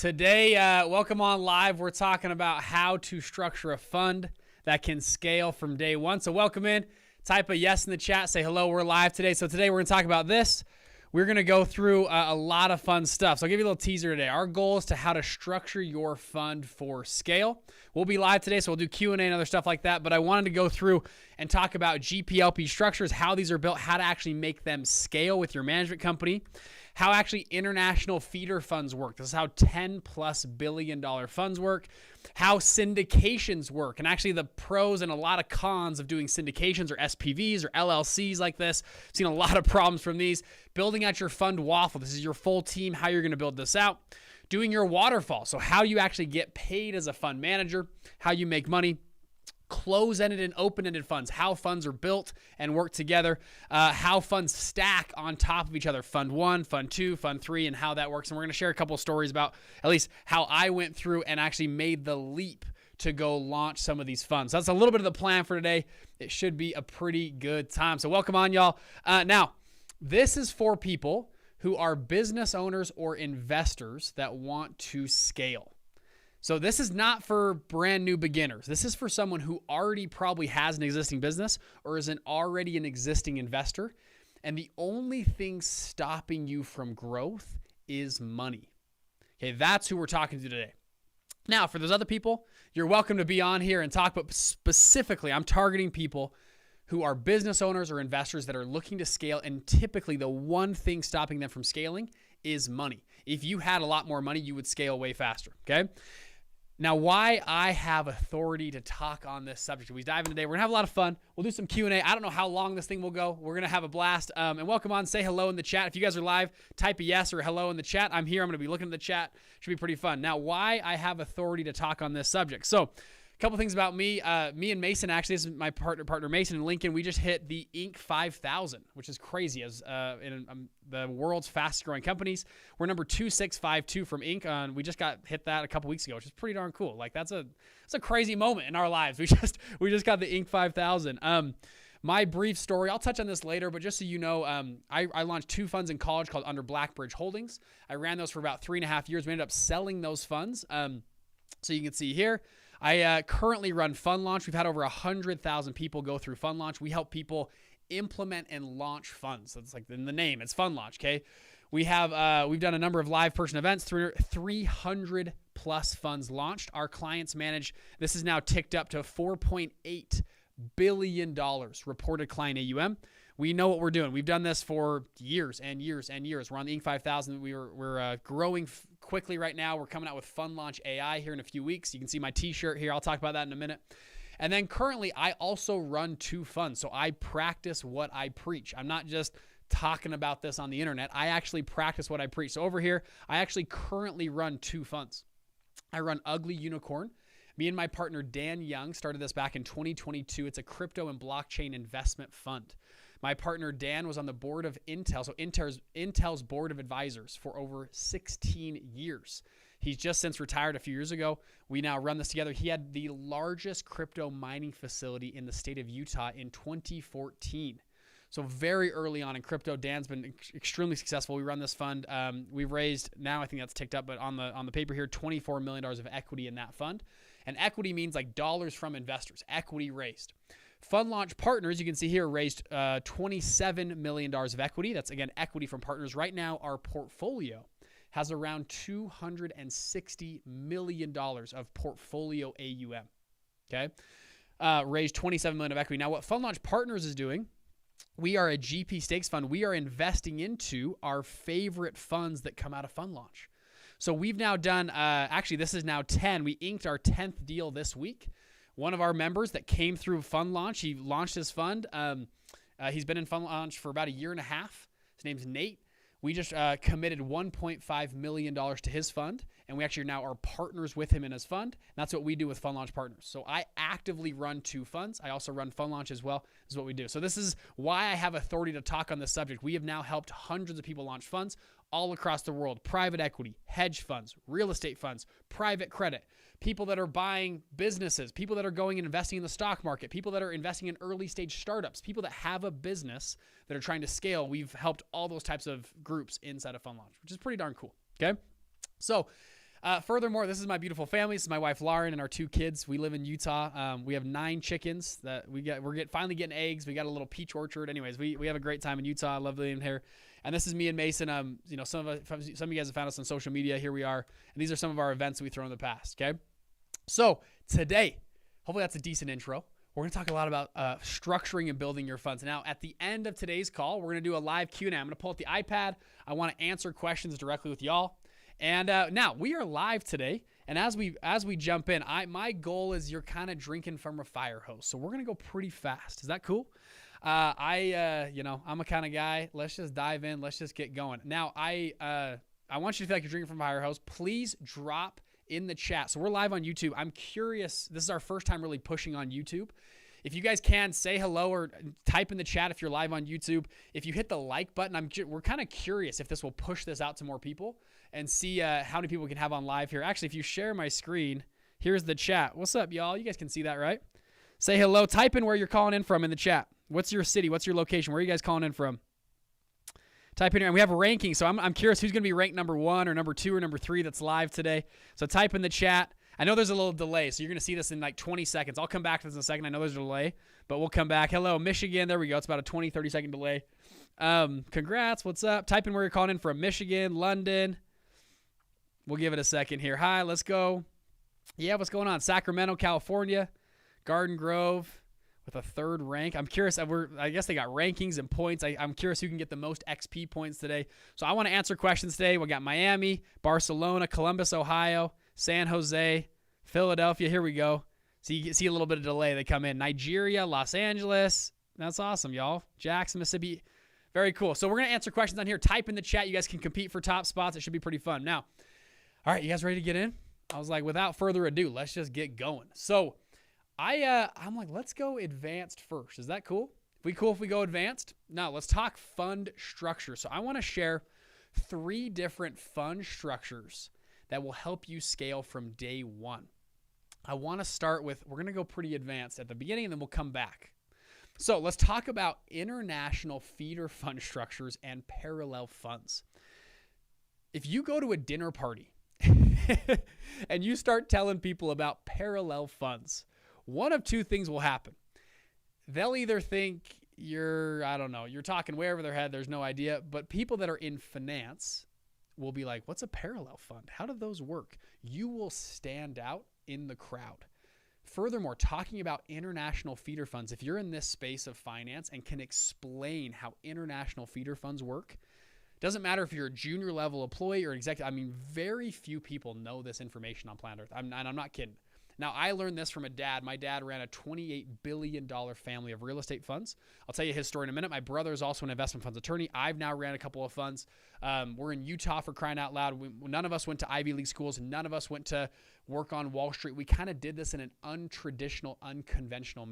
Today, welcome on live. We're talking about how to structure a fund that can scale from day one. So welcome in. Type a yes in the chat. Say hello. We're live today. So today we're going to talk about this. We're going to go through a lot of fun stuff. So I'll give you a little teaser today. Our goal is to how to structure your fund for scale. We'll be live today, so we'll do Q&A and other stuff like that. But I wanted to go through and talk about GPLP structures, how these are built, how to actually make them scale with your management company, how actually international feeder funds work. This is how $10+ billion funds work, how syndications work, and actually the pros and a lot of cons of doing syndications or SPVs or LLCs like this. I've seen a lot of problems from these. Building out your fund waffle. This is your full team, how you're going to build this out. Doing your waterfall. So how you actually get paid as a fund manager, how you make money. Close-ended and open-ended funds, how funds are built and work together, how funds stack on top of each other, Fund 1, Fund 2, Fund 3, and how that works. And we're going to share a couple of stories about at least how I went through and actually made the leap to go launch some of these funds. So that's a little bit of the plan for today. It should be a pretty good time. So welcome on, y'all. Now, this is for people who are business owners or investors that want to scale. So this is not for brand new beginners. This is for someone who already probably has an existing business or is already an existing investor. And the only thing stopping you from growth is money. Okay, that's who we're talking to today. Now, for those other people, you're welcome to be on here and talk, but specifically, I'm targeting people who are business owners or investors that are looking to scale. And typically the one thing stopping them from scaling is money. If you had a lot more money, you would scale way faster, okay? Now, why I have authority to talk on this subject. We dive in today. We're going to have a lot of fun. We'll do some Q&A. I don't know how long this thing will go. We're going to have a blast. And welcome on. Say hello in the chat. If you guys are live, type a yes or hello in the chat. I'm here. I'm going to be looking at the chat. Should be pretty fun. Now, why I have authority to talk on this subject. So, a couple things about me. Me and Mason, actually, this is my partner Mason and Lincoln. We just hit the Inc. 5000, which is crazy. As in the world's fastest growing companies, we're number 2652 from Inc. We just hit that a couple weeks ago, which is pretty darn cool. Like that's a crazy moment in our lives. We just got the Inc. 5000. My brief story, I'll touch on this later, but just so you know, I launched 2 funds in college called Under Blackbridge Holdings. I ran those for about 3.5 years. We ended up selling those funds. So you can see here, I currently run Fund Launch. We've had over 100,000 people go through Fund Launch. We help people implement and launch funds. So it's like in the name, it's Fund Launch, okay? We've done a number of live person events, 300 plus funds launched. Our clients manage, this is now ticked up to $4.8 billion reported client AUM. We know what we're doing. We've done this for years and years and years. We're on the Inc. 5000. We're growing quickly right now. We're coming out with Fund Launch AI here in a few weeks. You can see my t-shirt here. I'll talk about that in a minute. And then currently, I also run 2 funds. So I practice what I preach. I'm not just talking about this on the internet. I actually practice what I preach. So over here, I actually currently run 2 funds. I run Ugly Unicorn. Me and my partner, Dan Young, started this back in 2022. It's a crypto and blockchain investment fund. My partner, Dan, was on the board of Intel, so Intel's board of advisors for over 16 years. He's just since retired a few years ago. We now run this together. He had the largest crypto mining facility in the state of Utah in 2014. So very early on in crypto, Dan's been extremely successful. We run this fund. We've raised, now I think that's ticked up, but on the paper here, $24 million of equity in that fund. And equity means like dollars from investors, equity raised. Fund Launch Partners, you can see here, raised $27 million of equity. That's, again, equity from partners. Right now, our portfolio has around $260 million of portfolio AUM, okay? Raised $27 million of equity. Now, what Fund Launch Partners is doing, we are a GP stakes fund. We are investing into our favorite funds that come out of Fund Launch. So we've now done, actually, this is now 10. We inked our 10th deal this week. One of our members that came through Fund Launch, he launched his fund. He's been in Fund Launch for about 1.5 years. His name's Nate. We just committed $1.5 million to his fund, and we actually now are partners with him in his fund. And that's what we do with Fund Launch Partners. So I actively run 2 funds. I also run Fund Launch as well. This is what we do. So this is why I have authority to talk on this subject. We have now helped hundreds of people launch funds all across the world. Private equity, hedge funds, real estate funds, private credit, people that are buying businesses, people that are going and investing in the stock market, people that are investing in early stage startups, people that have a business that are trying to scale. We've helped all those types of groups inside of Fund Launch, which is pretty darn cool. Okay. So Furthermore, this is my beautiful family. This is my wife, Lauren, and our 2 kids. We live in Utah. We have 9 chickens that we're finally getting eggs. We got a little peach orchard. Anyways, we have a great time in Utah. I love living here. And this is me and Mason. Some of you guys have found us on social media. Here we are. And these are some of our events that we throw in the past. Okay. So today, hopefully that's a decent intro. We're going to talk a lot about structuring and building your funds. Now, at the end of today's call, we're going to do a live Q&A. I'm going to pull up the iPad. I want to answer questions directly with y'all. And now we are live today. And as we jump in, my goal is you're kind of drinking from a fire hose. So we're going to go pretty fast. Is that cool? I'm a kind of guy. Let's just dive in. Let's just get going. Now, I want you to feel like you're drinking from a fire hose. Please drop in the chat. So we're live on YouTube. I'm curious. This is our first time really pushing on YouTube. If you guys can, say hello or type in the chat if you're live on YouTube. If you hit the like button, we're kind of curious if this will push this out to more people and see how many people we can have on live here. Actually, if you share my screen, here's the chat. What's up, y'all? You guys can see that, right? Say hello. Type in where you're calling in from in the chat. What's your city? What's your location? Where are you guys calling in from? Type in here. And we have a ranking, so I'm curious who's going to be ranked number 1 or number 2 or number 3 that's live today. So type in the chat. I know there's a little delay, so you're going to see this in like 20 seconds. I'll come back to this in a second. I know there's a delay, but we'll come back. Hello, Michigan. There we go. It's about a 20, 30-second delay. Congrats. What's up? Type in where you're calling in from. Michigan, London. We'll give it a second here. Hi, let's go. Yeah, what's going on? Sacramento, California. Garden Grove with a 3rd rank. I'm curious. I guess they got rankings and points. I'm curious who can get the most XP points today. So I want to answer questions today. We got Miami, Barcelona, Columbus, Ohio, San Jose, Philadelphia. Here we go. So you see a little bit of delay. They come in. Nigeria, Los Angeles. That's awesome, y'all. Jackson, Mississippi. Very cool. So we're going to answer questions on here. Type in the chat. You guys can compete for top spots. It should be pretty fun. Now, all right, you guys ready to get in? I was like, without further ado, let's just get going. So I'm like, let's go advanced first. Is that cool? If we go advanced? Now, let's talk fund structure. So I want to share 3 different fund structures that will help you scale from day 1. I want to start with, we're going to go pretty advanced at the beginning, and then we'll come back. So let's talk about international feeder fund structures and parallel funds. If you go to a dinner party and you start telling people about parallel funds, one of 2 things will happen. They'll either think you're talking way over their head, there's no idea, but people that are in finance will be like, what's a parallel fund? How do those work? You will stand out in the crowd. Furthermore, talking about international feeder funds, if you're in this space of finance and can explain how international feeder funds work, doesn't matter if you're a junior level employee or executive. I mean, very few people know this information on planet Earth. I'm not kidding. Now, I learned this from a dad. My dad ran a $28 billion family of real estate funds. I'll tell you his story in a minute. My brother is also an investment funds attorney. I've now ran a couple of funds. We're in Utah, for crying out loud. None of us went to Ivy League schools. None of us went to work on Wall Street. We kind of did this in an untraditional, unconventional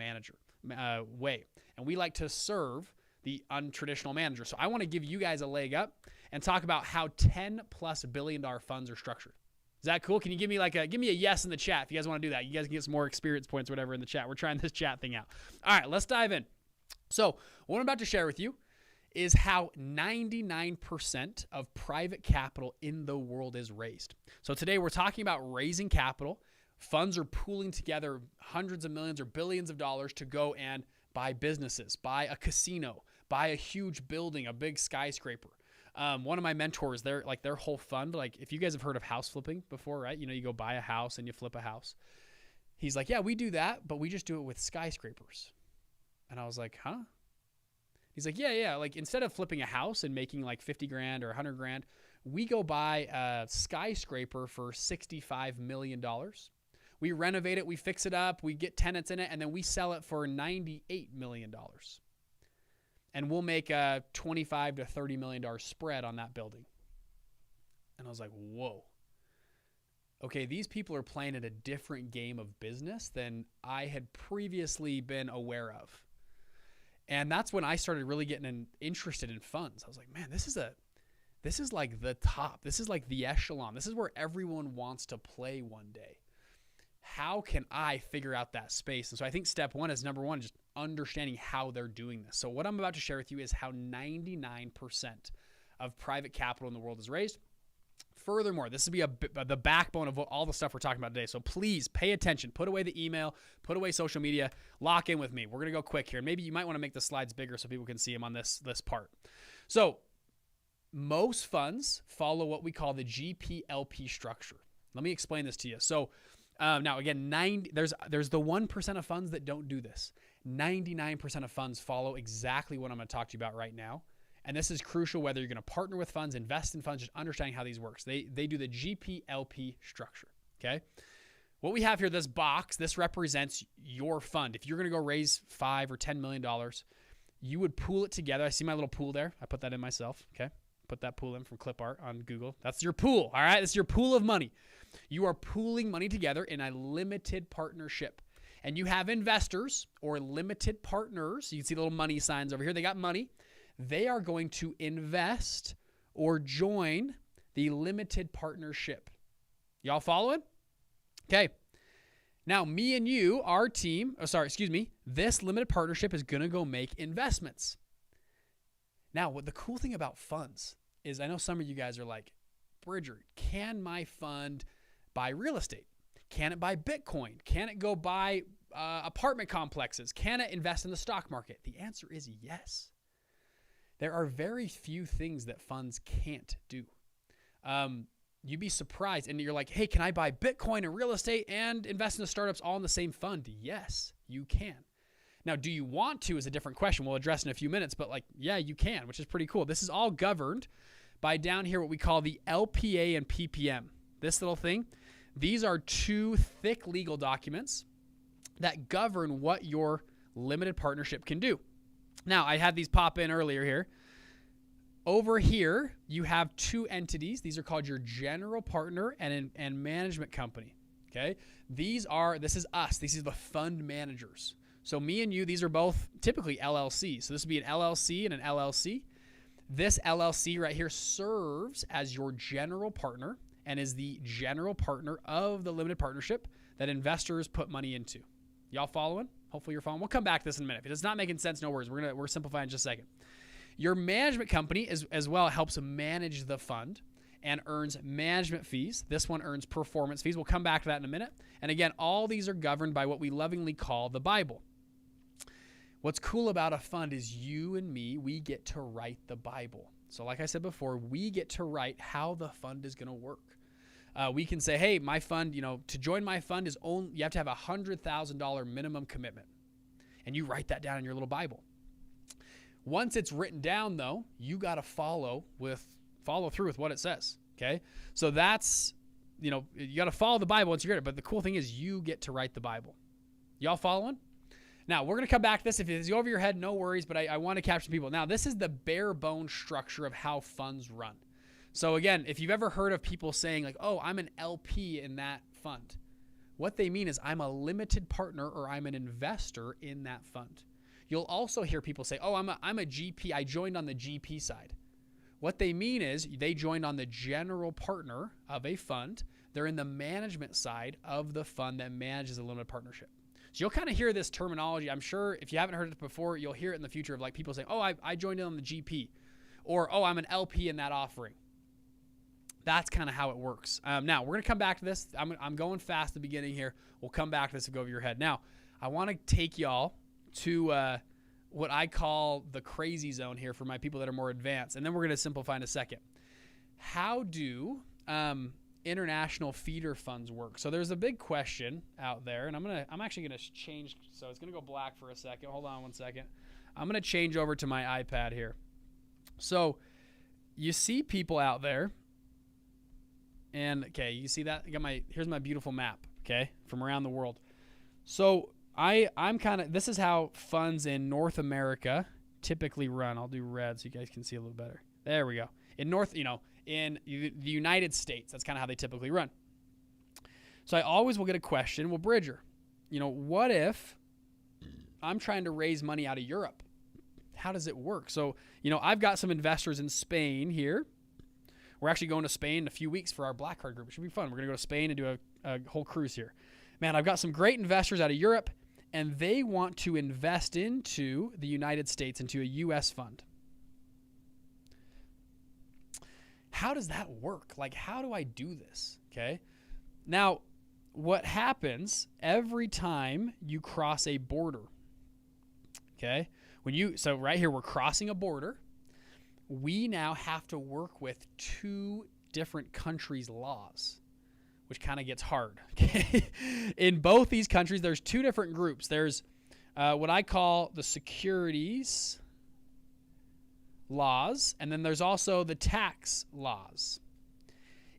way. And we like to serve the untraditional manager. So I want to give you guys a leg up and talk about how $10+ billion funds are structured. Is that cool? Can you give me a yes in the chat if you guys want to do that? You guys can get some more experience points or whatever in the chat. We're trying this chat thing out. All right, let's dive in. So what I'm about to share with you is how 99% of private capital in the world is raised. So today we're talking about raising capital. Funds are pooling together hundreds of millions or billions of dollars to go and buy businesses, buy a casino, buy a huge building, a big skyscraper. One of my mentors, their whole fund, like if you guys have heard of house flipping before, right? You know, you go buy a house and you flip a house. He's like, yeah, we do that, but we just do it with skyscrapers. And I was like, huh? He's like, yeah. Like instead of flipping a house and making like 50 grand or 100 grand, we go buy a skyscraper for $65 million. We renovate it, we fix it up, we get tenants in it, and then we sell it for $98 million. And we'll make a $25 to $30 million spread on that building. And I was like, whoa. Okay, these people are playing at a different game of business than I had previously been aware of. And that's when I started really getting interested in funds. I was like, man, this is like the top. This is like the echelon. This is where everyone wants to play one day. How can I figure out that space? And so I think step 1 is, number 1, just understanding how they're doing this. So what I'm about to share with you is how 99% of private capital in the world is raised. Furthermore, this will be the backbone of all the stuff we're talking about today. So please pay attention. Put away the email. Put away social media. Lock in with me. We're going to go quick here. Maybe you might want to make the slides bigger so people can see them on this part. So most funds follow what we call the GP-LP structure. Let me explain this to you. So now, again, there's the 1% of funds that don't do this. 99% of funds follow exactly what I'm going to talk to you about right now. And this is crucial whether you're going to partner with funds, invest in funds, just understanding how these works. They do the GP-LP structure, okay? What we have here, this box, this represents your fund. If you're going to go raise $5 or $10 million, you would pool it together. I see my little pool there. I put that in myself, okay? Put that pool in from clip art on Google. That's your pool, all right? That's your pool of money. You are pooling money together in a limited partnership. And you have investors or limited partners. You can see the little money signs over here. They got money. They are going to invest or join the limited partnership. Y'all following? Okay. Now, me and you, our team, this limited partnership is going to go make investments. Now, what the cool thing about funds is, I know some of you guys are like, Bridger, can my fund buy real estate? Can it buy Bitcoin? Can it go buy apartment complexes? Can it invest in the stock market? The answer is yes. There are very few things that funds can't do. You'd be surprised. And you're like, hey, can I buy Bitcoin and real estate and invest in the startups all in the same fund? Yes, you can. Now, do you want to is a different question. We'll address in a few minutes. But yeah, you can, which is pretty cool. This is all governed by down here what we call the LPA and PPM. This little thing. These are two thick legal documents that govern what your limited partnership can do. Now, I had these pop in earlier here. Over here, you have two entities. These are called your general partner and management company, okay? This is us. This is the fund managers. So me and you, these are both typically LLCs. So this would be an LLC and an LLC. This LLC right here serves as your general partner and is the general partner of the limited partnership that investors put money into. Y'all following? Hopefully you're following. We'll come back to this in a minute. If it's not making sense, no worries. We're simplifying in just a second. Your management company as well helps manage the fund and earns management fees. This one earns performance fees. We'll come back to that in a minute. And again, all these are governed by what we lovingly call the Bible. What's cool about a fund is you and me, we get to write the Bible. So like I said before, we get to write how the fund is going to work. We can say, hey, my fund, to join my fund you have to have a $100,000 minimum commitment. And you write that down in your little Bible. Once it's written down, though, you got to follow through with what it says. Okay. So that's, you got to follow the Bible once you get it. But the cool thing is you get to write the Bible. Y'all following? Now, we're going to come back to this. If it's over your head, no worries. But I want to capture people. Now, this is the bare bones structure of how funds run. So again, if you've ever heard of people saying like, oh, I'm an LP in that fund, what they mean is I'm a limited partner or I'm an investor in that fund. You'll also hear people say, oh, I'm a GP. I joined on the GP side. What they mean is they joined on the general partner of a fund. They're in the management side of the fund that manages a limited partnership. So you'll kind of hear this terminology. I'm sure if you haven't heard it before, you'll hear it in the future of like people saying, oh, I joined in on the GP, or oh, I'm an LP in that offering. That's kind of how it works. Now, we're going to come back to this. I'm going fast at the beginning here. We'll come back to this and go over your head. Now, I want to take y'all to what I call the crazy zone here for my people that are more advanced. And then we're going to simplify in a second. How do international feeder funds work? So there's a big question out there, and I'm actually going to change. So it's going to go black for a second. Hold on one second. I'm going to change over to my iPad here. So you see people out there. And okay, you see that? Here's my beautiful map, okay, from around the world. So this is how funds in North America typically run. I'll do red so you guys can see a little better. There we go. In the United States, that's kind of how they typically run. So I always will get a question, well, Bridger, what if I'm trying to raise money out of Europe? How does it work? So, I've got some investors in Spain here. We're actually going to Spain in a few weeks for our Black Card group. It should be fun. We're going to go to Spain and do a whole cruise here. Man, I've got some great investors out of Europe, and they want to invest into the United States, into a U.S. fund. how does that work? Like, how do I do this? Okay. Now, what happens every time you cross a border? Okay. So right here, we're crossing a border. We now have to work with two different countries' laws, which kind of gets hard. Okay. In both these countries, there's two different groups. There's what I call the securities laws, and then there's also the tax laws.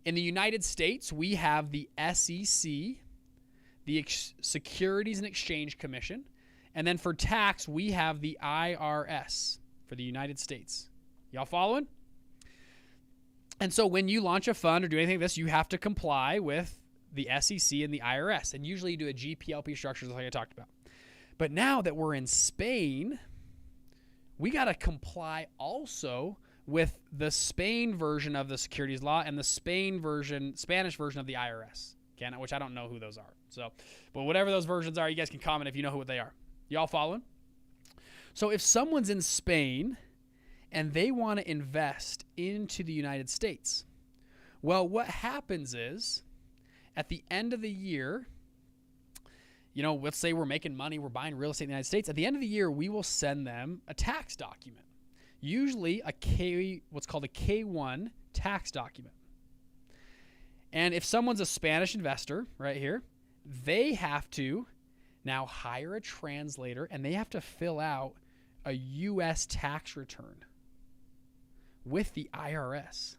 In the United States, we have the SEC, the Securities and Exchange Commission, and then for tax, we have the IRS for the United States. Y'all following? And so when you launch a fund or do anything like this, you have to comply with the SEC and the IRS, and usually you do a GPLP structure like I talked about. But now that we're in Spain, we got to comply also with the Spain version of the securities law and the Spanish version of the IRS, okay, which I don't know who those are. So, but whatever those versions are, you guys can comment if you know what they are. Y'all following? So if someone's in Spain and they want to invest into the United States, well, what happens is at the end of the year, let's say we're making money, we're buying real estate in the United States. At the end of the year, we will send them a tax document, usually what's called a K-1 tax document. And if someone's a Spanish investor right here, they have to now hire a translator and they have to fill out a U.S. tax return with the IRS,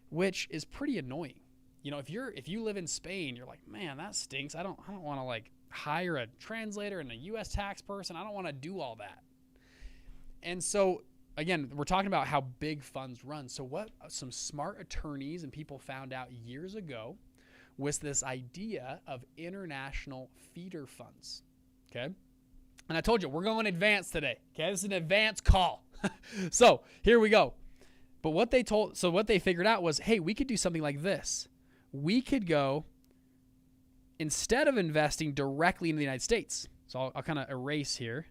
which is pretty annoying. If you live in Spain, you're like, man, that stinks. I don't want to like hire a translator and a U.S. tax person. I don't want to do all that. And so again, we're talking about how big funds run. So what some smart attorneys and people found out years ago was this idea of international feeder funds. Okay. And I told you, we're going advanced today. Okay. This is an advanced call. So here we go. But what they figured out was, hey, we could do something like this. We could go, instead of investing directly in the United States, so I'll kind of erase here.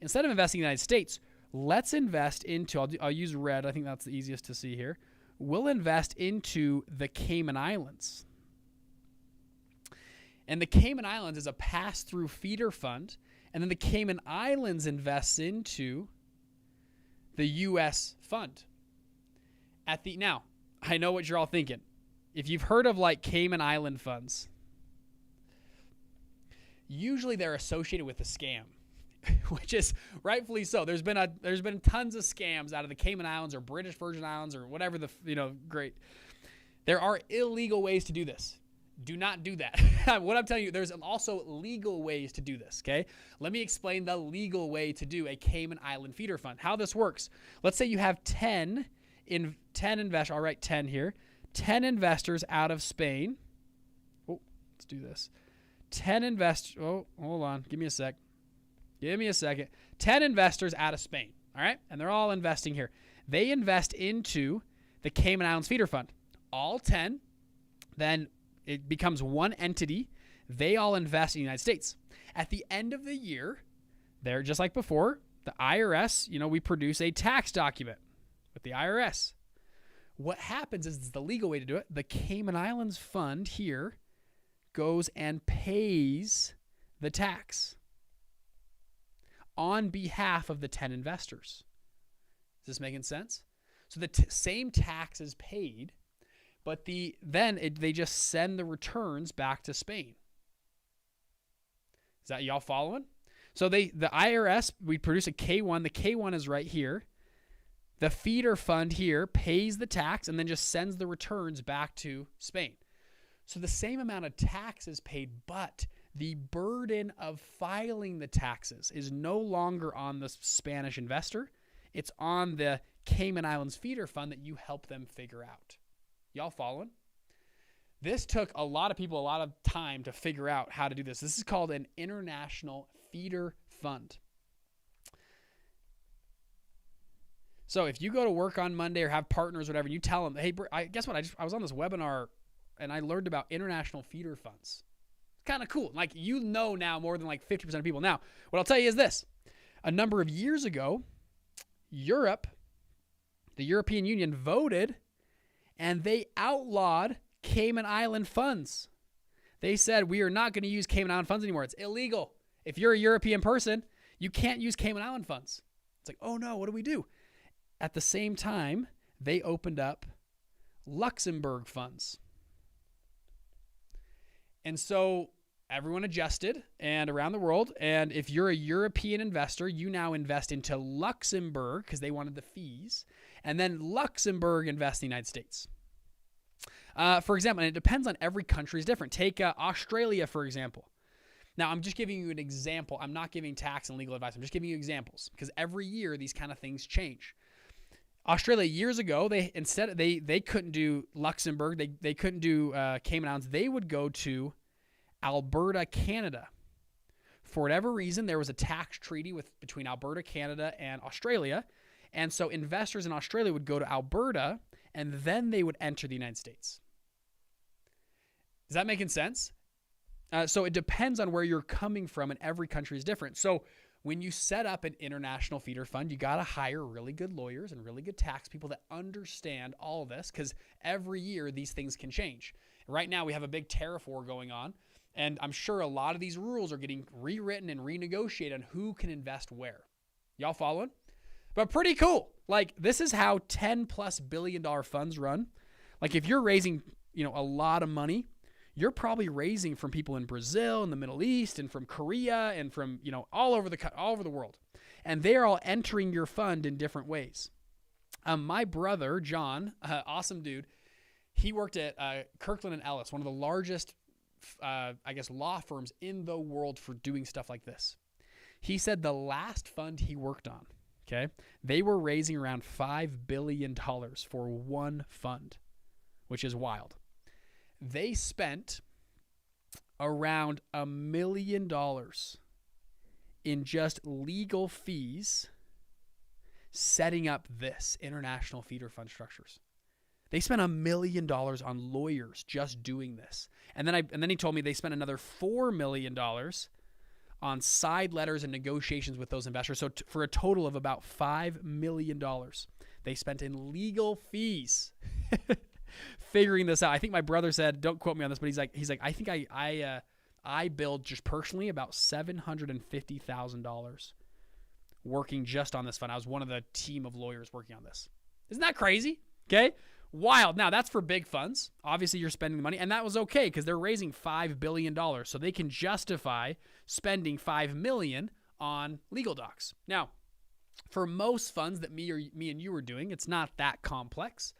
Instead of investing in the United States, let's invest into, I'll use red. I think that's the easiest to see here. We'll invest into the Cayman Islands. And the Cayman Islands is a pass-through feeder fund. And then the Cayman Islands invests into the U.S. fund. Now, I know what you're all thinking. If you've heard of like Cayman Island funds, usually they're associated with a scam, which is rightfully so. There's been tons of scams out of the Cayman Islands or British Virgin Islands or whatever great. There are illegal ways to do this. Do not do that. What I'm telling you, there's also legal ways to do this, okay? Let me explain the legal way to do a Cayman Island feeder fund. How this works. Let's say you have 10 investors. I'll write 10 here. 10 investors out of Spain. Oh, let's do this. 10 investors. Oh, hold on. Give me a sec. 10 investors out of Spain. All right? And they're all investing here. They invest into the Cayman Islands feeder fund. All 10. Then it becomes one entity. They all invest in the United States. At the end of the year, they're just like before, the IRS, we produce a tax document with the IRS. What happens is the legal way to do it. The Cayman Islands fund here goes and pays the tax on behalf of the 10 investors. Is this making sense? So the same tax is paid, but they just send the returns back to Spain. Is that y'all following? So the IRS, we produce a K1. The K1 is right here. The feeder fund here pays the tax and then just sends the returns back to Spain. So the same amount of tax is paid, but the burden of filing the taxes is no longer on the Spanish investor. It's on the Cayman Islands feeder fund that you help them figure out. Y'all following? This took a lot of people a lot of time to figure out how to do this. This is called an international feeder fund. So if you go to work on Monday or have partners or whatever, and you tell them, hey, guess what? I was on this webinar and I learned about international feeder funds. It's kind of cool. Like, now more than like 50% of people. Now, what I'll tell you is this. A number of years ago, Europe The European Union voted and they outlawed Cayman Island funds. They said, we are not going to use Cayman Island funds anymore. It's illegal. If you're a European person, you can't use Cayman Island funds. It's like, oh no, what do we do? At the same time, they opened up Luxembourg funds. And so everyone adjusted and around the world. And if you're a European investor, you now invest into Luxembourg because they wanted the fees. And then Luxembourg invests in the United States. For example, and it depends on every country is different. Take Australia, for example. Now, I'm just giving you an example. I'm not giving tax and legal advice. I'm just giving you examples because every year these kind of things change. Australia, years ago, they couldn't do Luxembourg. They couldn't do Cayman Islands. They would go to Alberta, Canada. For whatever reason, there was a tax treaty between Alberta, Canada, and Australia. And so investors in Australia would go to Alberta, and then they would enter the United States. Is that making sense? So it depends on where you're coming from, and every country is different. So when you set up an international feeder fund, you got to hire really good lawyers and really good tax people that understand all of this because every year these things can change. Right now we have a big tariff war going on, and I'm sure a lot of these rules are getting rewritten and renegotiated on who can invest where. Y'all following? But pretty cool. Like, this is how $10+ billion funds run. Like, if you're raising, a lot of money, you're probably raising from people in Brazil and the Middle East and from Korea and from, all over the world. And they're all entering your fund in different ways. My brother, John, awesome dude, he worked at Kirkland & Ellis, one of the largest, law firms in the world for doing stuff like this. He said the last fund he worked on, okay, they were raising around $5 billion for one fund, which is wild. They spent around $1 million in just legal fees setting up this international feeder fund structures. They spent $1 million on lawyers just doing this. And then he told me they spent another $4 million on side letters and negotiations with those investors. So for a total of about $5 million they spent in legal fees figuring this out. I think my brother said, don't quote me on this, but he's like, I think I billed just personally about $750,000 working just on this fund. I was one of the team of lawyers working on this. Isn't that crazy? Okay. Wild. Now that's for big funds. Obviously you're spending the money, and that was okay because they're raising $5 billion. So they can justify spending $5 million on legal docs. Now, for most funds that me and you are doing, it's not that complex.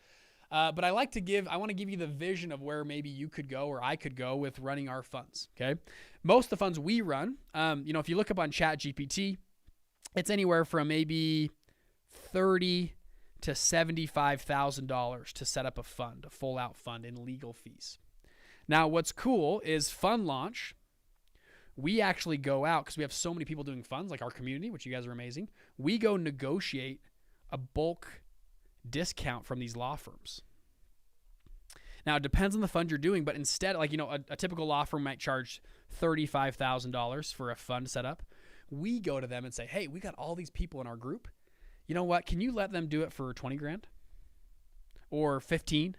But I want to give you the vision of where maybe you could go or I could go with running our funds. Okay. Most of the funds we run, if you look up on ChatGPT, it's anywhere from maybe $30,000 to $75,000 to set up a fund, a full out fund in legal fees. Now, what's cool is fund launch. We actually go out because we have so many people doing funds, like our community, which you guys are amazing. We go negotiate a bulk discount from these law firms. Now, it depends on the fund you're doing, but instead, a typical law firm might charge $35,000 for a fund setup. We go to them and say, hey, we got all these people in our group. You know what? Can you let them do it for 20 grand or 15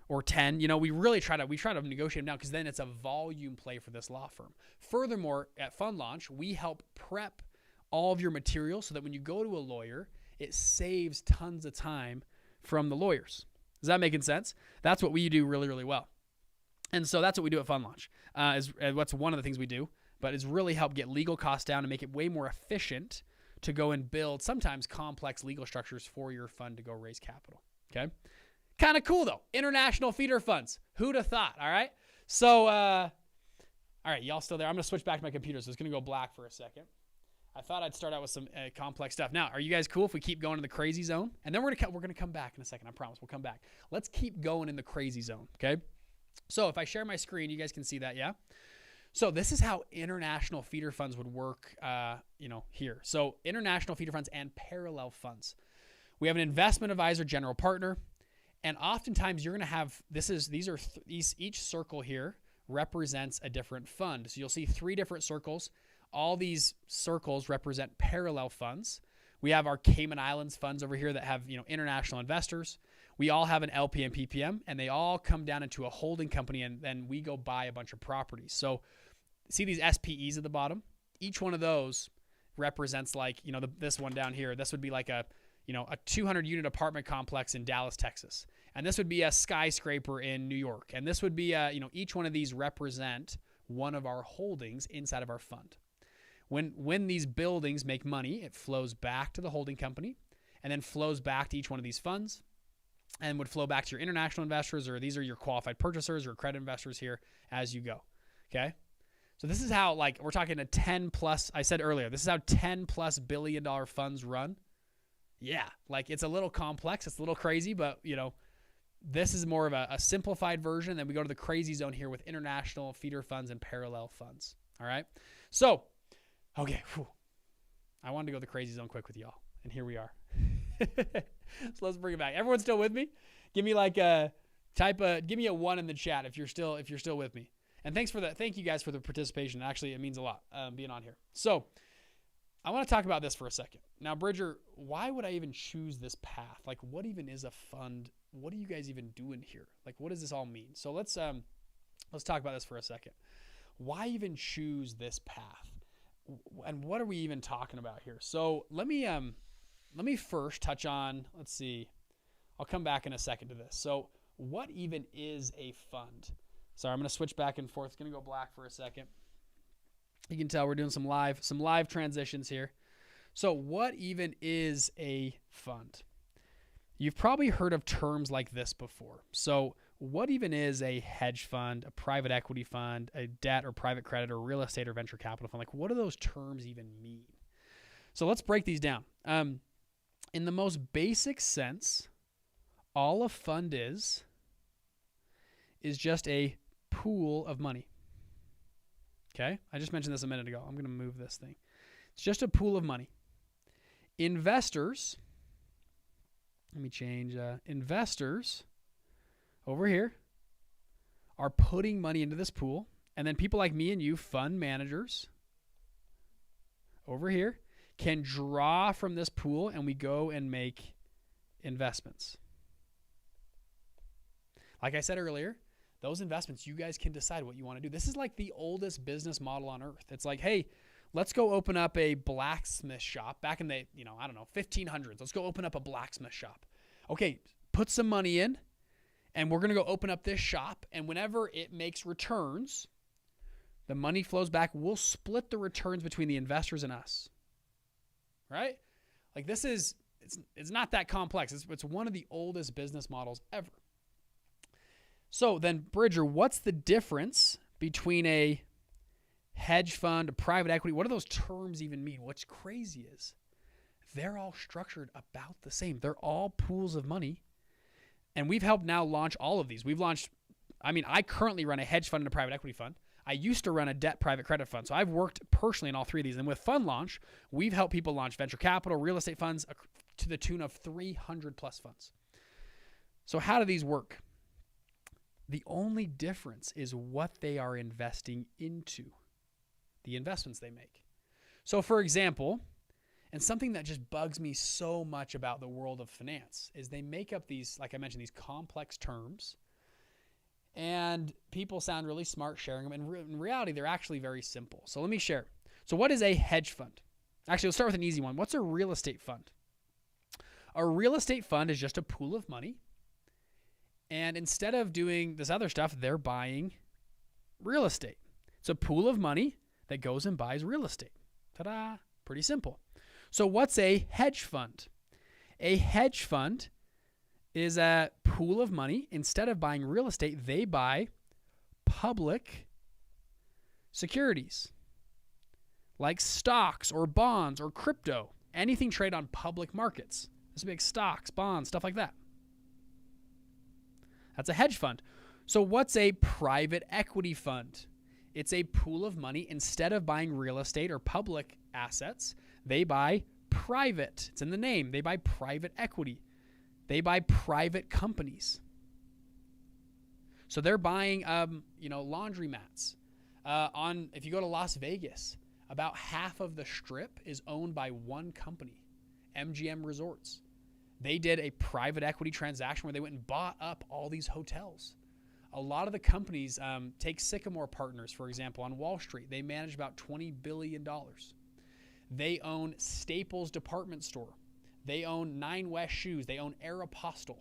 or 10? We really try to negotiate them down because then it's a volume play for this law firm. Furthermore, at fund launch, we help prep all of your material so that when you go to a lawyer, it saves tons of time from the lawyers. Is that making sense? That's what we do really, really well. And so that's what we do at fund launch. What's one of the things we do, but it's really help get legal costs down and make it way more efficient to go and build sometimes complex legal structures for your fund to go raise capital. Okay. Kind of cool though. International feeder funds. Who'd have thought? All right. So, all right. Y'all still there? I'm going to switch back to my computer. So it's going to go black for a second. I thought I'd start out with some complex stuff. Now, are you guys cool if we keep going in the crazy zone? And then we're going to come back in a second. I promise we'll come back. Let's keep going in the crazy zone. Okay. So if I share my screen, you guys can see that. Yeah. So this is how international feeder funds would work, here. So international feeder funds and parallel funds. We have an investment advisor, general partner, and oftentimes you're going to have, each circle here represents a different fund. So you'll see 3 different circles. All these circles represent parallel funds. We have our Cayman Islands funds over here that have, international investors. We all have an LP and PPM, and they all come down into a holding company, and then we go buy a bunch of properties. So see these SPEs at the bottom? Each one of those represents this one down here. This would be like a 200 unit apartment complex in Dallas, Texas. And this would be a skyscraper in New York. And this would be each one of these represent one of our holdings inside of our fund. When these buildings make money, it flows back to the holding company and then flows back to each one of these funds and would flow back to your international investors, or these are your qualified purchasers or accredited investors here as you go. Okay. So this is how, we're talking a 10 plus, I said earlier, this is how 10 plus $1 billion funds run. Yeah. It's a little complex. It's a little crazy, but this is more of a simplified version. Then we go to the crazy zone here with international feeder funds and parallel funds. All right. So, okay. Whew. I wanted to go to the crazy zone quick with y'all, and here we are. So let's bring it back. Everyone still with me? Give me give me a 1 in the chat if you're still with me. And thank you guys for the participation. Actually, it means a lot being on here. So I want to talk about this for a second. Now, Bridger, why would I even choose this path? What even is a fund? What are you guys even doing here? What does this all mean? So let's talk about this for a second. Why even choose this path? And what are we even talking about here? So let me first touch on, let's see, I'll come back in a second to this. So what even is a fund? Sorry, I'm going to switch back and forth. It's going to go black for a second. You can tell we're doing some live transitions here. So what even is a fund? You've probably heard of terms like this before. So what even is a hedge fund, a private equity fund, a debt or private credit or real estate or venture capital fund? What do those terms even mean? So let's break these down. In the most basic sense, all a fund is just a pool of money. Okay? I just mentioned this a minute ago. I'm going to move this thing. It's just a pool of money. Investors, let me change. Investors over here are putting money into this pool. And then people like me and you, fund managers, over here, can draw from this pool and we go and make investments. Like I said earlier, those investments, you guys can decide what you want to do. This is like the oldest business model on earth. It's like, hey, let's go open up a blacksmith shop back in the, 1500s. Let's go open up a blacksmith shop. Okay, put some money in and we're going to go open up this shop. And whenever it makes returns, the money flows back. We'll split the returns between the investors and us. Right? It's not that complex. It's one of the oldest business models ever. So then, Bridger, what's the difference between a hedge fund, a private equity? What do those terms even mean? What's crazy is they're all structured about the same. They're all pools of money. And we've helped now launch all of these. I currently run a hedge fund and a private equity fund. I used to run a debt private credit fund. So I've worked personally in all three of these. And with Fund Launch, we've helped people launch venture capital, real estate funds to the tune of 300 plus funds. So how do these work? The only difference is what they are investing into, the investments they make. So for example, and something that just bugs me so much about the world of finance is they make up these, like I mentioned, these complex terms. And people sound really smart sharing them. And in reality, they're actually very simple. So let me share. So what is a hedge fund? Actually, let's start with an easy one. What's a real estate fund? A real estate fund is just a pool of money. And instead of doing this other stuff, they're buying real estate. It's a pool of money that goes and buys real estate. Ta-da! Pretty simple. So what's a hedge fund? A hedge fund is a pool of money. Instead of buying real estate, they buy public securities like stocks or bonds or crypto. Anything trade on public markets. This big stocks, bonds, stuff like that. That's a hedge fund. So what's a private equity fund? It's a pool of money. Instead of buying real estate or public assets, they buy private. It's in the name. They buy private equity. They buy private companies. So they're buying, laundromats. If you go to Las Vegas, about half of the strip is owned by one company. MGM Resorts. They did a private equity transaction where they went and bought up all these hotels. A lot of the companies, take Sycamore Partners, for example, on Wall Street. They manage about $20 billion. They own Staples Department Store. They own Nine West Shoes. They own Aeropostale.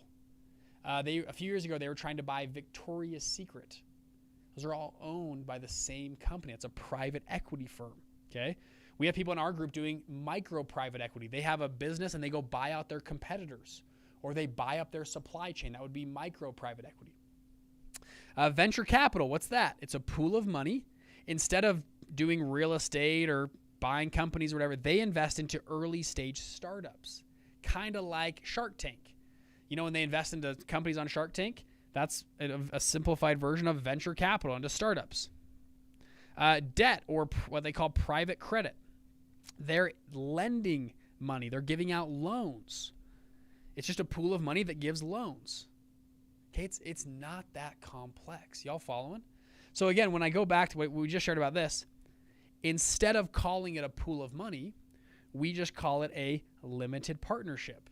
A few years ago, they were trying to buy Victoria's Secret. Those are all owned by the same company. It's a private equity firm, okay? We have people in our group doing micro private equity. They have a business and they go buy out their competitors, or they buy up their supply chain. That would be micro private equity. Venture capital, what's that? It's a pool of money. Instead of doing real estate or buying companies or whatever, they invest into early stage startups, kind of like Shark Tank. You know, when they invest into companies on Shark Tank, that's a simplified version of venture capital into startups. Debt, or what they call private credit. They're lending money. They're giving out loans. It's just a pool of money that gives loans. Okay, it's not that complex. Y'all following? So again, when I go back to what we just shared about this, instead of calling it a pool of money, we just call it a limited partnership.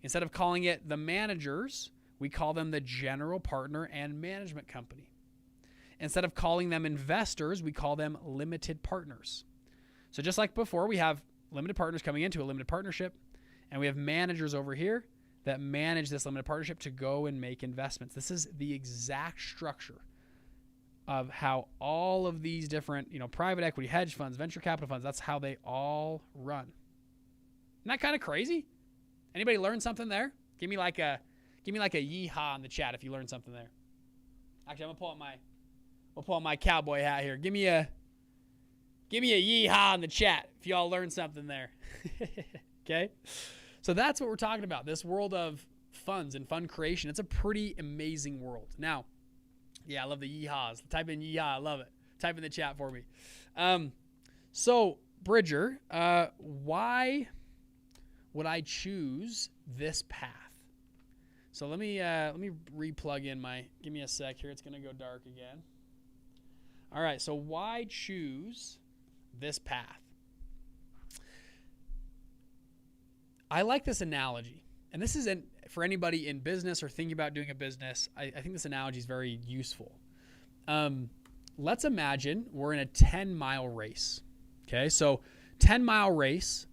Instead of calling it the managers, we call them the general partner and management company. Instead of calling them investors, we call them limited partners. So just like before, we have limited partners coming into a limited partnership, and we have managers over here that manage this limited partnership to go and make investments. This is the exact structure of how all of these different, private equity, hedge funds, venture capital funds, that's how they all run. Isn't that kind of crazy? Anybody learn something there? Give me like a yeehaw in the chat if you learned something there. Actually, I'm gonna pull out my cowboy hat here. Give me a yeehaw in the chat if y'all learned something there. Okay? So that's what we're talking about. This world of funds and fund creation. It's a pretty amazing world. Now, yeah, I love the yeehaws. Type in yeehaw. I love it. Type in the chat for me. So, Bridger, why would I choose this path? So let me re-plug in give me a sec here. It's going to go dark again. All right, so why choose this path? I like this analogy, and this isn't for anybody in business or thinking about doing a business. I think this analogy is very useful. Let's imagine we're in a 10-mile race. Okay, so 10-mile race,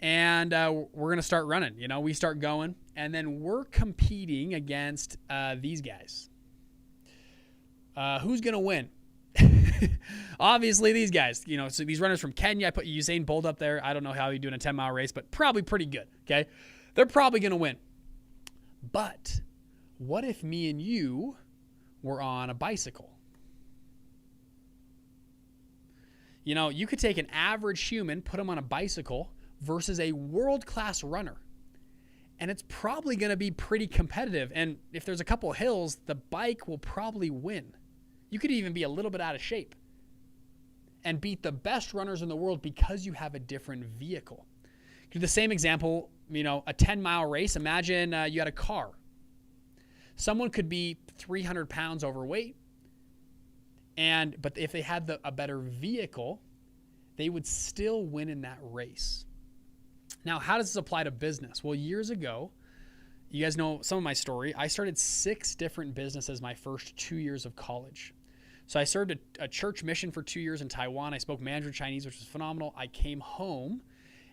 and we're going to start running. We start going, and then we're competing against these guys. Who's going to win? Obviously these guys, so these runners from Kenya, I put Usain Bolt up there. I don't know how he's doing a 10-mile race, but probably pretty good. Okay. They're probably going to win. But what if me and you were on a bicycle? You could take an average human, put him on a bicycle versus a world-class runner. And it's probably going to be pretty competitive. And if there's a couple of hills, the bike will probably win. You could even be a little bit out of shape and beat the best runners in the world because you have a different vehicle. Do the same example, a 10-mile race. Imagine you had a car. Someone could be 300 pounds overweight, but if they had a better vehicle, they would still win in that race. Now, how does this apply to business? Well, years ago, you guys know some of my story. I started 6 different businesses my first 2 years of college. So I served a church mission for 2 years in Taiwan. I spoke Mandarin Chinese, which was phenomenal. I came home,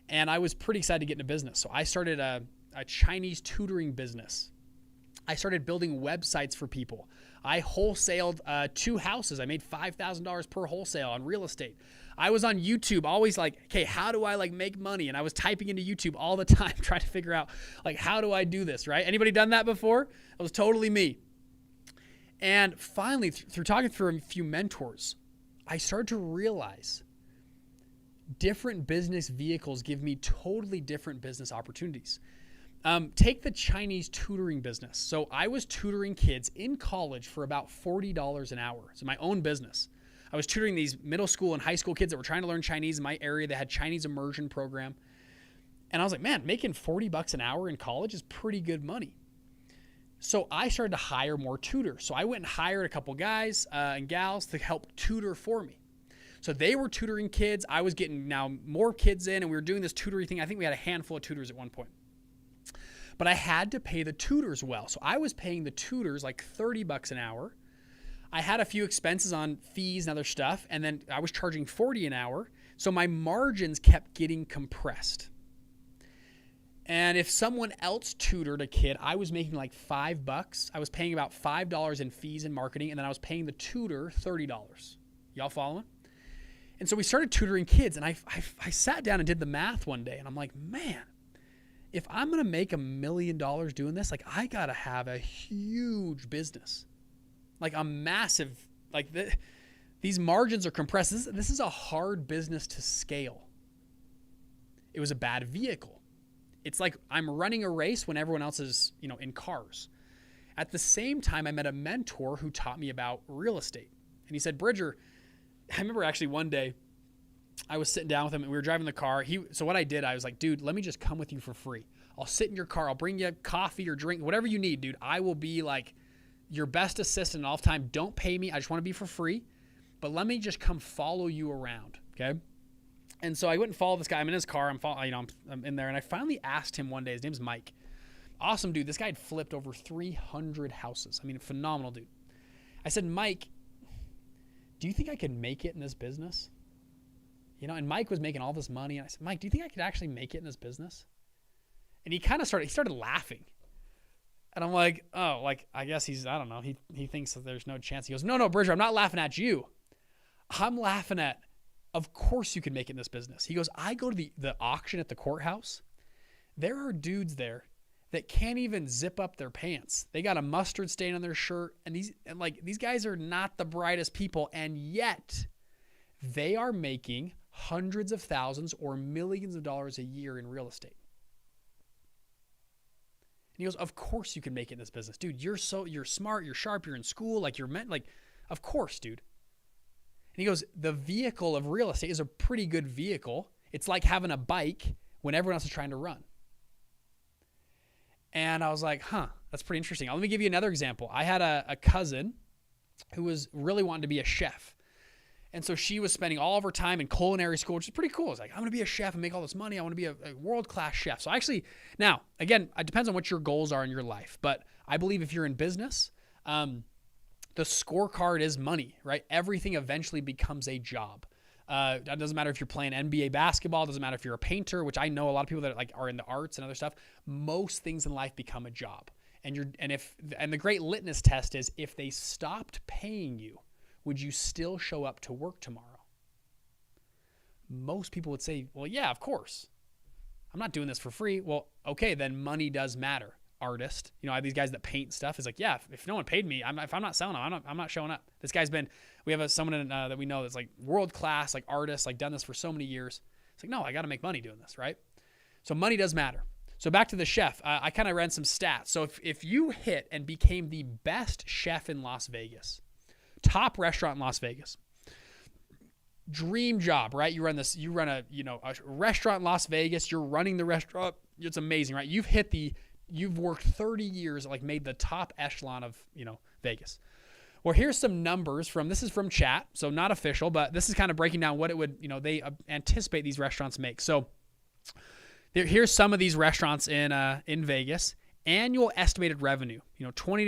and I was pretty excited to get into business. So I started a Chinese tutoring business. I started building websites for people. I wholesaled 2 houses. I made $5,000 per wholesale on real estate. I was on YouTube always like, okay, how do I make money? And I was typing into YouTube all the time trying to figure out how do I do this, right? Anybody done that before? It was totally me. And finally, through talking through a few mentors, I started to realize different business vehicles give me totally different business opportunities. Take the Chinese tutoring business. So I was tutoring kids in college for about $40 an hour. So my own business. I was tutoring these middle school and high school kids that were trying to learn Chinese in my area. They had Chinese immersion program. And I was like, man, making $40 an hour in college is pretty good money. So I started to hire more tutors. So I went and hired a couple guys and gals to help tutor for me. So they were tutoring kids. I was getting now more kids in, and we were doing this tutoring thing. I think we had a handful of tutors at one point. But I had to pay the tutors well. So I was paying the tutors like $30 an hour. I had a few expenses on fees and other stuff, and then I was charging $40 an hour. So my margins kept getting compressed. And if someone else tutored a kid, I was making like $5. I was paying about $5 in fees and marketing, and then I was paying the tutor $30. Y'all following? And so we started tutoring kids, and I sat down and did the math one day, and I'm like, man, if I'm going to make $1 million doing this, like I got to have a huge business, like a massive, like these margins are compressed. This is a hard business to scale. It was a bad vehicle. It's like I'm running a race when everyone else is, in cars. At the same time, I met a mentor who taught me about real estate. And he said, Bridger, I remember actually one day I was sitting down with him and we were driving the car. So what I did, I was like, dude, let me just come with you for free. I'll sit in your car. I'll bring you coffee or drink, whatever you need, dude. I will be like your best assistant all the time. Don't pay me. I just want to be for free. But let me just come follow you around. Okay. And so I went and followed this guy. I'm in his car. I'm in there. And I finally asked him one day, his name's Mike. Awesome dude. This guy had flipped over 300 houses. I mean, phenomenal dude. I said, Mike, do you think I could make it in this business? And Mike was making all this money. And I said, Mike, do you think I could actually make it in this business? And he started laughing. And I'm like, oh, like, I guess I don't know. He thinks that there's no chance. He goes, no, Bridger, I'm not laughing at you. I'm laughing at, of course you can make it in this business. He goes, I go to the auction at the courthouse. There are dudes there that can't even zip up their pants. They got a mustard stain on their shirt. And these guys are not the brightest people. And yet they are making hundreds of thousands or millions of dollars a year in real estate. And he goes, of course you can make it in this business. Dude, you're smart, you're sharp, you're in school, like you're meant, like, of course, dude. And he goes, the vehicle of real estate is a pretty good vehicle. It's like having a bike when everyone else is trying to run. And I was like, that's pretty interesting. Let me give you another example. I had a cousin who was really wanting to be a chef. And so she was spending all of her time in culinary school, which is pretty cool. It's like, I'm going to be a chef and make all this money. I want to be a world-class chef. So actually, now, again, it depends on what your goals are in your life. But I believe if you're in business, the scorecard is money, right? Everything eventually becomes a job. That doesn't matter if you're playing NBA basketball. It doesn't matter if you're a painter, which I know a lot of people that are in the arts and other stuff. Most things in life become a job. And the great litmus test is if they stopped paying you, would you still show up to work tomorrow? Most people would say, well, yeah, of course. I'm not doing this for free. Well, okay, then money does matter. Artist, I have these guys that paint stuff. It's like, yeah, if no one paid me, if I'm not selling them, I'm not showing up. This guy's we have someone that we know that's like world-class, like artist, like done this for so many years. It's like, no, I got to make money doing this, right? So money does matter. So back to the chef, I kind of ran some stats. So if you hit and became the best chef in Las Vegas, top restaurant in Las Vegas, dream job, right? You run a restaurant in Las Vegas. You're running the restaurant. It's amazing, right? You've worked 30 years, like made the top echelon of, Vegas. Well, here's some numbers this is from chat. So not official, but this is kind of breaking down what it would, they anticipate these restaurants make. So here's some of these restaurants in Vegas. Annual estimated revenue, 20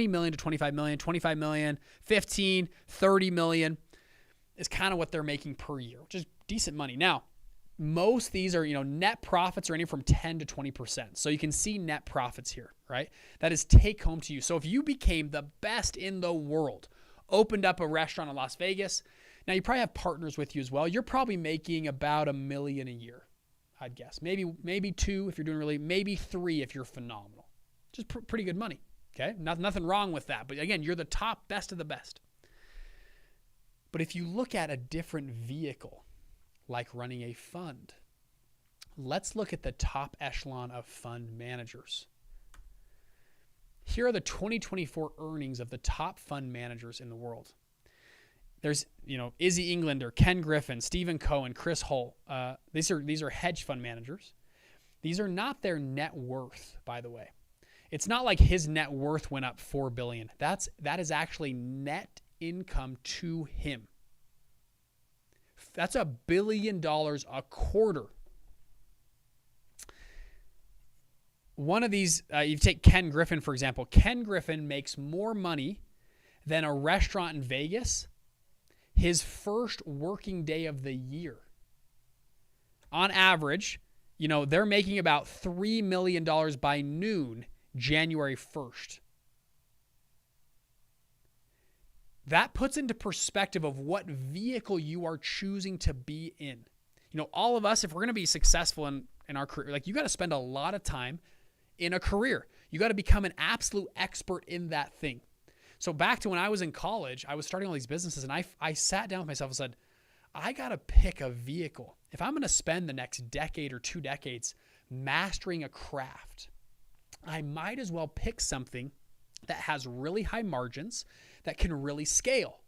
million to 25 million, 25 million, 15, 30 million is kind of what they're making per year, which is decent money. Now, most of these are, net profits are anywhere from 10 to 20%. So you can see net profits here, right? That is take home to you. So if you became the best in the world, opened up a restaurant in Las Vegas, now you probably have partners with you as well. You're probably making about $1 million a year, I'd guess. Maybe 2 if you're doing really, maybe 3 if you're phenomenal. Just pretty good money. Okay, nothing wrong with that. But again, you're the top best of the best. But if you look at a different vehicle, like running a fund, let's look at the top echelon of fund managers. Here are the 2024 earnings of the top fund managers in the world. There's, Izzy Englander, Ken Griffin, Stephen Cohen, Chris Hull. These are hedge fund managers. These are not their net worth, by the way. It's not like his net worth went up $4 billion. That is actually net income to him. That's $1 billion a quarter. One of these, you take Ken Griffin, for example. Ken Griffin makes more money than a restaurant in Vegas his first working day of the year. On average, they're making about $3 million by noon, January 1st. That puts into perspective of what vehicle you are choosing to be in. All of us, if we're going to be successful in our career, you got to spend a lot of time in a career. You got to become an absolute expert in that thing. So back to when I was in college, I was starting all these businesses, and I sat down with myself and said, I got to pick a vehicle. If I'm going to spend the next decade or 2 decades mastering a craft, I might as well pick something that has really high margins, that can really scale.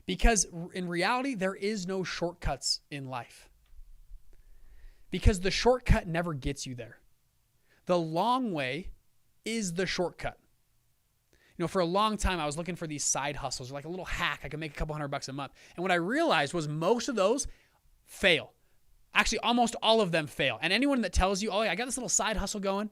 Because in reality, there is no shortcuts in life. Because the shortcut never gets you there. The long way is the shortcut. For a long time, I was looking for these side hustles, like a little hack. I could make a couple $100 a month. And what I realized was most of those fail. Actually, almost all of them fail. And anyone that tells you, oh, yeah, I got this little side hustle going,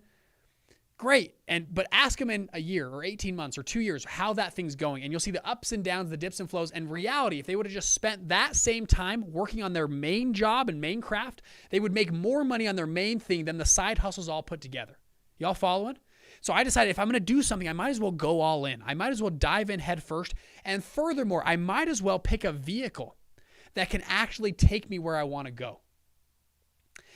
great. But ask them in a year or 18 months or 2 years how that thing's going. And you'll see the ups and downs, the dips and flows. And reality, if they would have just spent that same time working on their main job and main craft, they would make more money on their main thing than the side hustles all put together. Y'all following? So I decided if I'm going to do something, I might as well go all in. I might as well dive in head first. And furthermore, I might as well pick a vehicle that can actually take me where I want to go.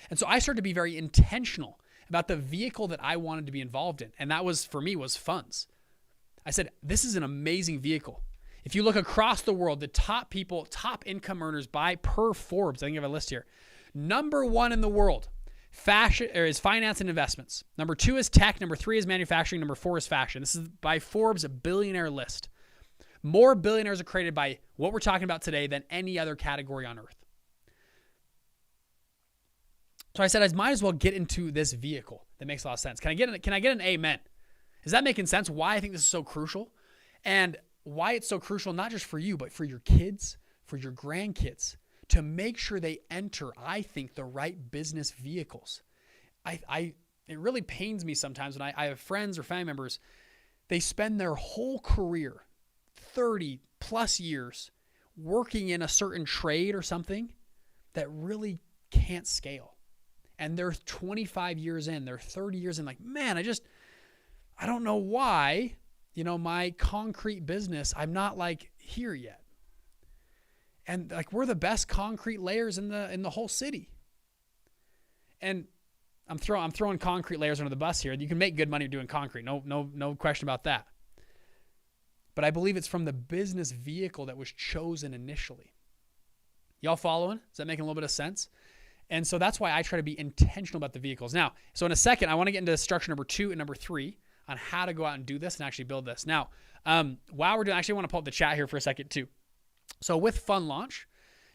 And so I started to be very intentional about the vehicle that I wanted to be involved in. And that was, for me, was funds. I said, this is an amazing vehicle. If you look across the world, the top people, top income earners per Forbes, I think I have a list here. Number 1 in the world is finance and investments. Number 2 is tech. Number 3 is manufacturing. Number 4 is fashion. This is by Forbes, a billionaire list. More billionaires are created by what we're talking about today than any other category on earth. So I said, I might as well get into this vehicle that makes a lot of sense. Can I get an amen? Is that making sense? Why I think this is so crucial, and why it's so crucial, not just for you, but for your kids, for your grandkids, to make sure they enter, I think, the right business vehicles. It really pains me sometimes when I have friends or family members, they spend their whole career, 30 plus years, working in a certain trade or something that really can't scale. And they're 25 years in, they're 30 years in, like, man, I don't know why, my concrete business, I'm not like here yet. And like, we're the best concrete layers in the whole city. And I'm throwing concrete layers under the bus here. You can make good money doing concrete. No question about that. But I believe it's from the business vehicle that was chosen initially. Y'all following? Is that making a little bit of sense? And so that's why I try to be intentional about the vehicles. Now, so in a second, I want to get into structure number 2 and number 3 on how to go out and do this and actually build this. Now, while we're doing, actually I want to pull up the chat here for a second too. So with Fund Launch,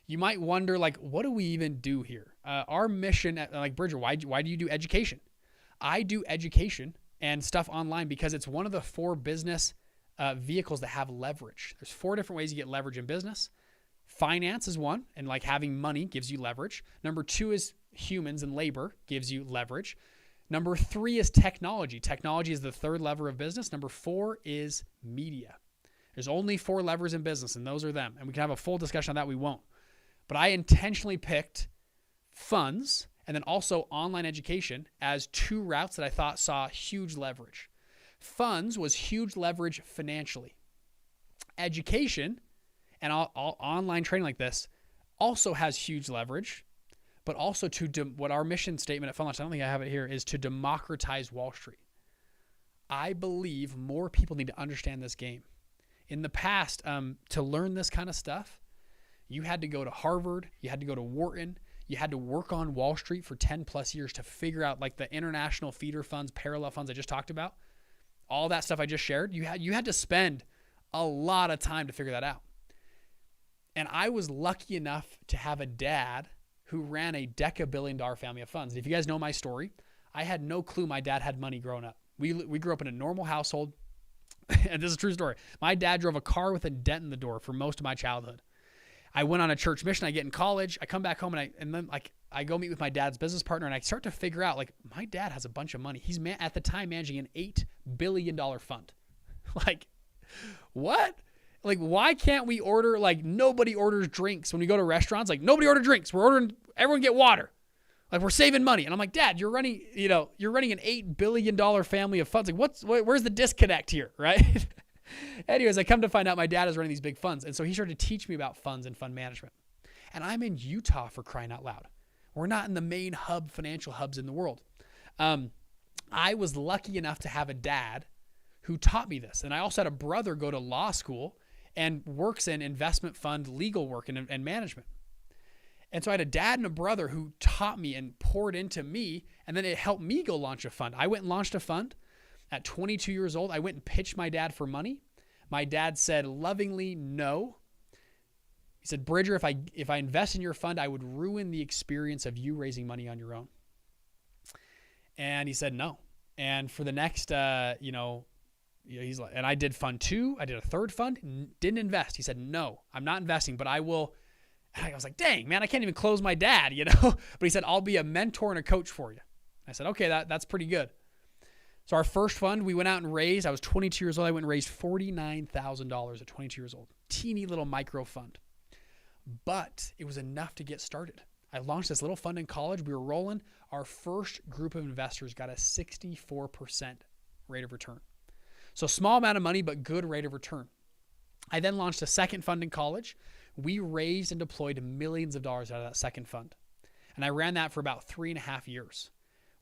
you might wonder, like, what do we even do here? Our mission at Bridger, why do you do education? I do education and stuff online because it's one of the 4 business vehicles that have leverage. There's 4 different ways you get leverage in business. Finance is one, and like having money gives you leverage. Number 2 is humans and labor gives you leverage. Number 3 is technology. Technology is the 3rd lever of business. Number 4 is media. There's only 4 levers in business, and those are them. And we can have a full discussion on that. We won't. But I intentionally picked funds and then also online education as 2 routes that I thought saw huge leverage. Funds was huge leverage financially. Education and all online training like this also has huge leverage, but also what our mission statement at Fund Launch, I don't think I have it here, is to democratize Wall Street. I believe more people need to understand this game. In the past, to learn this kind of stuff, you had to go to Harvard, you had to go to Wharton, you had to work on Wall Street for 10 plus years to figure out, like, the international feeder funds, parallel funds I just talked about, all that stuff I just shared. You had to spend a lot of time to figure that out. And I was lucky enough to have a dad who ran a deca-billion-dollar family of funds. And if you guys know my story, I had no clue my dad had money growing up. We grew up in a normal household. And this is a true story. My dad drove a car with a dent in the door for most of my childhood. I went on a church mission. I get in college. I come back home and then I go meet with my dad's business partner, and I start to figure out, like, my dad has a bunch of money. He's at the time managing an $8 billion fund. Like, what? Like, why can't we order, like, nobody orders drinks when we go to restaurants? Like, nobody order drinks. We're ordering, everyone get water. Like, we're saving money. And I'm like, Dad, you're running an $8 billion family of funds. Like, where's the disconnect here, right? Anyways, I come to find out my dad is running these big funds. And so he started to teach me about funds and fund management. And I'm in Utah, for crying out loud. We're not in the main financial hubs in the world. I was lucky enough to have a dad who taught me this. And I also had a brother go to law school and works in investment fund legal work and management. And so I had a dad and a brother who taught me and poured into me, and then it helped me go launch a fund. I went and launched a fund at 22 years old. I went and pitched my dad for money. My dad said lovingly no. He said, Bridger, if I invest in your fund, I would ruin the experience of you raising money on your own. And he said no. And for the next, he's like, and I did fund 2. I did a third fund, didn't invest. He said, no, I'm not investing, but I will. And I was like, dang, man, I can't even close my dad, But he said, I'll be a mentor and a coach for you. I said, okay, that's pretty good. So our first fund, we went out and raised, I was 22 years old. I went and raised $49,000 at 22 years old. Teeny little micro fund. But it was enough to get started. I launched this little fund in college. We were rolling. Our first group of investors got a 64% rate of return. So small amount of money, but good rate of return. I then launched a second fund in college. We raised and deployed millions of dollars out of that second fund. And I ran that for about 3.5 years.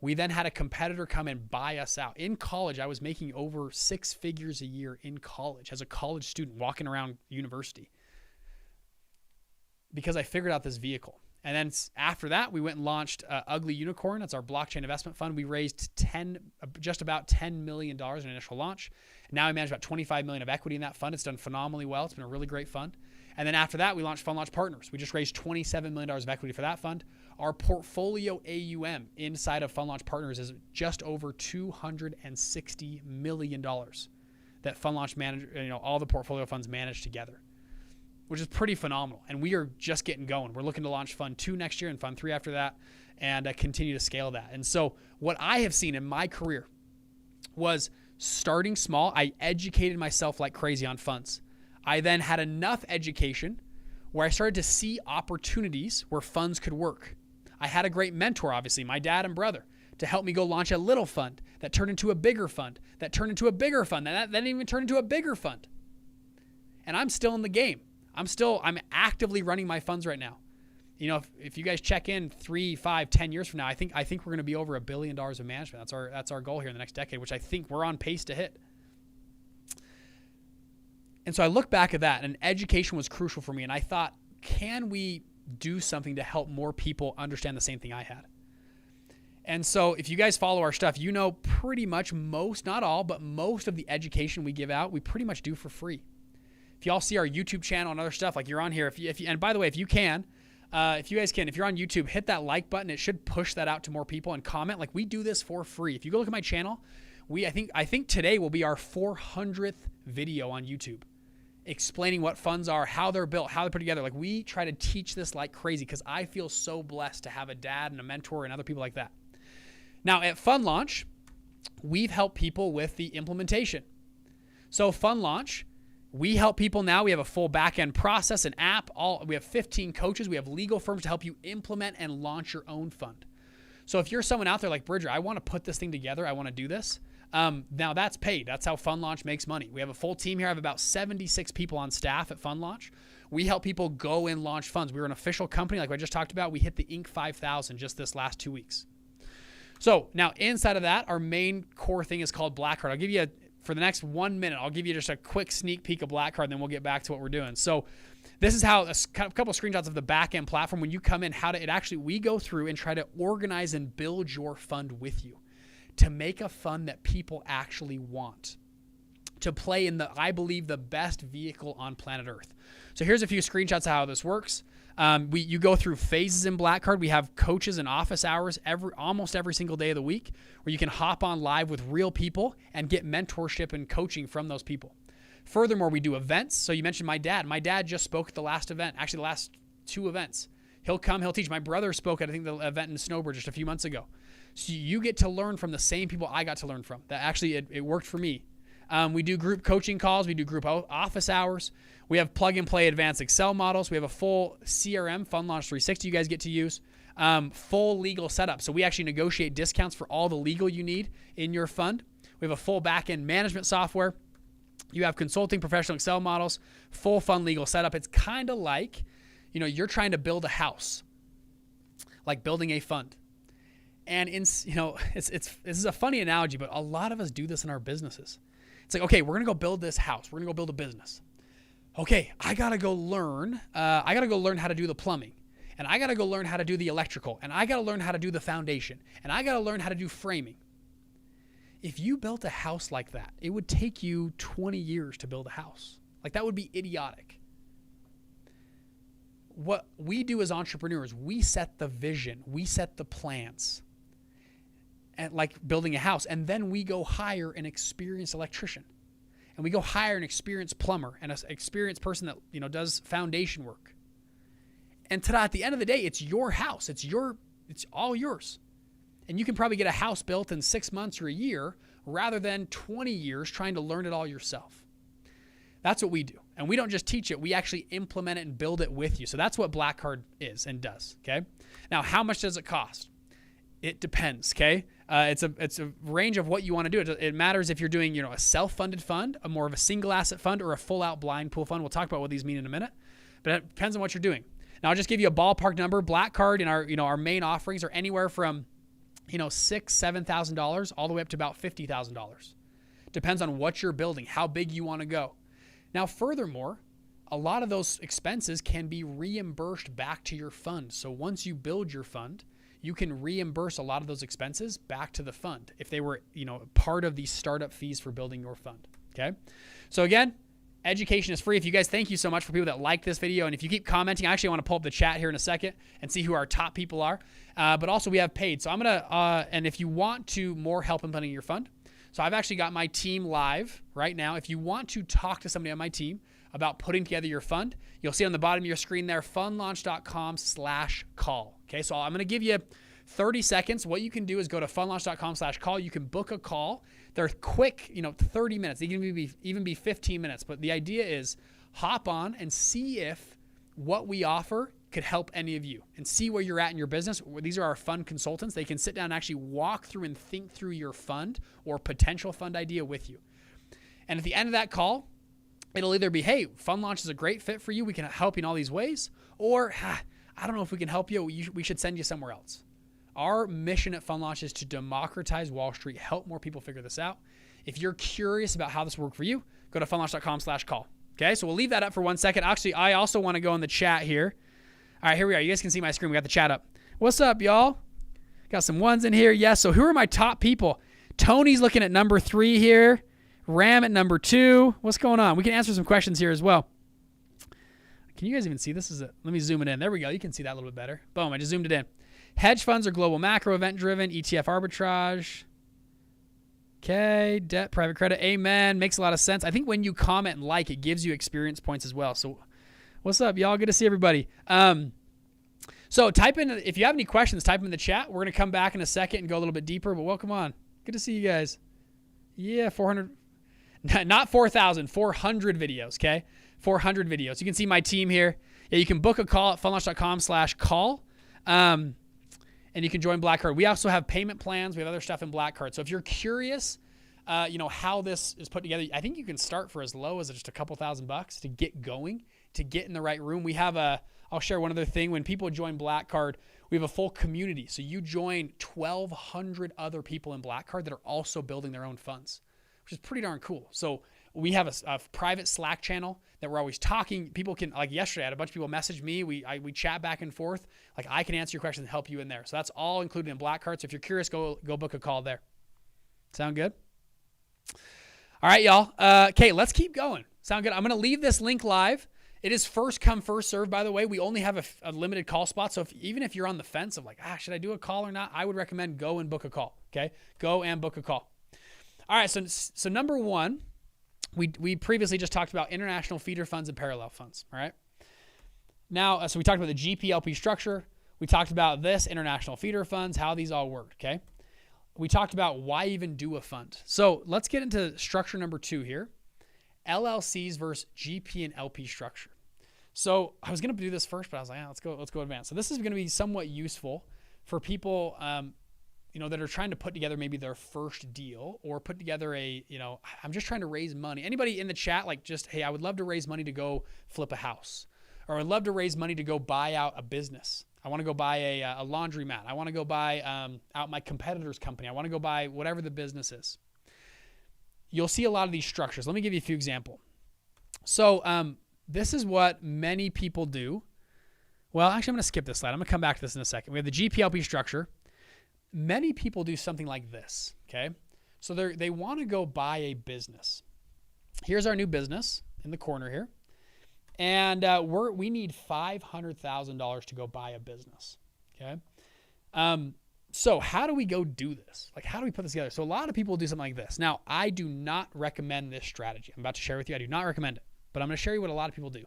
We then had a competitor come and buy us out. In college, I was making over 6 figures a year in college as a college student walking around university because I figured out this vehicle. And then after that, we went and launched Ugly Unicorn. That's our blockchain investment fund. We raised just about $10 million in initial launch. Now I manage about $25 million of equity in that fund. It's done phenomenally well. It's been a really great fund. And then after that, we launched Fund Launch Partners. We just raised $27 million of equity for that fund. Our portfolio AUM inside of Fund Launch Partners is just over $260 million that Fund Launch all the portfolio funds manage together, which is pretty phenomenal. And we are just getting going. We're looking to launch Fund 2 next year and Fund 3 after that, and continue to scale that. And so what I have seen in my career was starting small. I educated myself like crazy on funds. I then had enough education where I started to see opportunities where funds could work. I had a great mentor, obviously, my dad and brother, to help me go launch a little fund that turned into a bigger fund, that turned into a bigger fund, and that then even turned into a bigger fund. And I'm still in the game. I'm actively running my funds right now. If you guys check in 3, 5, 10 years from now, I think we're going to be over $1 billion of management. That's our goal here in the next decade, which I think we're on pace to hit. And so I look back at that, and education was crucial for me. And I thought, can we do something to help more people understand the same thing I had? And so if you guys follow our stuff, pretty much most, not all, but most of the education we give out, we pretty much do for free. If y'all see our YouTube channel and other stuff, like you're on here, and by the way, if you guys can, if you're on YouTube, hit that like button. It should push that out to more people, and comment. Like, we do this for free. If you go look at my channel, I think today will be our 400th video on YouTube, explaining what funds are, how they're built, how they're put together. Like, we try to teach this like crazy because I feel so blessed to have a dad and a mentor and other people like that. Now, at Fund Launch, we've helped people with the implementation. So Fund Launch, we help people now. We have a full back-end process, an app. We have 15 coaches. We have legal firms to help you implement and launch your own fund. So if you're someone out there like, Bridger, I want to put this thing together, I want to do this. Now that's paid. That's how Fund Launch makes money. We have a full team here. I have about 76 people on staff at Fund Launch. We help people go and launch funds. We're an official company, like I just talked about. We hit the Inc. 5000 just this last 2 weeks. So now inside of that, our main core thing is called Black Card. I'll give you for the next 1 minute, I'll give you just a quick sneak peek of Black Card, and then we'll get back to what we're doing. So this is how a couple of screenshots of the back end platform. When you come in, we go through and try to organize and build your fund with you to make a fund that people actually want. to play in I believe, the best vehicle on planet Earth. So here's a few screenshots of how this works. You go through phases in Black Card. We have coaches and office hours almost every single day of the week where you can hop on live with real people and get mentorship and coaching from those people. Furthermore, we do events. So you mentioned my dad. My dad just spoke at the last event, actually the last 2 events. He'll come, he'll teach. My brother spoke at, I think, the event in Snowbird just a few months ago. So you get to learn from the same people I got to learn from. That actually, it worked for me. We do group coaching calls. We do group office hours. We have plug and play advanced Excel models. We have a full CRM, Fund Launch 360 you guys get to use. Full legal setup. So we actually negotiate discounts for all the legal you need in your fund. We have a full back-end management software. You have consulting, professional Excel models, full fund legal setup. It's kind of like, you're trying to build a house, like building a fund. And this is a funny analogy, but a lot of us do this in our businesses. It's like, okay, we're going to go build this house. We're going to go build a business. Okay, I got to go learn. I got to go learn how to do the plumbing. And I got to go learn how to do the electrical. And I got to learn how to do the foundation. And I got to learn how to do framing. If you built a house like that, it would take you 20 years to build a house. Like, that would be idiotic. What we do as entrepreneurs, we set the vision. We set the plans. And like building a house. And then we go hire an experienced electrician. And we go hire an experienced plumber and an experienced person that, does foundation work. And at the end of the day, it's your house. It's all yours. And you can probably get a house built in 6 months or a year rather than 20 years trying to learn it all yourself. That's what we do. And we don't just teach it. We actually implement it and build it with you. So that's what Black Card is and does. Okay. Now, how much does it cost? It depends. Okay. It's a range of what you want to do. It matters if you're doing, a self-funded fund, a more of a single asset fund, or a full out blind pool fund. We'll talk about what these mean in a minute, but it depends on what you're doing. Now, I'll just give you a ballpark number. Black Card in our main offerings are anywhere from, $6,000-$7,000 all the way up to about $50,000. Depends on what you're building, how big you want to go. Now, furthermore, a lot of those expenses can be reimbursed back to your fund. So once you build your fund, you can reimburse a lot of those expenses back to the fund if they were, part of the startup fees for building your fund. Okay. So again, education is free. If you guys, thank you so much for people that like this video. And if you keep commenting, I actually want to pull up the chat here in a second and see who our top people are. But also we have paid. So I'm going to, and if you want to more help implementing your fund, so I've actually got my team live right now. If you want to talk to somebody on my team about putting together your fund, you'll see on the bottom of your screen there, fundlaunch.com/call. Okay. So I'm going to give you 30 seconds. What you can do is go to fundlaunch.com/call. You can book a call. They're quick, 30 minutes. They can even be 15 minutes. But the idea is hop on and see if what we offer could help any of you and see where you're at in your business. These are our fund consultants. They can sit down and actually walk through and think through your fund or potential fund idea with you. And at the end of that call, it'll either be, hey, Fund Launch is a great fit for you. We can help you in all these ways. Or, I don't know if we can help you. We should send you somewhere else. Our mission at Fund Launch is to democratize Wall Street, help more people figure this out. If you're curious about how this will work for you, go to fundlaunch.com/call. Okay, so we'll leave that up for 1 second. Actually, I also want to go in the chat here. All right, here we are. You guys can see my screen. We got the chat up. What's up, y'all? Got some ones in here. Yes, so who are my top people? Tony's looking at number 3 here. Ram at number 2. What's going on? We can answer some questions here as well. Can you guys even see this? Let me zoom it in. There we go. You can see that a little bit better. Boom, I just zoomed it in. Hedge funds are global macro event driven, ETF arbitrage. Okay, debt, private credit. Amen. Makes a lot of sense. I think when you comment and like, it gives you experience points as well. So what's up, y'all? Good to see everybody. So type in, if you have any questions, type them in the chat. We're going to come back in a second and go a little bit deeper, but welcome on. Good to see you guys. Yeah, 400, not 4,000, 400 videos, okay? 400 videos. You can see my team here. Yeah, you can book a call at fundlaunch.com/call. And you can join Black Card. We also have payment plans. We have other stuff in Black Card. So if you're curious, how this is put together, I think you can start for as low as just a couple $1,000 to get going, to get in the right room. We have I'll share one other thing. When people join Black Card, we have a full community. So you join 1,200 other people in Black Card that are also building their own funds, which is pretty darn cool. So we have a private Slack channel that we're always talking. People can, like yesterday, I had a bunch of people message me. We chat back and forth. Like, I can answer your questions and help you in there. So that's all included in Black Card. So if you're curious, go book a call there. Sound good? All All right, y'all. Okay, let's keep going. Sound good? I'm going to leave this link live. It is first come, first serve, by the way. We only have a limited call spot. So even if you're on the fence of like, should I do a call or not? I would recommend go and book a call. Okay? Go and book a call. All right, so number one, we previously just talked about international feeder funds and parallel funds. All right? Now, so we talked about the GP-LP structure. We talked about this, international feeder funds, how these all work. Okay? We talked about why even do a fund. So let's get into structure number 2 here. LLCs versus GP and LP structure. So I was going to do this first, but I was like, let's go advance. So this is going to be somewhat useful for people, that are trying to put together maybe their first deal or put together I'm just trying to raise money. Anybody in the chat, like just, hey, I would love to raise money to go flip a house, or I'd love to raise money to go buy out a business. I want to go buy a laundromat. I want to go buy out my competitor's company. I want to go buy whatever the business is. You'll see a lot of these structures. Let me give you a few examples. So this is what many people do. Well, actually, I'm going to skip this slide. I'm going to come back to this in a second. We have the GPLP structure. Many people do something like this, okay? So they want to go buy a business. Here's our new business in the corner here. And we need $500,000 to go buy a business, okay? So how do we go do this? Like, how do we put this together? So a lot of people do something like this. Now, I do not recommend this strategy. I'm about to share with you. I do not recommend it, but I'm going to share you what a lot of people do.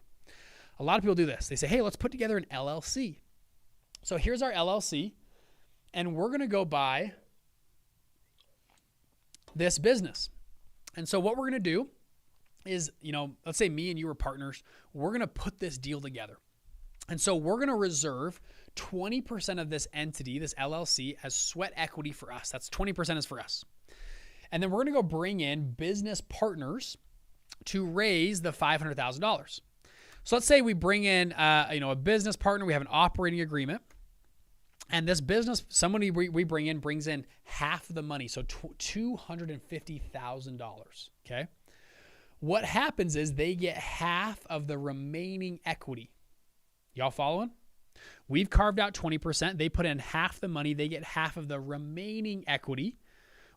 A lot of people do this. They say, hey, let's put together an LLC. So here's our LLC, and we're going to go buy this business. And so what we're going to do is, let's say me and you are partners. We're going to put this deal together. And so we're going to reserve 20% of this entity, this LLC, as sweat equity for us. That's 20% is for us. And then we're going to go bring in business partners to raise the $500,000. So let's say we bring in, a business partner. We have an operating agreement. And this business, somebody we bring in brings in half the money, so $250,000, okay? What happens is they get half of the remaining equity. Y'all following? We've carved out 20%. They put in half the money. They get half of the remaining equity,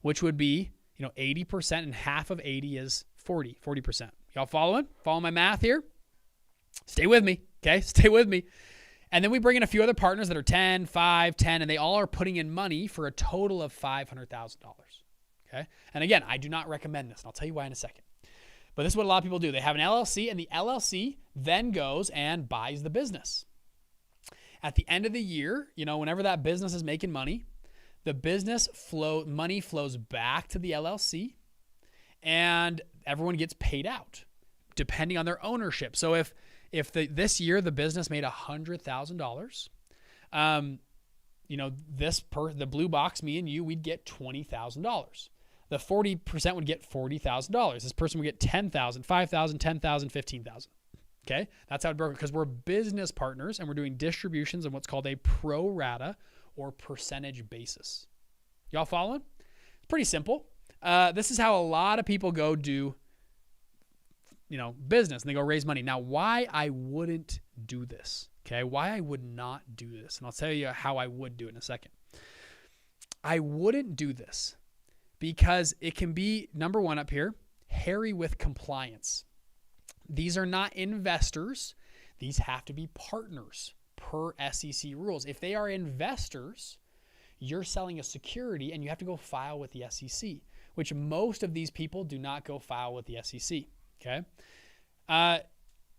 which would be, 80%, and half of 80 is 40%. Y'all following? Follow my math here? Stay with me, okay? Stay with me. And then we bring in a few other partners that are 10, 5, 10, and they all are putting in money for a total of $500,000, okay? And again, I do not recommend this, and I'll tell you why in a second. But this is what a lot of people do. They have an LLC, and the LLC then goes and buys the business. At the end of the year, whenever that business is making money, the money flows back to the LLC, and everyone gets paid out depending on their ownership. So if this year the business made $100,000, the blue box, me and you, we'd get $20,000. The 40% would get $40,000. This person would get $10,000, $5,000, $10,000, $15,000. Okay, that's how it broke, because we're business partners and we're doing distributions on what's called a pro rata or percentage basis. Y'all following? It's pretty simple. This is how a lot of people go do, business, and they go raise money. Now, why I wouldn't do this, okay? Why I would not do this, and I'll tell you how I would do it in a second. I wouldn't do this because it can be, number one up here, hairy with compliance. These are not investors. These have to be partners per SEC rules. If they are investors, you're selling a security and you have to go file with the SEC, which most of these people do not go file with the SEC, okay?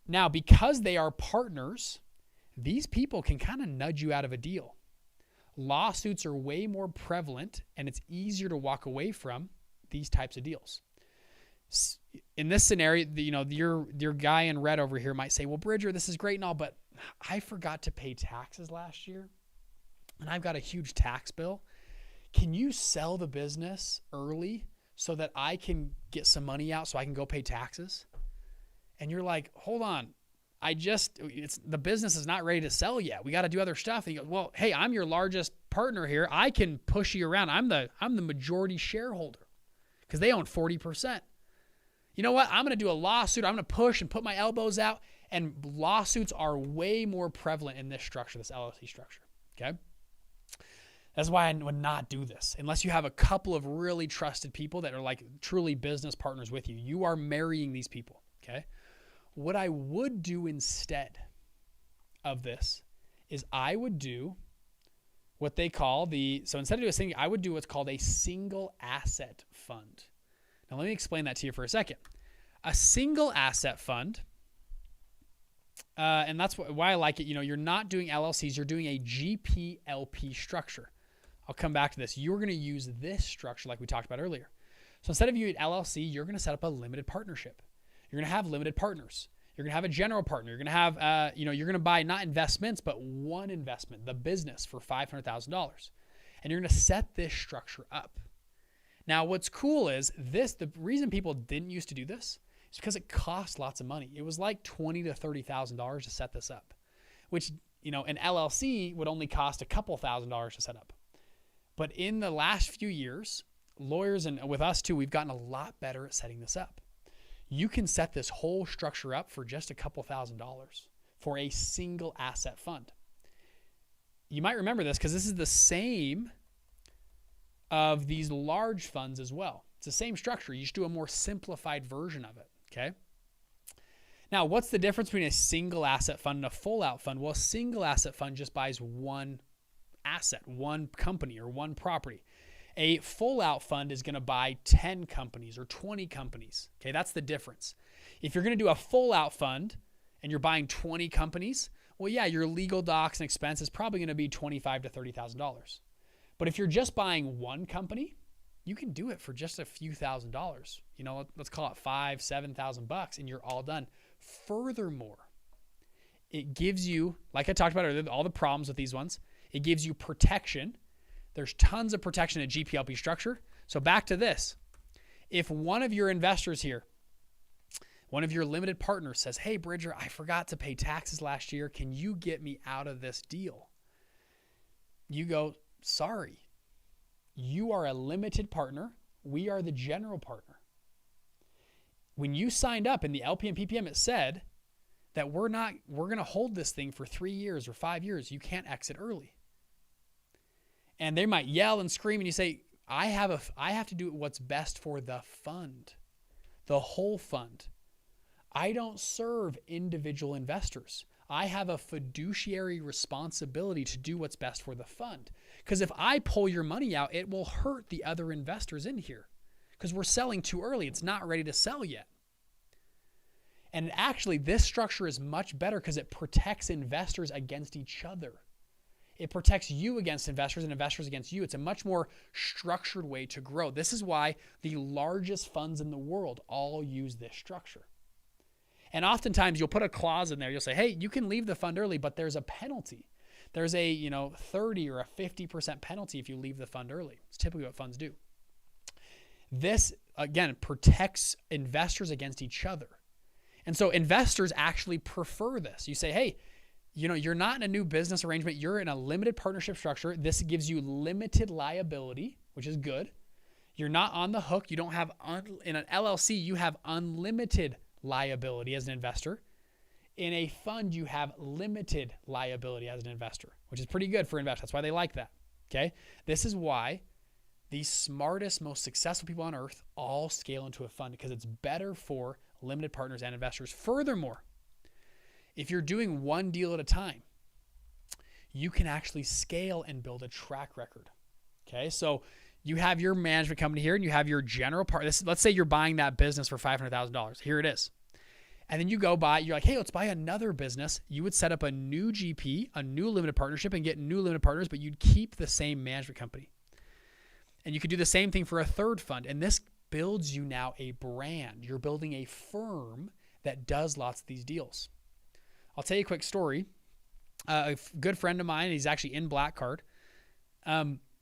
Now, because they are partners, these people can kind of nudge you out of a deal. Lawsuits are way more prevalent, and it's easier to walk away from these types of deals. In this scenario, your guy in red over here might say, well, Bridger, this is great and all, but I forgot to pay taxes last year, and I've got a huge tax bill. Can you sell the business early so that I can get some money out so I can go pay taxes? And you're like, hold on. The business is not ready to sell yet. We got to do other stuff. And you go, well, hey, I'm your largest partner here. I can push you around. I'm the majority shareholder because they own 40%. You know what? I'm going to do a lawsuit. I'm going to push and put my elbows out. And lawsuits are way more prevalent in this structure, this LLC structure. Okay. That's why I would not do this unless you have a couple of really trusted people that are like truly business partners with you. You are marrying these people, okay? What I would do instead of this is I would do what they call so instead of doing a single, I would do what's called a single asset fund. Now let me explain that to you for a second. A single asset fund, and that's why I like it. You're not doing LLCs, you're doing a GP-LP structure. I'll come back to this. You're going to use this structure like we talked about earlier. So instead of using LLC, you're going to set up a limited partnership. You're going to have limited partners. You're going to have a general partner. You're going to have, you're going to buy not investments, but one investment, the business, for $500,000. And you're going to set this structure up. Now, what's cool is the reason people didn't used to do this is because it cost lots of money. It was like $20,000 to $30,000 to set this up, which, an LLC would only cost a couple $1,000s to set up. But in the last few years, lawyers and with us too, we've gotten a lot better at setting this up. You can set this whole structure up for just a couple $1,000s for a single asset fund. You might remember this because this is the same of these large funds as well. It's the same structure. You just do a more simplified version of it, okay? Now, what's the difference between a single asset fund and a full out fund? Well, a single asset fund just buys one asset, one company or one property. A full out fund is going to buy 10 companies or 20 companies. Okay, that's the difference. If you're going to do a full out fund and you're buying 20 companies, well, yeah, your legal docs and expense is probably going to be $25,000 to $30,000. But if you're just buying one company, you can do it for just a few $1,000s. Let's call it $5,000, $7,000, and you're all done. Furthermore, it gives you, like I talked about earlier, all the problems with these ones. It gives you protection. There's tons of protection in a GP-LP structure. So back to this. If one of your investors here, one of your limited partners says, hey, Bridger, I forgot to pay taxes last year. Can you get me out of this deal? You go, sorry. You are a limited partner. We are the general partner. When you signed up in the LP and PPM, it said that we're going to hold this thing for 3 years or 5 years. You can't exit early. And they might yell and scream and you say, I have to do what's best for the fund, the whole fund. I don't serve individual investors. I have a fiduciary responsibility to do what's best for the fund. Because if I pull your money out, it will hurt the other investors in here because we're selling too early. It's not ready to sell yet. And actually, this structure is much better because it protects investors against each other. It protects you against investors and investors against you. It's a much more structured way to grow. This is why the largest funds in the world all use this structure. And oftentimes you'll put a clause in there. You'll say, hey, you can leave the fund early, but there's a penalty. There's a 30 or a 50% penalty if you leave the fund early. It's typically what funds do. This, again, protects investors against each other. And so investors actually prefer this. You say, hey, you're not in a new business arrangement. You're in a limited partnership structure. This gives you limited liability, which is good. You're not on the hook. You don't have, in an LLC, you have unlimited liability as an investor. In a fund, you have limited liability as an investor, which is pretty good for investors. That's why they like that, okay? This is why the smartest, most successful people on earth all scale into a fund because it's better for limited partners and investors. Furthermore, if you're doing one deal at a time, you can actually scale and build a track record, okay? So you have your management company here and you have your general partner. Let's say you're buying that business for $500,000. Here it is. And then you go buy, you're like, hey, let's buy another business. You would set up a new GP, a new limited partnership and get new limited partners, but you'd keep the same management company. And you could do the same thing for a third fund. And this builds you now a brand. You're building a firm that does lots of these deals. I'll tell you a quick story. A good friend of mine, he's actually in Black Card.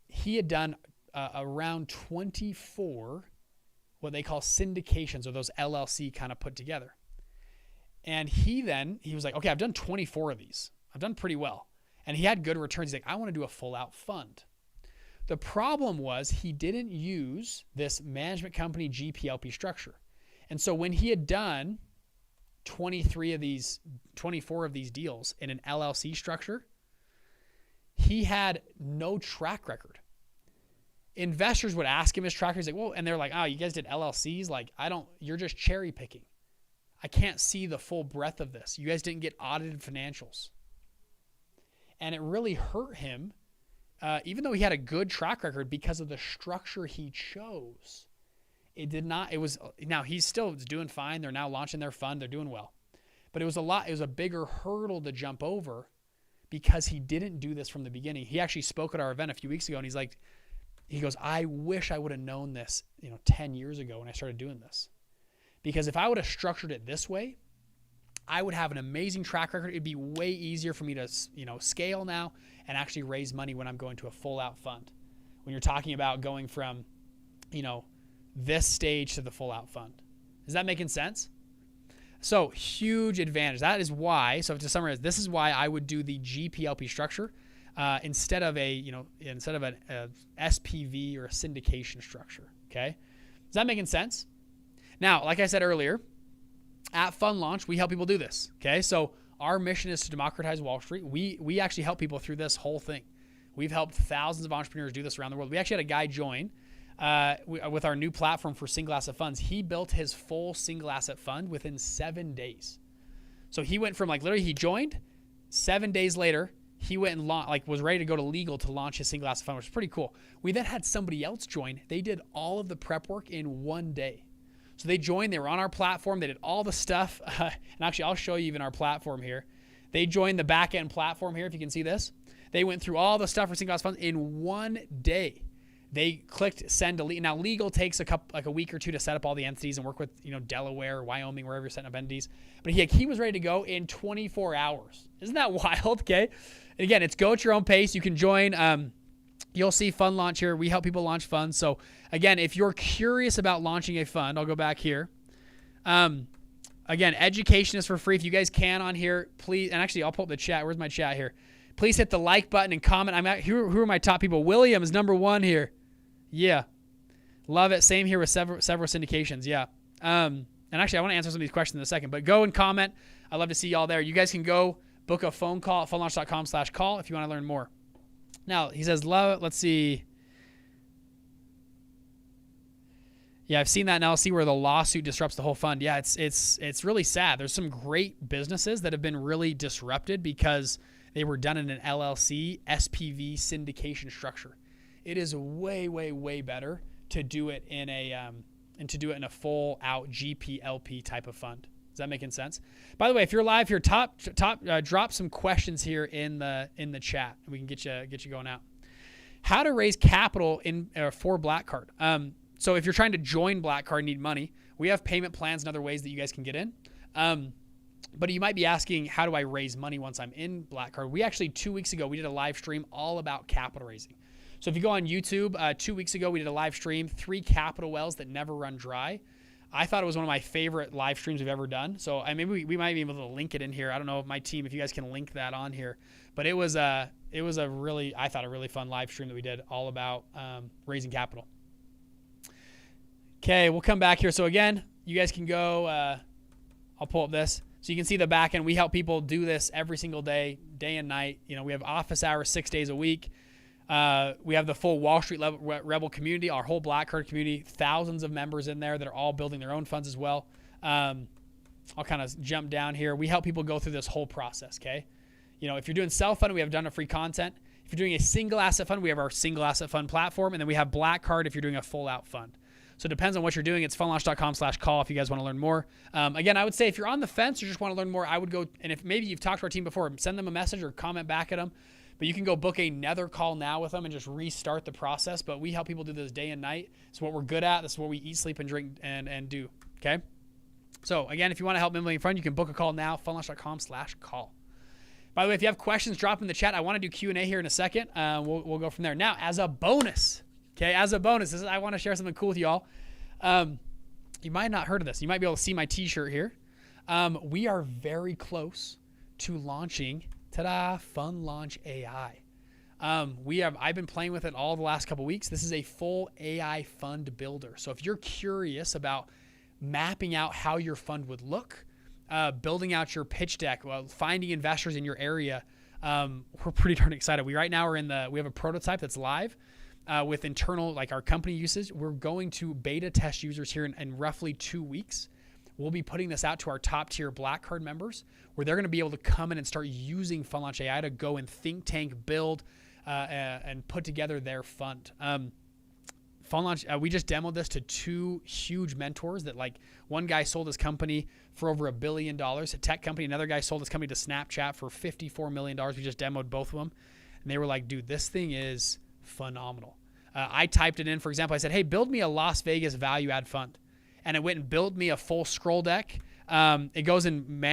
He had done around 24 what they call syndications, or those LLC kind of put together. And he was like, okay, I've done 24 of these. I've done pretty well. And he had good returns. He's like, I want to do a full out fund. The problem was he didn't use this management company GP-LP structure. And so when he had done 24 of these deals in an LLC structure, he had no track record. Investors would ask him his track record. He's like, well, and they're like, oh, you guys did LLCs? Like, you're just cherry picking. I can't see the full breadth of this. You guys didn't get audited financials. And it really hurt him, even though he had a good track record, because of the structure he chose. Now he's still doing fine. They're now launching their fund. They're doing well. But it was a bigger hurdle to jump over because he didn't do this from the beginning. He actually spoke at our event a few weeks ago, and he goes, I wish I would have known this, 10 years ago when I started doing this. Because if I would have structured it this way, I would have an amazing track record. It'd be way easier for me to, scale now and actually raise money when I'm going to a full out fund. When you're talking about going from, this stage to the full out fund. Is that making sense? So huge advantage. That is why, so to summarize, this is why I would do the GPLP structure instead of an SPV or a syndication structure. Okay. Is that making sense? Now, like I said earlier, at Fund Launch, we help people do this. Okay. So our mission is to democratize Wall Street. We actually help people through this whole thing. We've helped thousands of entrepreneurs do this around the world. We actually had a guy join with our new platform for single asset funds. He built his full single asset fund within 7 days. So he went from literally he joined, 7 days later, he went and was ready to go to legal to launch his single asset fund, which is pretty cool. We then had somebody else join. They did all of the prep work in 1 day. So they joined, they were on our platform, they did all the stuff. And actually, I'll show you even our platform here. They joined the back end platform here, if you can see this. They went through all the stuff for single asset funds in 1 day. They clicked send to legal. Now, legal takes a week or two to set up all the entities and work with, Delaware or Wyoming, wherever you're setting up entities. But he was ready to go in 24 hours. Isn't that wild? Okay. And again, it's go at your own pace. You can join. You'll see Fund Launch here. We help people launch funds. So again, if you're curious about launching a fund, I'll go back here. Again, education is for free. If you guys can on here, please. And actually, I'll pull up the chat. Where's my chat here? Please hit the like button and comment. Who are my top people? William is number 1 here. Yeah. Love it. Same here with several syndications. Yeah. And actually, I want to answer some of these questions in a second, but go and comment. I'd love to see y'all there. You guys can go book a phone call at fundlaunch.com/call if you want to learn more. Now, he says, love it. Let's see. Yeah, I've seen that now. See where the lawsuit disrupts the whole fund. Yeah, it's really sad. There's some great businesses that have been really disrupted because they were done in an LLC, SPV syndication structure. It is way, way, way better to do it in a full out GPLP type of fund. Is that making sense? By the way, if you're live here, drop some questions here in the chat, and we can get you going out. How to raise capital for Black Card. So if you're trying to join Black Card and need money, we have payment plans and other ways that you guys can get in. But you might be asking, how do I raise money once I'm in Black Card? We actually 2 weeks ago we did a live stream all about capital raising. So if you go on YouTube, 2 weeks ago we did a live stream, 3 capital wells that never run dry. I thought it was one of my favorite live streams we've ever done. So maybe we might be able to link it in here. I don't know if my team, if you guys can link that on here. But it was a really fun live stream that we did all about raising capital. Okay, we'll come back here. So again, you guys can go, I'll pull up this. So you can see the back end. We help people do this every single day, day and night. We have office hours 6 days a week. We have the full Wall Street Rebel community, our whole Black Card community, thousands of members in there that are all building their own funds as well. I'll kind of jump down here. We help people go through this whole process, okay? If you're doing self-fund, we have done a free content. If you're doing a single asset fund, we have our single asset fund platform. And then we have Black Card if you're doing a full out fund. So it depends on what you're doing. It's fundlaunch.com/call if you guys want to learn more. Again, I would say if you're on the fence or just want to learn more, I would go, and if maybe you've talked to our team before, send them a message or comment back at them. But you can go book another call now with them and just restart the process. But we help people do this day and night. It's what we're good at. This is what we eat, sleep, and drink and do. Okay? So again, if you want to help Mimble Fund, you can book a call now, fundlaunch.com/call. By the way, if you have questions, drop in the chat. I want to do Q&A here in a second. We'll go from there. Now, as a bonus, I want to share something cool with y'all. You might not heard of this. You might be able to see my t-shirt here. We are very close to launching, Fund Launch AI. I've been playing with it all the last couple weeks. This is a full AI fund builder. So if you're curious about mapping out how your fund would look, building out your pitch deck, finding investors in your area, we're pretty darn excited. We right now are we have a prototype that's live with internal, like our company usage. We're going to beta test users here in roughly 2 weeks. We'll be putting this out to our top tier Black Card members where they're going to be able to come in and start using Fund Launch AI to go and think tank, build, and put together their fund. Fund Launch, we just demoed this to 2 huge mentors that, like, one guy sold his company for over $1 billion, a tech company. Another guy sold his company to Snapchat for $54 million. We just demoed both of them. And they were like, dude, this thing is phenomenal. I typed it in, for example, I said, hey, build me a Las Vegas value add fund. And it went and built me a full scroll deck. It goes and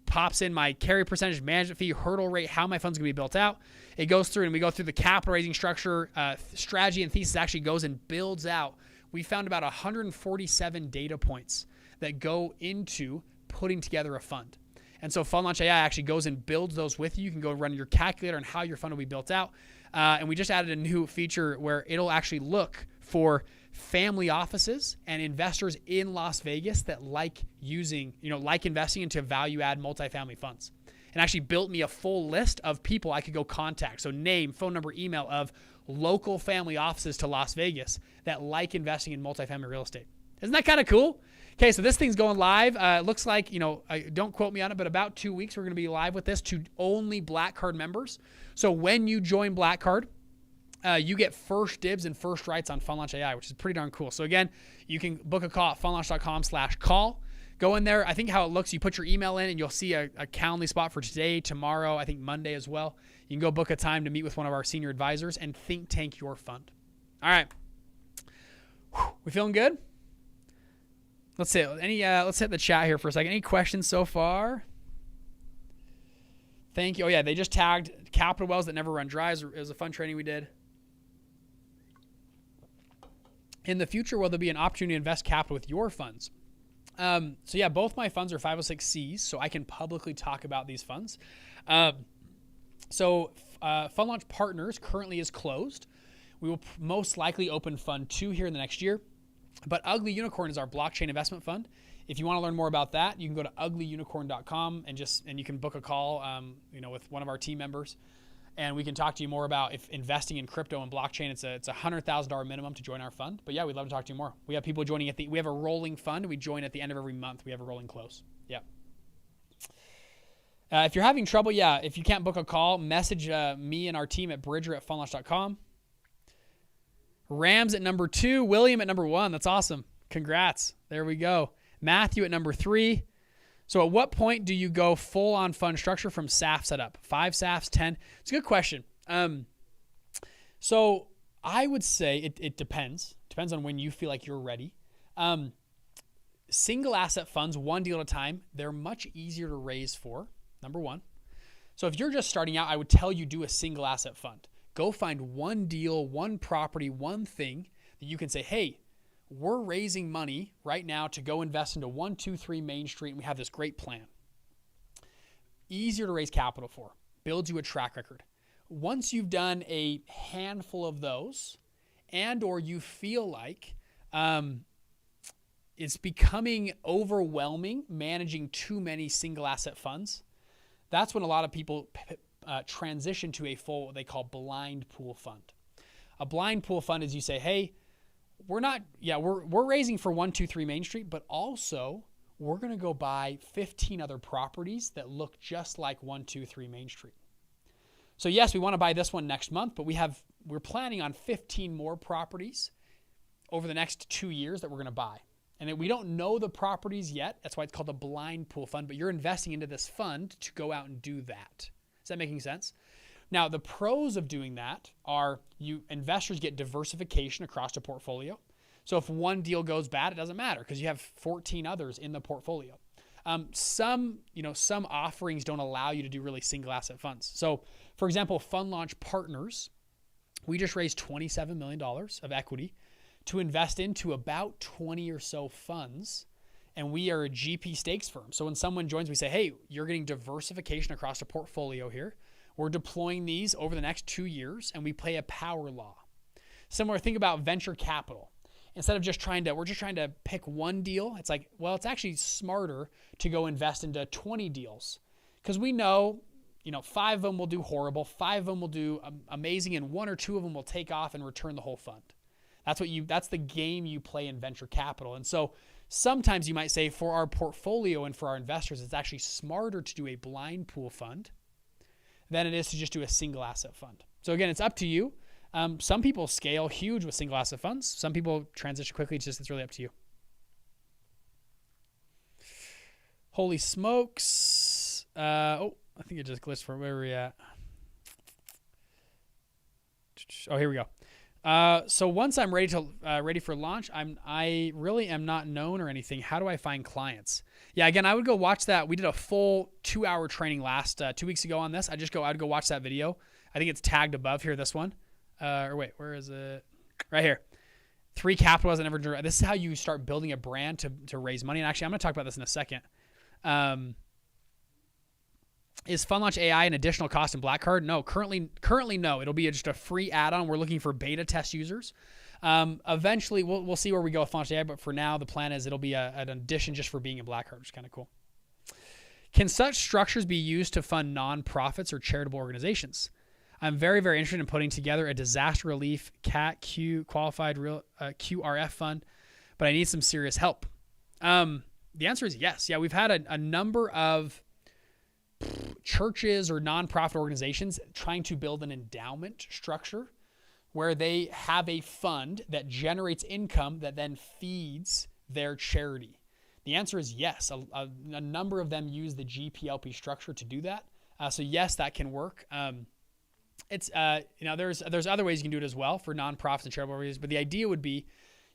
pops in my carry percentage, management fee, hurdle rate, how my fund's going to be built out. It goes through and we go through the capital raising structure, strategy and thesis. Actually goes and builds out. We found about 147 data points that go into putting together a fund. And so Fund Launch AI actually goes and builds those with you. You can go run your calculator on how your fund will be built out. And we just added a new feature where it'll actually look for family offices and investors in Las Vegas that like using, like investing into value add multifamily funds. And actually built me a full list of people I could go contact. So name, phone number, email of local family offices to Las Vegas that like investing in multifamily real estate. Isn't that kind of cool? Okay, so this thing's going live. It looks like, don't quote me on it, but about 2 weeks, we're going to be live with this to only Black Card members. So when you join Black Card, you get first dibs and first rights on Fund Launch AI, which is pretty darn cool. So again, you can book a call at fundlaunch.com/call. Go in there. I think how it looks, you put your email in and you'll see a Calendly spot for today, tomorrow, I think Monday as well. You can go book a time to meet with one of our senior advisors and think tank your fund. All right. We feeling good? Let's see. Let's hit the chat here for a second. Any questions so far? Thank you. Oh yeah, they just tagged capital wells that never run dry. It was a fun training we did. In the future, will there be an opportunity to invest capital with your funds? So yeah, both my funds are 506Cs, so I can publicly talk about these funds. Fund Launch Partners currently is closed. We will most likely open Fund 2 here in the next year. But Ugly Unicorn is our blockchain investment fund. If you want to learn more about that, you can go to uglyunicorn.com and you can book a call, with one of our team members, and we can talk to you more about if investing in crypto and blockchain. It's a $100,000 minimum to join our fund. But yeah, we'd love to talk to you more. We have people joining we have a rolling fund. We join at the end of every month. We have a rolling close. Yeah. If you're having trouble, if you can't book a call, message me and our team at bridger@fundlaunch.com. Rams at number 2, William at number 1. That's awesome. Congrats. There we go. Matthew at number 3. So at what point do you go full on fund structure from SAF setup? 5 SAFs, 10? It's a good question. So I would say it depends. Depends on when you feel like you're ready. Single asset funds, one deal at a time, they're much easier to raise for, number 1. So if you're just starting out, I would tell you do a single asset fund. Go find one deal, one property, one thing that you can say, hey, we're raising money right now to go invest into 123 Main Street, and we have this great plan. Easier to raise capital for. Builds you a track record. Once you've done a handful of those, and or you feel like it's becoming overwhelming managing too many single asset funds, that's when a lot of people transition to a full, what they call blind pool fund. A blind pool fund is you say, hey, we're raising for 123 Main Street, but also we're going to go buy 15 other properties that look just like 123 Main Street. So yes, we want to buy this one next month, but we're planning on 15 more properties over the next 2 years that we're going to buy. And we don't know the properties yet. That's why it's called a blind pool fund, but you're investing into this fund to go out and do that. Is that making sense? Now, the pros of doing that are investors get diversification across the portfolio. So if one deal goes bad, it doesn't matter because you have 14 others in the portfolio. Some offerings don't allow you to do really single asset funds. So for example, Fund Launch Partners, we just raised $27 million of equity to invest into about 20 or so funds. And we are a GP stakes firm. So when someone joins, we say, hey, you're getting diversification across the portfolio here. We're deploying these over the next 2 years, and we play a power law. Similar, think about venture capital. Instead of we're just trying to pick one deal. It's like, well, it's actually smarter to go invest into 20 deals because we know 5 of them will do horrible, 5 of them will do amazing, and 1 or 2 of them will take off and return the whole fund. That's the game you play in venture capital. And so sometimes you might say for our portfolio and for our investors, it's actually smarter to do a blind pool fund than it is to just do a single asset fund. So again, it's up to you. Some people scale huge with single asset funds. Some people transition quickly. It's really up to you. Holy smokes. I think it just glitched for where we're at. Oh, here we go. So once I'm ready for launch, I really am not known or anything. How do I find clients? Yeah, again, I would go watch that. We did a full 2-hour training last 2 weeks ago on this. I'd go watch that video. I think it's tagged above here, this one. Or wait, where is it? Right here. 3 capital as an ever. This is how you start building a brand to raise money. And actually, I'm going to talk about this in a second. Is Fund Launch AI an additional cost in Black Card? No, currently no. It'll be just a free add-on. We're looking for beta test users. Eventually, we'll see where we go with Fund Launch AI, but for now, the plan is it'll be an addition just for being in Black Card, which is kind of cool. Can such structures be used to fund nonprofits or charitable organizations? I'm very, very interested in putting together a disaster relief CAT-Q qualified real QRF fund, but I need some serious help. The answer is yes. Yeah, we've had a number of churches or nonprofit organizations trying to build an endowment structure where they have a fund that generates income that then feeds their charity. The answer is yes. A number of them use the GPLP structure to do that. So yes, that can work. There's other ways you can do it as well for nonprofits and charitable organizations, but the idea would be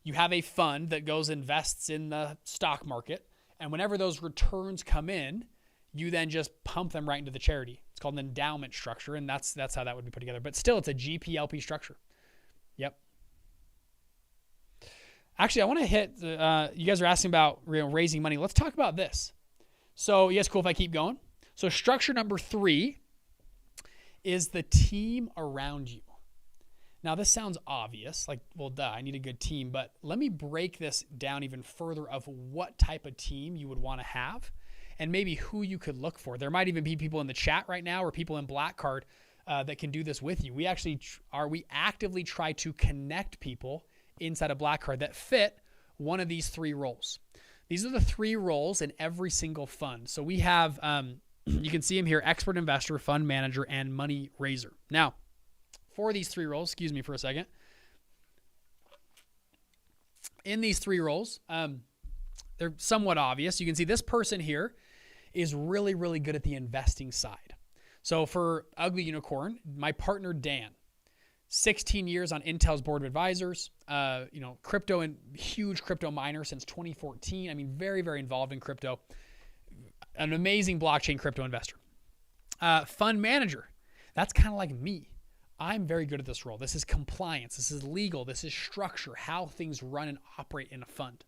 you have a fund that goes invests in the stock market, and whenever those returns come in, you then just pump them right into the charity. It's called an endowment structure, and that's how that would be put together. But still, it's a GPLP structure. Yep. Actually, I want to hit, you guys are asking about raising money. Let's talk about this. So yes, cool if I keep going. So structure number 3 is the team around you. Now, this sounds obvious, like, well, duh, I need a good team, but let me break this down even further of what type of team you would want to have and maybe who you could look for. There might even be people in the chat right now or people in Black Card that can do this with you. We actively try to connect people inside of Black Card that fit one of these 3 roles. These are the 3 roles in every single fund. So we have, you can see them here, expert investor, fund manager, and money raiser. Now, for these 3 roles, excuse me for a second. In these 3 roles, they're somewhat obvious. You can see this person here is really, really good at the investing side. So for Ugly Unicorn, my partner, Dan, 16 years on Intel's board of advisors, crypto and huge crypto miner since 2014. I mean, very, very involved in crypto. An amazing blockchain crypto investor. Fund manager, that's kind of like me. I'm very good at this role. This is compliance. This is legal. This is structure, how things run and operate in a fund.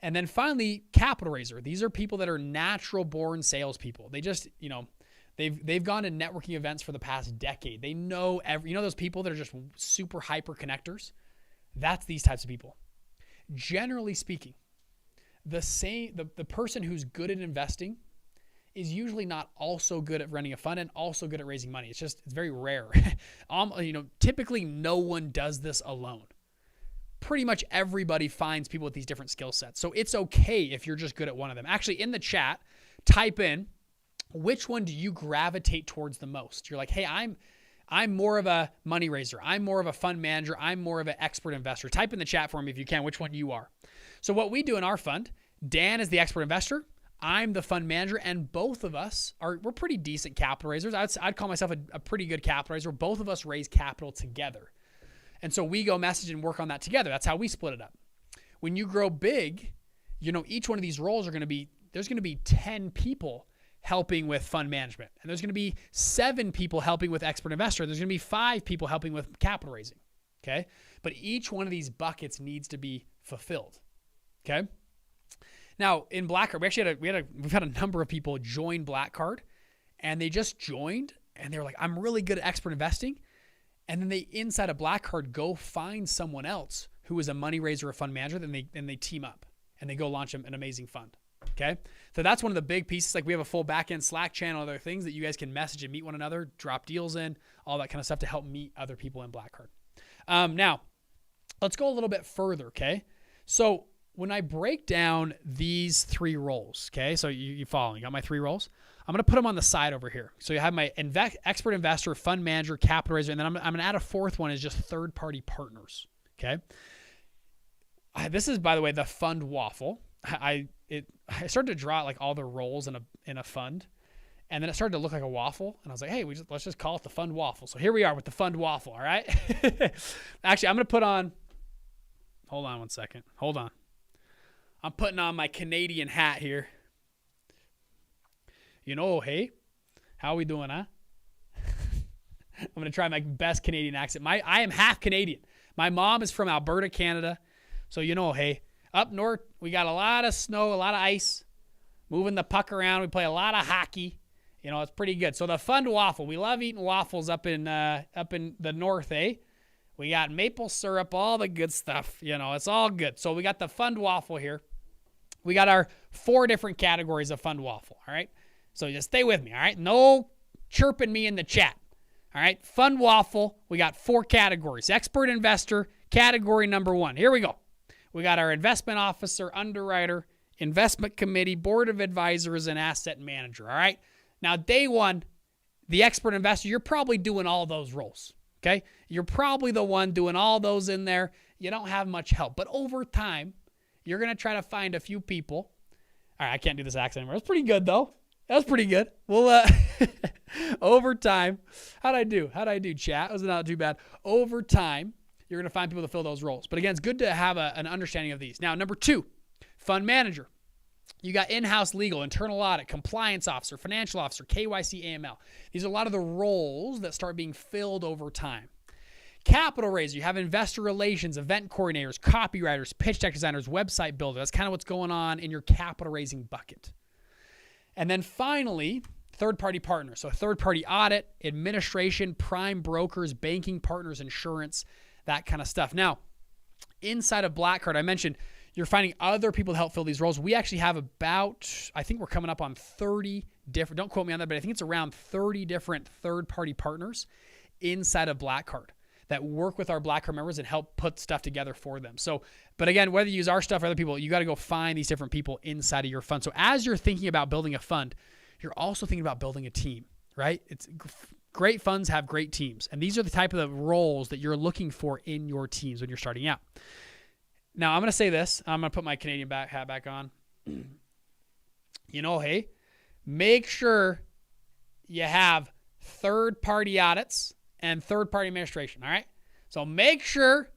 And then finally, capital raiser. These are people that are natural born salespeople. They just, they've gone to networking events for the past decade. They know those people that are just super hyper connectors. That's these types of people. Generally speaking, the person who's good at investing is usually not also good at running a fund and also good at raising money. It's very rare. Typically no one does this alone. Pretty much everybody finds people with these different skill sets. So it's okay if you're just good at one of them. Actually, in the chat, type in, which one do you gravitate towards the most? You're like, hey, I'm more of a money raiser. I'm more of a fund manager. I'm more of an expert investor. Type in the chat for me if you can, which one you are. So what we do in our fund, Dan is the expert investor. I'm the fund manager, and both of us we're pretty decent capital raisers. I'd call myself a pretty good capital raiser. Both of us raise capital together. And so we go message and work on that together. That's how we split it up. When you grow big, each one of these roles there's going to be 10 people helping with fund management. And there's going to be 7 people helping with expert investor. There's going to be 5 people helping with capital raising. Okay. But each one of these buckets needs to be fulfilled. Okay. Now in Black Card, we've had a number of people join Black Card, and they just joined and they're like, I'm really good at expert investing. And then they, inside a Black Card, go find someone else who is a money raiser or fund manager. Then they team up and they go launch an amazing fund. Okay. So that's one of the big pieces. Like we have a full back-end Slack channel, other things that you guys can message and meet one another, drop deals in, all that kind of stuff to help meet other people in Black Card. Now, let's go a little bit further, okay? So when I break down these 3 roles, okay, so you follow, you got my 3 roles. I'm going to put them on the side over here. So you have my expert investor, fund manager, capital raiser, and then I'm going to add a 4th one is just third-party partners, okay? This is, by the way, the fund waffle. I started to draw like all the roles in a fund, and then it started to look like a waffle, and I was like, hey, let's just call it the fund waffle. So here we are with the fund waffle, all right? Actually, I'm going to put on, hold on one second. Hold on. I'm putting on my Canadian hat here. Hey, how we doing, huh? I'm going to try my best Canadian accent. I am half Canadian. My mom is from Alberta, Canada. So, hey, up north, we got a lot of snow, a lot of ice, moving the puck around. We play a lot of hockey. It's pretty good. So the fund waffle, we love eating waffles up in the north, eh? We got maple syrup, all the good stuff. It's all good. So we got the fund waffle here. We got our 4 different categories of fund waffle, all right? So just stay with me, all right? No chirping me in the chat, all right? Fund waffle, we got 4 categories. Expert investor, category number 1. Here we go. We got our investment officer, underwriter, investment committee, board of advisors, and asset manager, all right? Now, day 1, the expert investor, you're probably doing all those roles, okay? You're probably the one doing all those in there. You don't have much help. But over time, you're going to try to find a few people. All right, I can't do this accent anymore. That's pretty good, though. That was pretty good. Well, over time, how'd I do, chat? It was not too bad. Over time, you're going to find people to fill those roles. But again, it's good to have an understanding of these. Now, number 2, fund manager. You got in-house legal, internal audit, compliance officer, financial officer, KYC, AML. These are a lot of the roles that start being filled over time. Capital raiser, you have investor relations, event coordinators, copywriters, pitch deck designers, website builder. That's kind of what's going on in your capital raising bucket. And then finally, third-party partners. So third-party audit, administration, prime brokers, banking partners, insurance, that kind of stuff. Now, inside of Black Card, I mentioned you're finding other people to help fill these roles. We actually have about, I think we're coming up on 30 different, don't quote me on that, but I think it's around 30 different third-party partners inside of Black Card that work with our Black Card members and help put stuff together for them. So, but again, whether you use our stuff or other people, you got to go find these different people inside of your fund. So as you're thinking about building a fund, you're also thinking about building a team, right? It's great funds have great teams. And these are the type of roles that you're looking for in your teams when you're starting out. Now, I'm going to say this. I'm going to put my Canadian hat back on. Hey, make sure you have third-party audits and third-party administration, all right? So make sure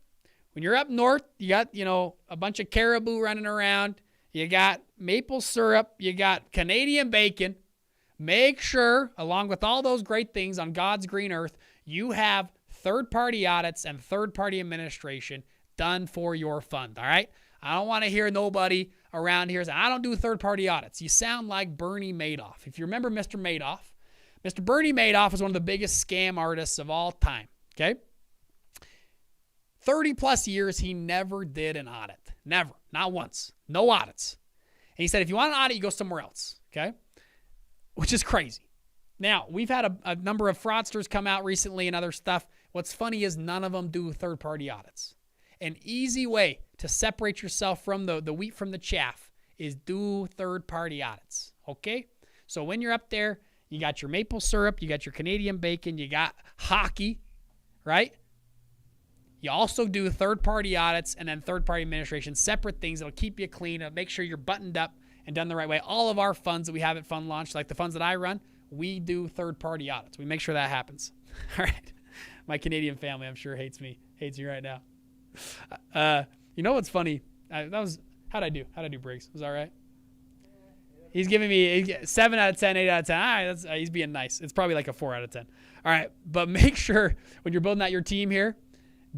when you're up north, you got, a bunch of caribou running around. You got maple syrup. You got Canadian bacon. Make sure, along with all those great things on God's green earth, you have third-party audits and third-party administration done for your fund, all right? I don't want to hear nobody around here say, I don't do third-party audits. You sound like Bernie Madoff. If you remember Mr. Madoff, Mr. Bernie Madoff is one of the biggest scam artists of all time, okay? 30 plus years, he never did an audit. Never. Not once. No audits. And he said, if you want an audit, you go somewhere else, okay? Which is crazy. Now, we've had a number of fraudsters come out recently and other stuff. What's funny is none of them do third-party audits. An easy way to separate yourself from the wheat from the chaff is do third-party audits, okay? So when you're up there, you got your maple syrup, you got your Canadian bacon, you got hockey, right? You also do third-party audits and then third-party administration, separate things that'll keep you clean, and make sure you're buttoned up and done the right way. All of our funds that we have at Fund Launch, like the funds that I run, we do third-party audits. We make sure that happens. All right. My Canadian family, I'm sure, hates me right now. You know what's funny? How'd I do, Briggs? Was that all right? He's giving me 7 out of 10, 8 out of 10. All right, he's being nice. It's probably like a 4 out of 10. All right, but make sure when you're building out your team here,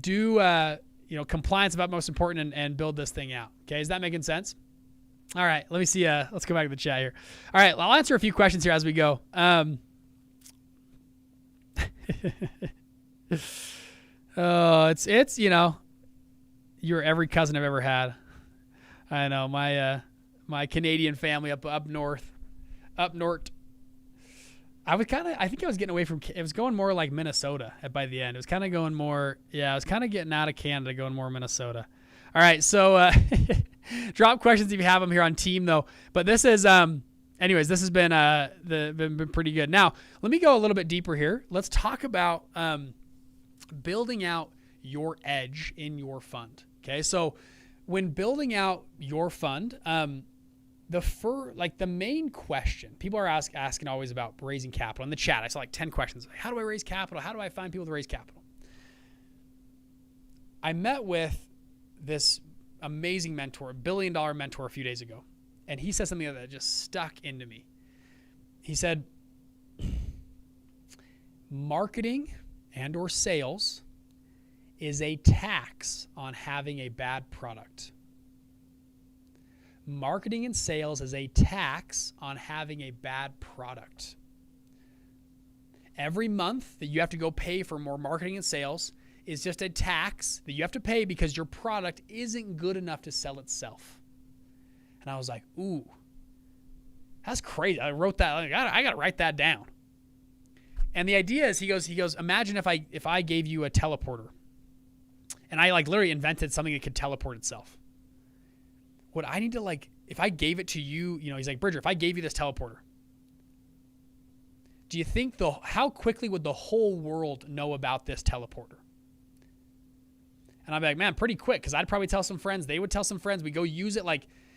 do compliance about most important and build this thing out. Okay, is that making sense? All right, let me see. Let's go back to the chat here. All right, I'll answer a few questions here as we go. It's you're every cousin I've ever had. I know my Canadian family up north. I think I was getting away from, it was going more like Minnesota by the end. It was kind of going more, I was kind of getting out of Canada, going more Minnesota. All right, so drop questions if you have them here on team though. But this is, anyways, this has been been pretty good. Now, let me go a little bit deeper here. Let's talk about building out your edge in your fund. Okay, so when building out your fund, the main question people are asking always about raising capital in the chat. I saw like 10 questions. How do I raise capital? How do I find people to raise capital? I met with this amazing mentor, $1 billion mentor a few days ago. And he said something that just stuck into me. He said, marketing and or sales is a tax on having a bad product. Marketing and sales is a tax on having a bad product. Every month that you have to go pay for more marketing and sales is just a tax that you have to pay because your product isn't good enough to sell itself. And I was like, ooh, that's crazy. I wrote that. I got to write that down. And the idea is, he goes, imagine if I gave you a teleporter and I literally invented something that could teleport itself. What I need to if I gave it to you, he's like, Bridger, if I gave you this teleporter, do you think how quickly would the whole world know about this teleporter? And I'd be like, man, pretty quick, because I'd probably tell some friends. They would tell some friends. We go use it.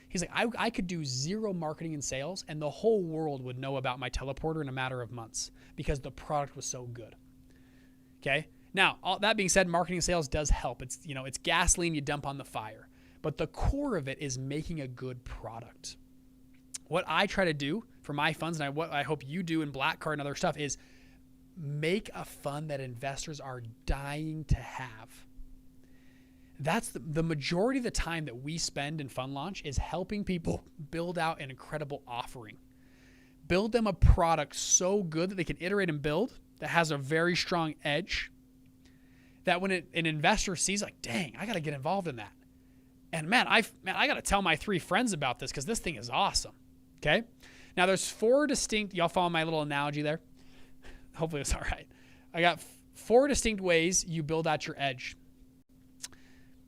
He's like, I could do zero marketing and sales, and the whole world would know about my teleporter in a matter of months because the product was so good. Okay? Now, all that being said, marketing and sales does help. It's, it's gasoline you dump on the fire. But the core of it is making a good product. What I try to do for my funds, and what I hope you do in Black Card and other stuff, is make a fund that investors are dying to have. That's the majority of the time that we spend in fund launch is helping people build out an incredible offering. Build them a product so good that they can iterate and build that has a very strong edge, that when an investor sees dang, I got to get involved in that. And man, I got to tell my 3 friends about this because this thing is awesome. Okay. Now there's 4 distinct, y'all follow my little analogy there? Hopefully it's all right. I got 4 distinct ways you build out your edge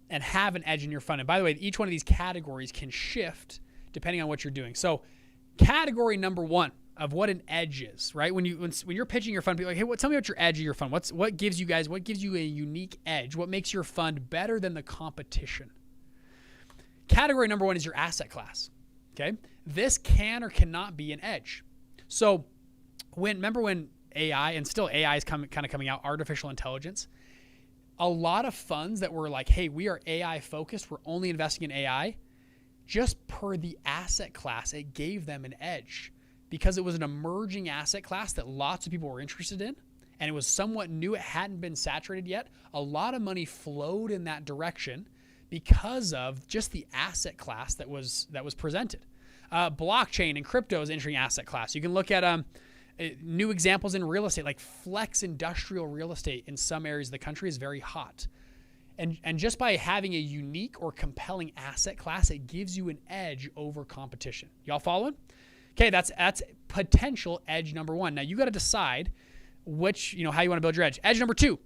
and have an edge in your fund. And by the way, each one of these categories can shift depending on what you're doing. So category number 1 of what an edge is, right? When you're pitching your fund, people are like, hey, tell me about your edge of your fund. What gives you a unique edge? What makes your fund better than the competition? Category number 1 is your asset class. Okay. This can or cannot be an edge. So remember when AI, and still AI is kind of coming out, artificial intelligence, a lot of funds that were like, hey, we are AI focused, we're only investing in AI, just per the asset class, it gave them an edge because it was an emerging asset class that lots of people were interested in, and it was somewhat new. It hadn't been saturated yet. A lot of money flowed in that direction because of just the asset class that was presented. Blockchain and crypto is an interesting asset class. You can look at new examples in real estate, like flex industrial real estate in some areas of the country is very hot. And just by having a unique or compelling asset class, it gives you an edge over competition. Y'all following? Okay, that's potential edge number 1. Now you got to decide which, how you want to build your edge. Edge number 2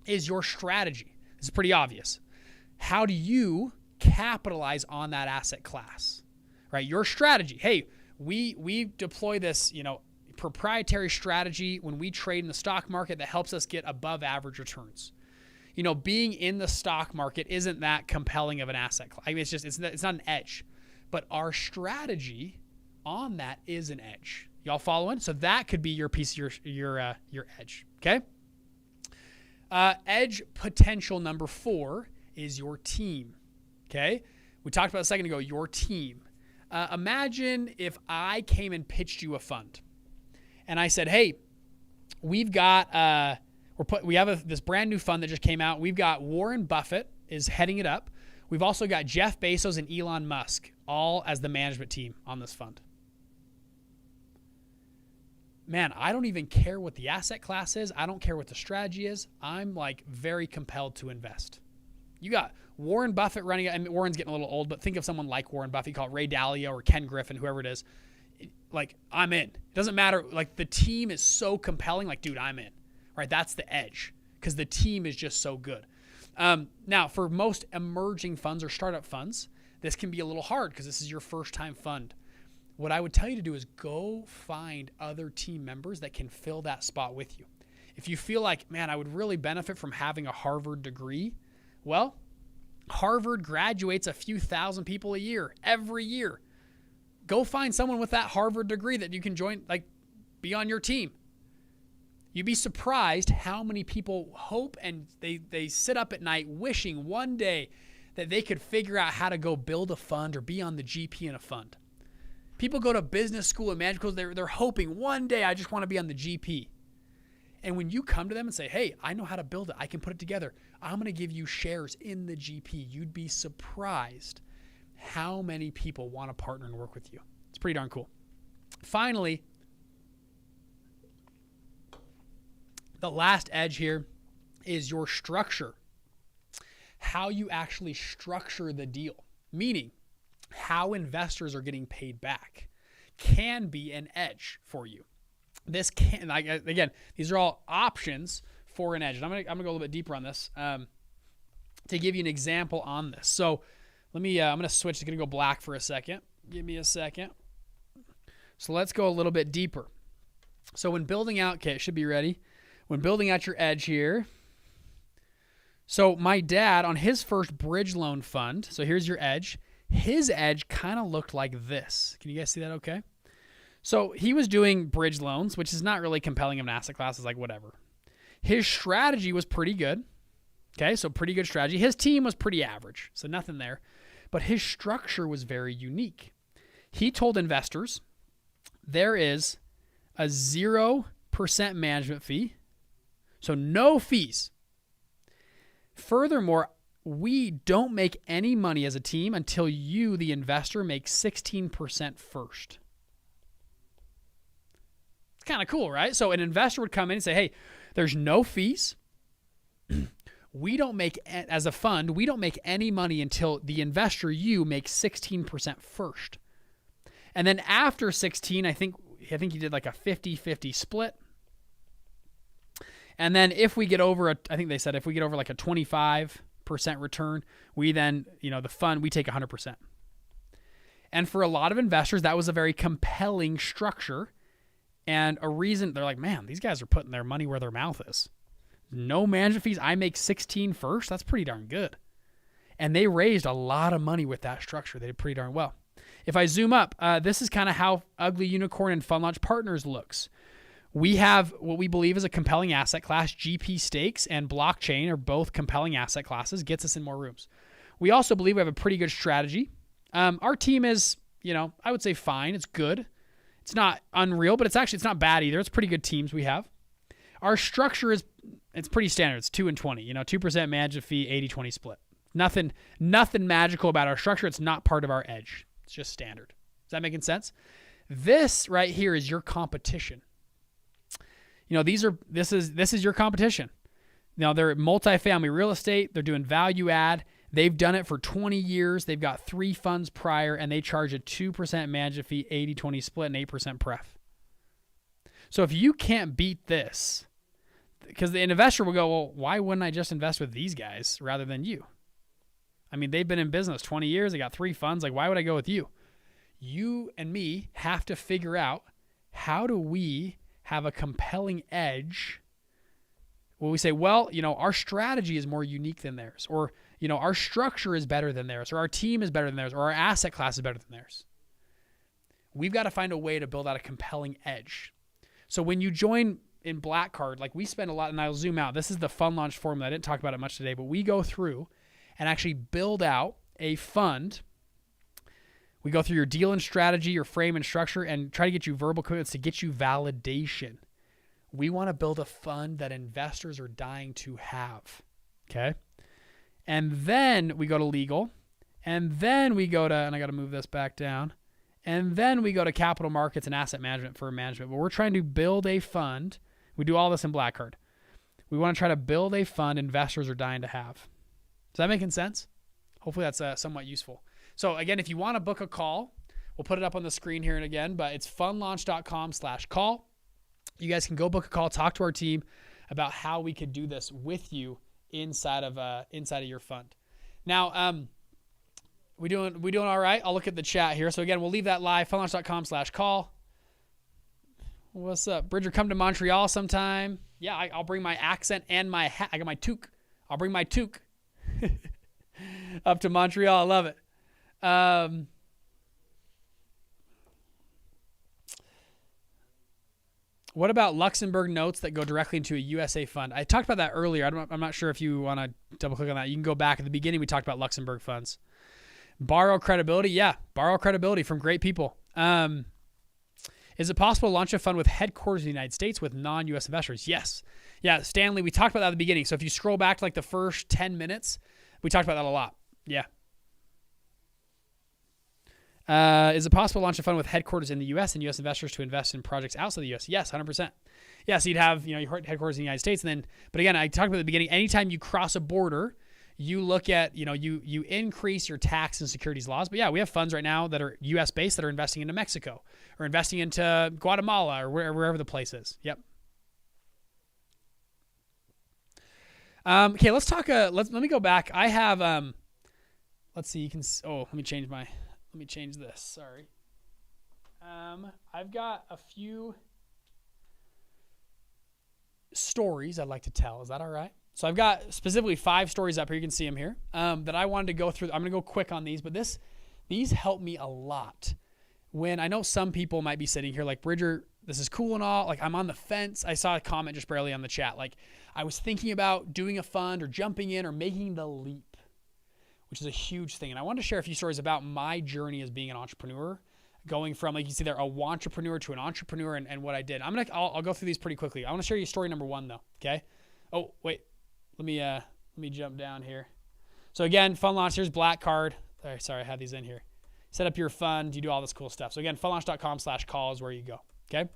is your strategy. This is pretty obvious. How do you capitalize on that asset class, right? Your strategy. Hey, we deploy this, proprietary strategy when we trade in the stock market that helps us get above average returns. Being in the stock market isn't that compelling of an asset class. I mean, it's not an edge, but our strategy on that is an edge. Y'all following? So that could be your piece of your edge. Okay. Edge potential number 4 is your team. Okay. We talked about a second ago, your team. Imagine if I came and pitched you a fund and I said, hey, we've got, we have this brand new fund that just came out. We've got Warren Buffett is heading it up. We've also got Jeff Bezos and Elon Musk all as the management team on this fund. Man, I don't even care what the asset class is. I don't care what the strategy is. I'm very compelled to invest. You got Warren Buffett running, and Warren's getting a little old, but think of someone like Warren Buffett. You call it Ray Dalio or Ken Griffin, whoever it is. Like, I'm in. It doesn't matter. Like, the team is so compelling. Like, dude, I'm in. Right? That's the edge because the team is just so good. Now, for most emerging funds or startup funds, this can be a little hard because this is your first time fund. What I would tell you to do is go find other team members that can fill that spot with you. If you feel like, man, I would really benefit from having a Harvard degree, well, Harvard graduates a few thousand people a year, every year. Go find someone with that Harvard degree that you can join, like, be on your team. You'd be surprised how many people hope and they sit up at night wishing one day that they could figure out how to go build a fund or be on the GP in a fund. People go to business school and management schools, they're hoping one day I just want to be on the GP. And when you come to them and say, hey, I know how to build it, I can put it together, I'm going to give you shares in the GP, you'd be surprised how many people want to partner and work with you. It's pretty darn cool. Finally, the last edge here is your structure. How you actually structure the deal, meaning how investors are getting paid back, can be an edge for you. This can, again, these are all options for an edge. And I'm gonna go a little bit deeper on this to give you an example on this. So let me, I'm gonna switch. It's gonna go black for a second. Give me a second. So let's go a little bit deeper. So when building out, okay, it should be ready. When building out your edge here. So my dad on his first bridge loan fund, so here's your edge. His edge kind of looked like this. Can you guys see that okay? So he was doing bridge loans, which is not really compelling of an asset class. It's like whatever. His strategy was pretty good. Okay, so pretty good strategy. His team was pretty average, so nothing there. But his structure was very unique. He told investors there is a 0% management fee, so no fees. Furthermore, we don't make any money as a team until you, the investor, make 16% first. It's kind of cool, right? So an investor would come in and say, hey, there's no fees. We don't make, as a fund, we don't make any money until the investor, you, makes 16% first. And then after 16, I think he did like a 50-50 split. And then if we get over, I think they said if we get over like a 25% return, we then, the fund, we take 100%. And for a lot of investors, that was a very compelling structure and a reason they're like, man, these guys are putting their money where their mouth is. No management fees. I make 16 first. That's pretty darn good. And they raised a lot of money with that structure. They did pretty darn well. If I zoom up, this is kind of how Ugly Unicorn and Fund Launch Partners looks. We have what we believe is a compelling asset class. GP stakes and blockchain are both compelling asset classes. Gets us in more rooms. We also believe we have a pretty good strategy. Our team is, I would say fine. It's good. It's not unreal, but it's not bad either. It's pretty good teams we have. Our structure it's pretty standard. It's 2 and 20. 2% management fee, 80-20 split. Nothing magical about our structure. It's not part of our edge. It's just standard. Is that making sense? This right here is your competition. This is your competition. Now they're multifamily real estate. They're doing value add. They've done it for 20 years. They've got 3 funds prior, and they charge a 2% management fee, 80-20 split, and 8% pref. So if you can't beat this, because the investor will go, well, why wouldn't I just invest with these guys rather than you? I mean, they've been in business 20 years. They got 3 funds. Like, why would I go with you? You and me have to figure out, how do we have a compelling edge when we say, well, our strategy is more unique than theirs, or, our structure is better than theirs, or our team is better than theirs, or our asset class is better than theirs. We've got to find a way to build out a compelling edge. So when you join in Black Card, like we spend a lot, and I'll zoom out. This is the fund launch formula. I didn't talk about it much today, but we go through and actually build out a fund. We go through your deal and strategy, your frame and structure, and try to get you verbal commitments to get you validation. We want to build a fund that investors are dying to have. Okay? And then we go to legal. And then we go to, and I got to move this back down. And then we go to capital markets and asset management for management. But we're trying to build a fund. We do all this in Black Card. We want to try to build a fund investors are dying to have. Is that making sense? Hopefully that's somewhat useful. So again, if you want to book a call, we'll put it up on the screen here and again, but it's funlaunch.com/call. You guys can go book a call, talk to our team about how we could do this with you inside of your fund. Now, we doing all right? I'll look at the chat here. So again, we'll leave that live, funlaunch.com/call. What's up? Bridger, come to Montreal sometime. Yeah, I'll bring my accent and my hat. I got my toque. I'll bring my toque up to Montreal. I love it. What about Luxembourg notes that go directly into a USA fund? I talked about that earlier. I'm not sure if you want to double click on that. You can go back at the beginning. We talked about Luxembourg funds. Borrow credibility. Yeah, borrow credibility from great people. Is it possible to launch a fund with headquarters in the United States with non-U.S. investors? Yes. Yeah, Stanley, we talked about that at the beginning. So if you scroll back to like the first 10 minutes, we talked about that a lot. Yeah. Is it possible to launch a fund with headquarters in the U.S. and U.S. investors to invest in projects outside the U.S.? Yes, 100%. Yeah, so you'd have, your headquarters in the United States. And then, but again, I talked about at the beginning, anytime you cross a border, you look at, you increase your tax and securities laws. But yeah, we have funds right now that are U.S. based that are investing into Mexico or investing into Guatemala or wherever the place is. Yep. Okay, let's talk. Let me go back. I have, let's see, let me change this. Sorry. I've got a few stories I'd like to tell. Is that all right? So I've got specifically 5 stories up here. You can see them here that I wanted to go through. I'm going to go quick on these, but these help me a lot. When I know some people might be sitting here like, Bridger, this is cool and all. Like, I'm on the fence. I saw a comment just barely on the chat. Like, I was thinking about doing a fund or jumping in or making the leap, which is a huge thing. And I wanted to share a few stories about my journey as being an entrepreneur, going from, like you see there, a wantrepreneur to an entrepreneur and what I did. I'll go through these pretty quickly. I want to share you story number 1 though. Okay. Oh, wait. Let me jump down here. So again, fund launch, here's black card. Sorry, I had these in here. Set up your fund, you do all this cool stuff. So again, funlaunch.com/call is where you go. Okay.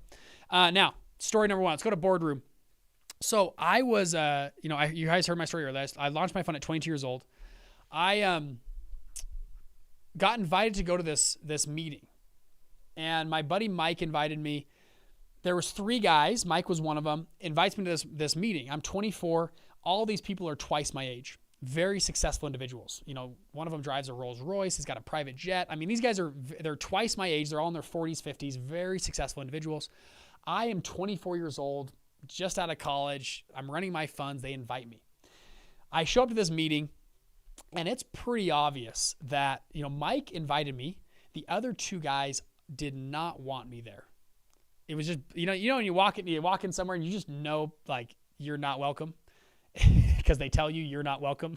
Now, story number 1, let's go to boardroom. So I was, you guys heard my story earlier. I launched my fund at 22 years old. I got invited to go to this meeting, and my buddy Mike invited me. There was 3 guys. Mike was one of them. Invites me to this meeting. I'm 24. All these people are twice my age. Very successful individuals. One of them drives a Rolls Royce. He's got a private jet. I mean, these guys they're twice my age. They're all in their 40s, 50s. Very successful individuals. I am 24 years old, just out of college. I'm running my funds. They invite me. I show up to this meeting. And it's pretty obvious that, Mike invited me. The other 2 guys did not want me there. It was just, when you walk in somewhere and you just know, like, you're not welcome because they tell you you're not welcome.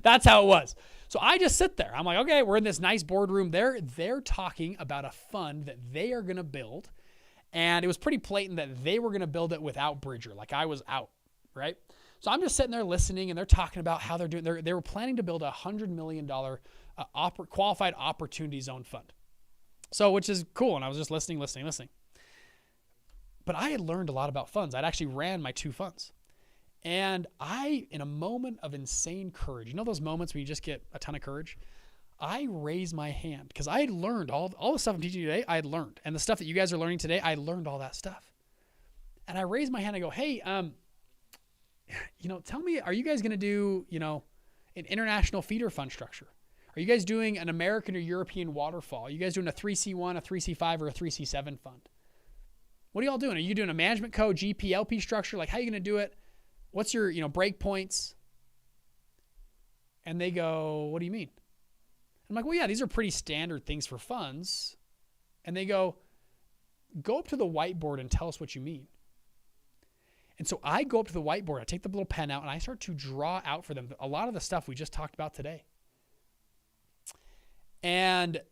That's how it was. So I just sit there. I'm like, okay, we're in this nice boardroom. They're talking about a fund that they are going to build. And it was pretty blatant that they were going to build it without Bridger. Like, I was out, right? So I'm just sitting there listening, and they're talking about how they're doing. They were planning to build a $100 million qualified opportunity zone fund. So, which is cool. And I was just listening. But I had learned a lot about funds. I'd actually ran my 2 funds. And in a moment of insane courage, those moments when you just get a ton of courage, I raised my hand because I had learned all the stuff I'm teaching you today. I had learned, and the stuff that you guys are learning today, I learned all that stuff. And I raised my hand and I go, hey, tell me, are you guys going to do, an international feeder fund structure? Are you guys doing an American or European waterfall? Are you guys doing a 3C1, a 3C5, or a 3C7 fund? What are y'all doing? Are you doing a management co, GP, LP structure? Like, how are you going to do it? What's your, break points? And they go, what do you mean? I'm like, well, yeah, these are pretty standard things for funds. And they go up to the whiteboard and tell us what you mean. And so I go up to the whiteboard, I take the little pen out, and I start to draw out for them a lot of the stuff we just talked about today. And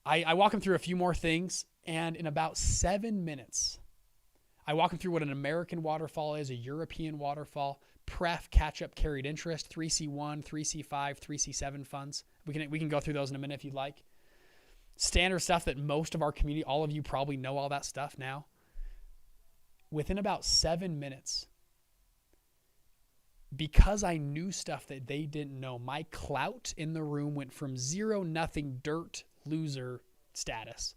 I walk them through a few more things, and in about 7 minutes, I walk them through what an American waterfall is, a European waterfall, pref, catch-up, carried interest, 3C1, 3C5, 3C7 funds. We can go through those in a minute if you'd like. Standard stuff that most of our community, all of you probably know all that stuff now. Within about 7 minutes, because I knew stuff that they didn't know, my clout in the room went from 0-0 dirt loser status.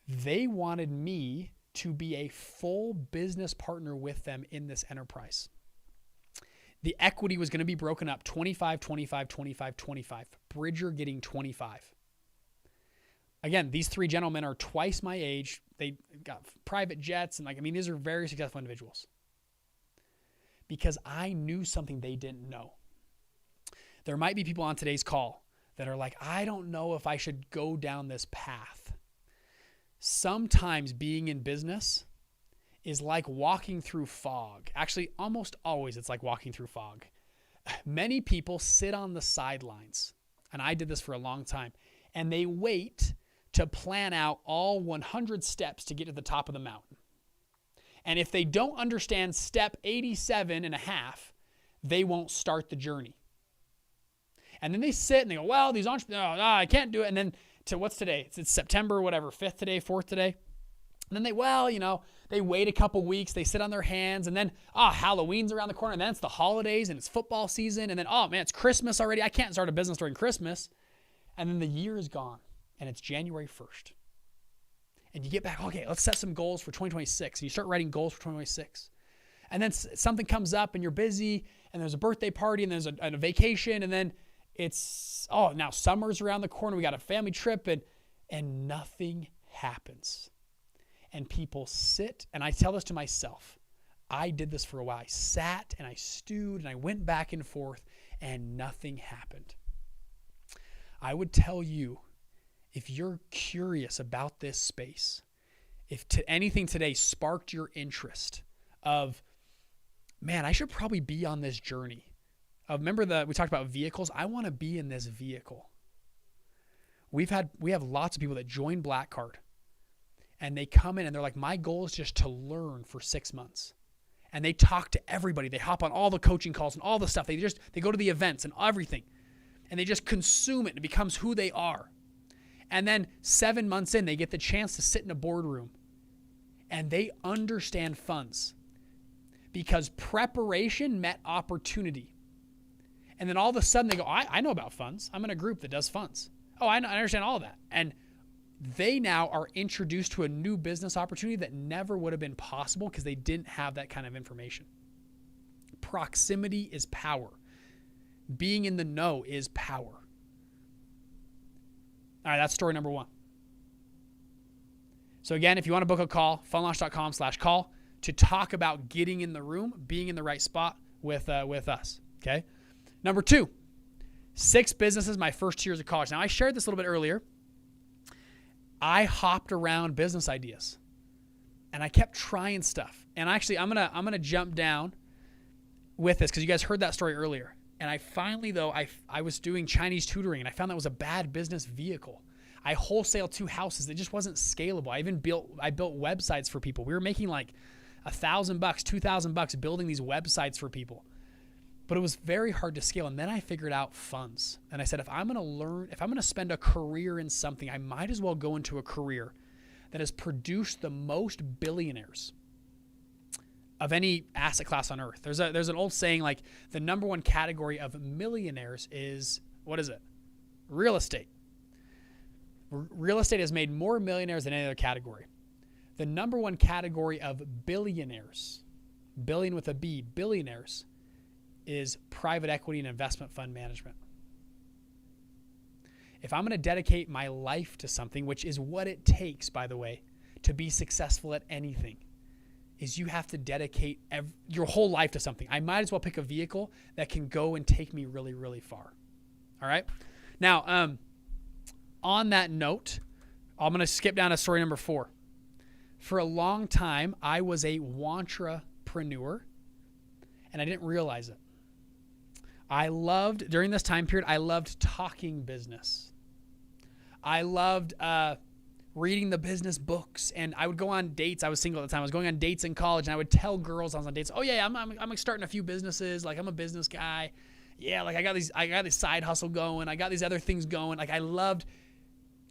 They wanted me to be a full business partner with them in this enterprise. The equity was going to be broken up 25, 25, 25, 25. Bridger getting 25. Again, these three gentlemen are twice my age. They got private jets and these are very successful individuals. Because I knew something they didn't know. There might be people on today's call that are like, I don't know if I should go down this path. Sometimes being in business is like walking through fog. Actually, almost always it's like walking through fog. Many people sit on the sidelines, and I did this for a long time, and they wait to plan out all 100 steps to get to the top of the mountain. And if they don't understand step 87 and a half, they won't start the journey. And then they sit and they go, well, these entrepreneurs, I can't do it. And then to what's today? It's September, 5th today, 4th today. And then they wait a couple weeks. They sit on their hands. And then, Halloween's around the corner. And then it's the holidays and it's football season. And then, it's Christmas already. I can't start a business during Christmas. And then the year is gone and it's January 1st. And you get back, okay, let's set some goals for 2026. And you start writing goals for 2026. And then something comes up and you're busy and there's a birthday party and there's a vacation. And then it's, now summer's around the corner. We got a family trip and nothing happens. And people sit, and I tell this to myself. I did this for a while. I sat and I stewed and I went back and forth and nothing happened. I would tell you, if you're curious about this space, if anything today sparked your interest of, man, I should probably be on this journey. Remember we talked about vehicles? I want to be in this vehicle. We have lots of people that join Black Card and they come in and they're like, my goal is just to learn for 6 months. And they talk to everybody. They hop on all the coaching calls and all the stuff. They go to the events and everything. And they just consume it and it becomes who they are. And then 7 months in, they get the chance to sit in a boardroom and they understand funds because preparation met opportunity. And then all of a sudden they go, I know about funds. I'm in a group that does funds. I understand all of that. And they now are introduced to a new business opportunity that never would have been possible because they didn't have that kind of information. Proximity is power. Being in the know is power. All right, that's story number 1. So again, if you want to book a call, funlaunch.com/call to talk about getting in the room, being in the right spot with us, okay? Number 2, 6 businesses my first 2 years of college. Now, I shared this a little bit earlier. I hopped around business ideas, and I kept trying stuff. And actually, I'm gonna jump down with this because you guys heard that story earlier. And I finally, though, I was doing Chinese tutoring, and I found that was a bad business vehicle. I wholesaled 2 houses. It just wasn't scalable. I built websites for people. We were making like $1,000, $2,000 building these websites for people. But it was very hard to scale. And then I figured out funds. And I said, if I'm going to spend a career in something, I might as well go into a career that has produced the most billionaires of any asset class on earth. There's an old saying, like, the number 1 category of millionaires is, what is it? Real estate. Real estate has made more millionaires than any other category. The number 1 category of billionaires, billion with a B, billionaires, is private equity and investment fund management. If I'm going to dedicate my life to something, which is what it takes, by the way, to be successful at anything, is you have to dedicate your whole life to something. I might as well pick a vehicle that can go and take me really, really far. All right? Now, on that note, I'm going to skip down to story number 4. For a long time, I was a wantrapreneur, and I didn't realize it. During this time period, I loved talking business. I loved reading the business books, and I would go on dates. I was single at the time. I was going on dates in college, and I would tell girls I was on dates, oh yeah, I'm starting a few businesses. Like, I'm a business guy. Yeah, like I got this side hustle going. I got these other things going. Like, I loved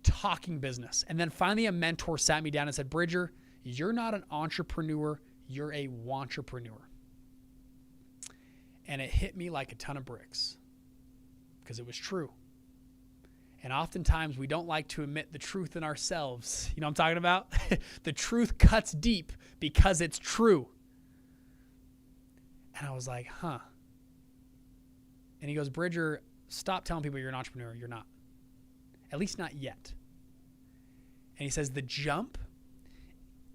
talking business. And then finally a mentor sat me down and said, Bridger, you're not an entrepreneur. You're a wantrepreneur. And it hit me like a ton of bricks because it was true. And oftentimes we don't like to admit the truth in ourselves. You know what I'm talking about? The truth cuts deep because it's true. And I was like, huh. And he goes, Bridger, stop telling people you're an entrepreneur. You're not. At least not yet. And he says the jump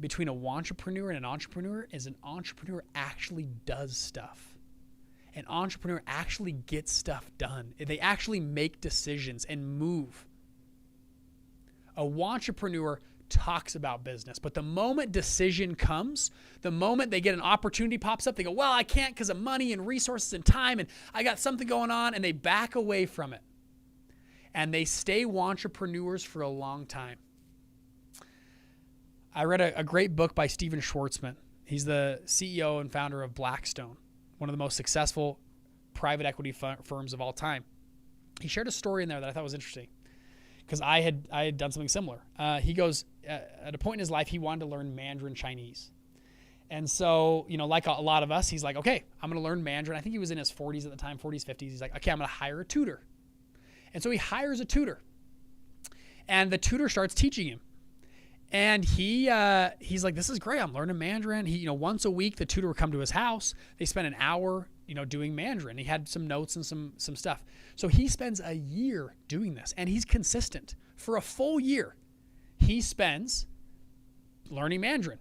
between a wantrepreneur and an entrepreneur is an entrepreneur actually does stuff. An entrepreneur actually gets stuff done. They actually make decisions and move. A wantrepreneur talks about business, but the moment decision comes, the moment they get an opportunity pops up, they go, well, I can't because of money and resources and time, and I got something going on, and they back away from it. And they stay wantrepreneurs for a long time. I read a great book by Steven Schwartzman. He's the CEO and founder of Blackstone, one of the most successful private equity firms of all time. He shared a story in there that I thought was interesting because I had done something similar. He goes, at a point in his life, he wanted to learn Mandarin Chinese. And so, like a lot of us, he's like, okay, I'm going to learn Mandarin. I think he was in his 40s at the time, 40s, 50s. He's like, okay, I'm going to hire a tutor. And so he hires a tutor. And the tutor starts teaching him. And he's like, this is great. I'm learning Mandarin. He, once a week, the tutor would come to his house. They spent an hour, doing Mandarin. He had some notes and some stuff. So he spends a year doing this, and he's consistent. For a full year, he spends learning Mandarin.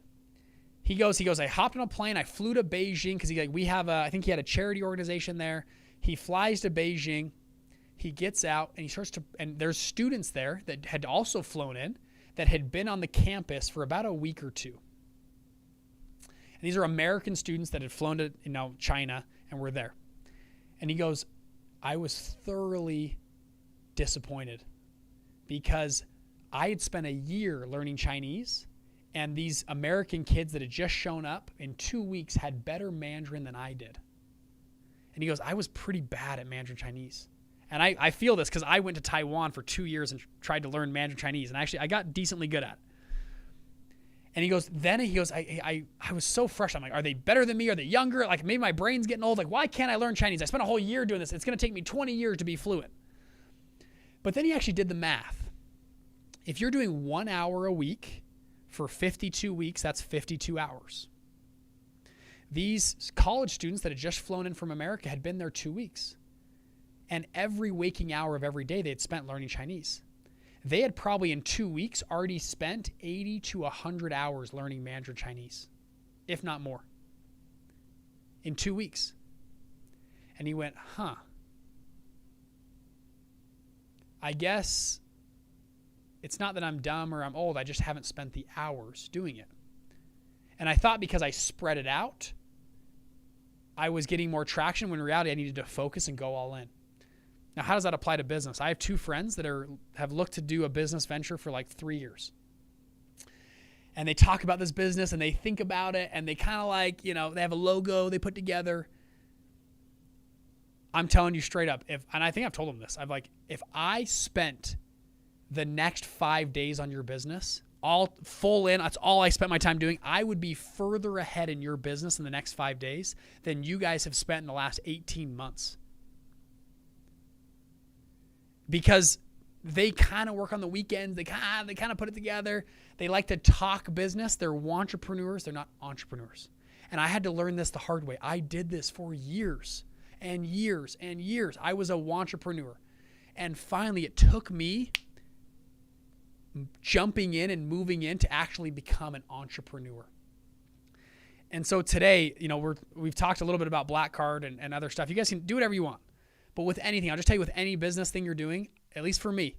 He goes, I hopped on a plane. I flew to Beijing because I think he had a charity organization there. He flies to Beijing. He gets out and he starts and there's students there that had also flown in that had been on the campus for about a week or two. And these are American students that had flown to, China and were there. And he goes, I was thoroughly disappointed because I had spent a year learning Chinese, and these American kids that had just shown up in 2 weeks had better Mandarin than I did. And he goes, I was pretty bad at Mandarin Chinese. And I feel this because I went to Taiwan for 2 years and tried to learn Mandarin Chinese. And actually, I got decently good at it. And he goes, I was so fresh. I'm like, are they better than me? Are they younger? Like, maybe my brain's getting old. Like, why can't I learn Chinese? I spent a whole year doing this. It's going to take me 20 years to be fluent. But then he actually did the math. If you're doing 1 hour a week for 52 weeks, that's 52 hours. These college students that had just flown in from America had been there 2 weeks. And every waking hour of every day they had spent learning Chinese. They had probably in 2 weeks already spent 80 to 100 hours learning Mandarin Chinese, if not more, in 2 weeks. And he went, I guess it's not that I'm dumb or I'm old. I just haven't spent the hours doing it. And I thought because I spread it out, I was getting more traction, when in reality I needed to focus and go all in. Now, how does that apply to business? I have two friends that have looked to do a business venture for like 3 years. And they talk about this business and they think about it and they kind of like, they have a logo they put together. I'm telling you straight up, and I think I've told them this, if I spent the next 5 days on your business, all full in, that's all I spent my time doing, I would be further ahead in your business in the next 5 days than you guys have spent in the last 18 months. Because they kind of work on the weekends. They kind of put it together. They like to talk business. They're wantrepreneurs. They're not entrepreneurs. And I had to learn this the hard way. I did this for years and years and years. I was a wantrepreneur. And finally, it took me jumping in and moving in to actually become an entrepreneur. And so today, we've talked a little bit about Black Card and other stuff. You guys can do whatever you want. But with anything, I'll just tell you, with any business thing you're doing, at least for me,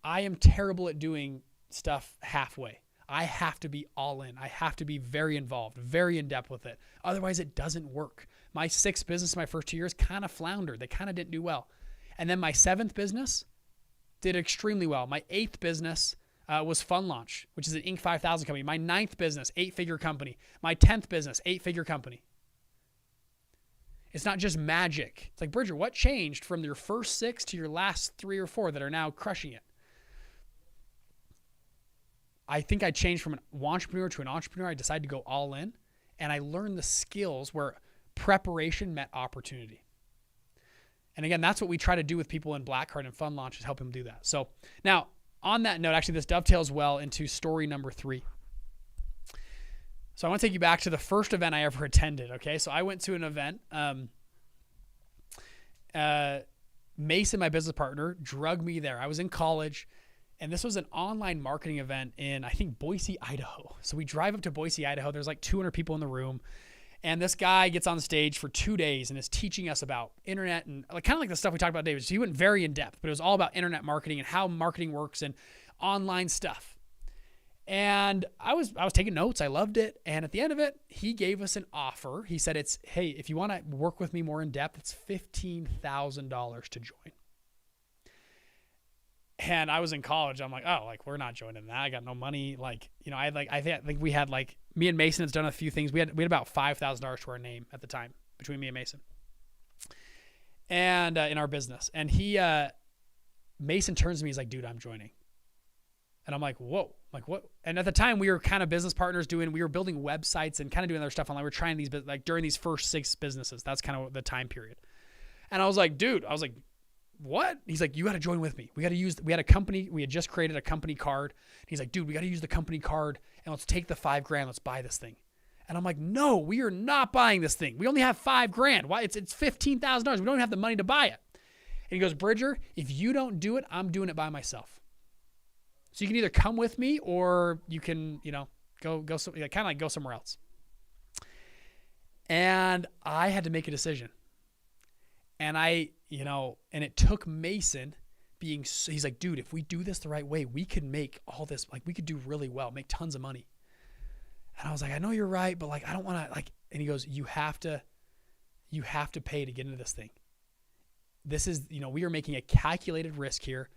I am terrible at doing stuff halfway. I have to be all in. I have to be very involved, very in depth with it. Otherwise, it doesn't work. My 6th business, my first 2 years, kind of floundered. They kind of didn't do well. And then my 7th business did extremely well. My 8th business was Fun Launch, which is an Inc. 5000 company. My 9th business, 8-figure company. My 10th business, 8-figure company. It's not just magic. It's like, Bridger, what changed from your first 6 to your last 3 or 4 that are now crushing it? I think I changed from an entrepreneur to an entrepreneur. I decided to go all in, and I learned the skills where Preparation met opportunity. And again, that's what we try to do with people in Black Card and Fund Launch, is help them do that. So now on that note, actually this dovetails well into story number 3. So I want to take you back to the first event I ever attended. Okay. So I went to an event, Mason, my business partner, drugged me there. I was in college, and this was an online marketing event in, I think, Boise, Idaho. So we drive up to Boise, Idaho. There's like 200 people in the room. And this guy gets on stage for 2 days and is teaching us about internet and kind of like the stuff we talked about, David. So he went very in depth, but it was all about internet marketing and how marketing works and online stuff. And I was taking notes. I loved it. And at the end of it, he gave us an offer. He said, hey, if you want to work with me more in depth, it's $15,000 to join. And I was in college. I'm like, oh, we're not joining that. I got no money. I think we had me and Mason has done a few things. We had about $5,000 to our name at the time between me and Mason, and in our business. And Mason turns to me. He's like, dude, I'm joining. And I'm like, whoa, what? And at the time we were kind of business partners we were building websites and kind of doing other stuff online. We're trying these, during these first 6 businesses, that's kind of the time period. And I was like, dude, what? He's like, you got to join with me. We had a company. We had just created a company card. He's like, dude, we got to use the company card and let's take the $5,000. Let's buy this thing. And I'm like, no, we are not buying this thing. We only have $5,000. Why? It's $15,000. We don't even have the money to buy it. And he goes, Bridger, if you don't do it, I'm doing it by myself. So you can either come with me or you can, go somewhere else. And I had to make a decision. And and it took Mason he's like, dude, if we do this the right way, we could make all this, we could do really well, make tons of money. And I was like, I know you're right, but I don't want to and he goes, you have to pay to get into this thing. This is, we are making a calculated risk here.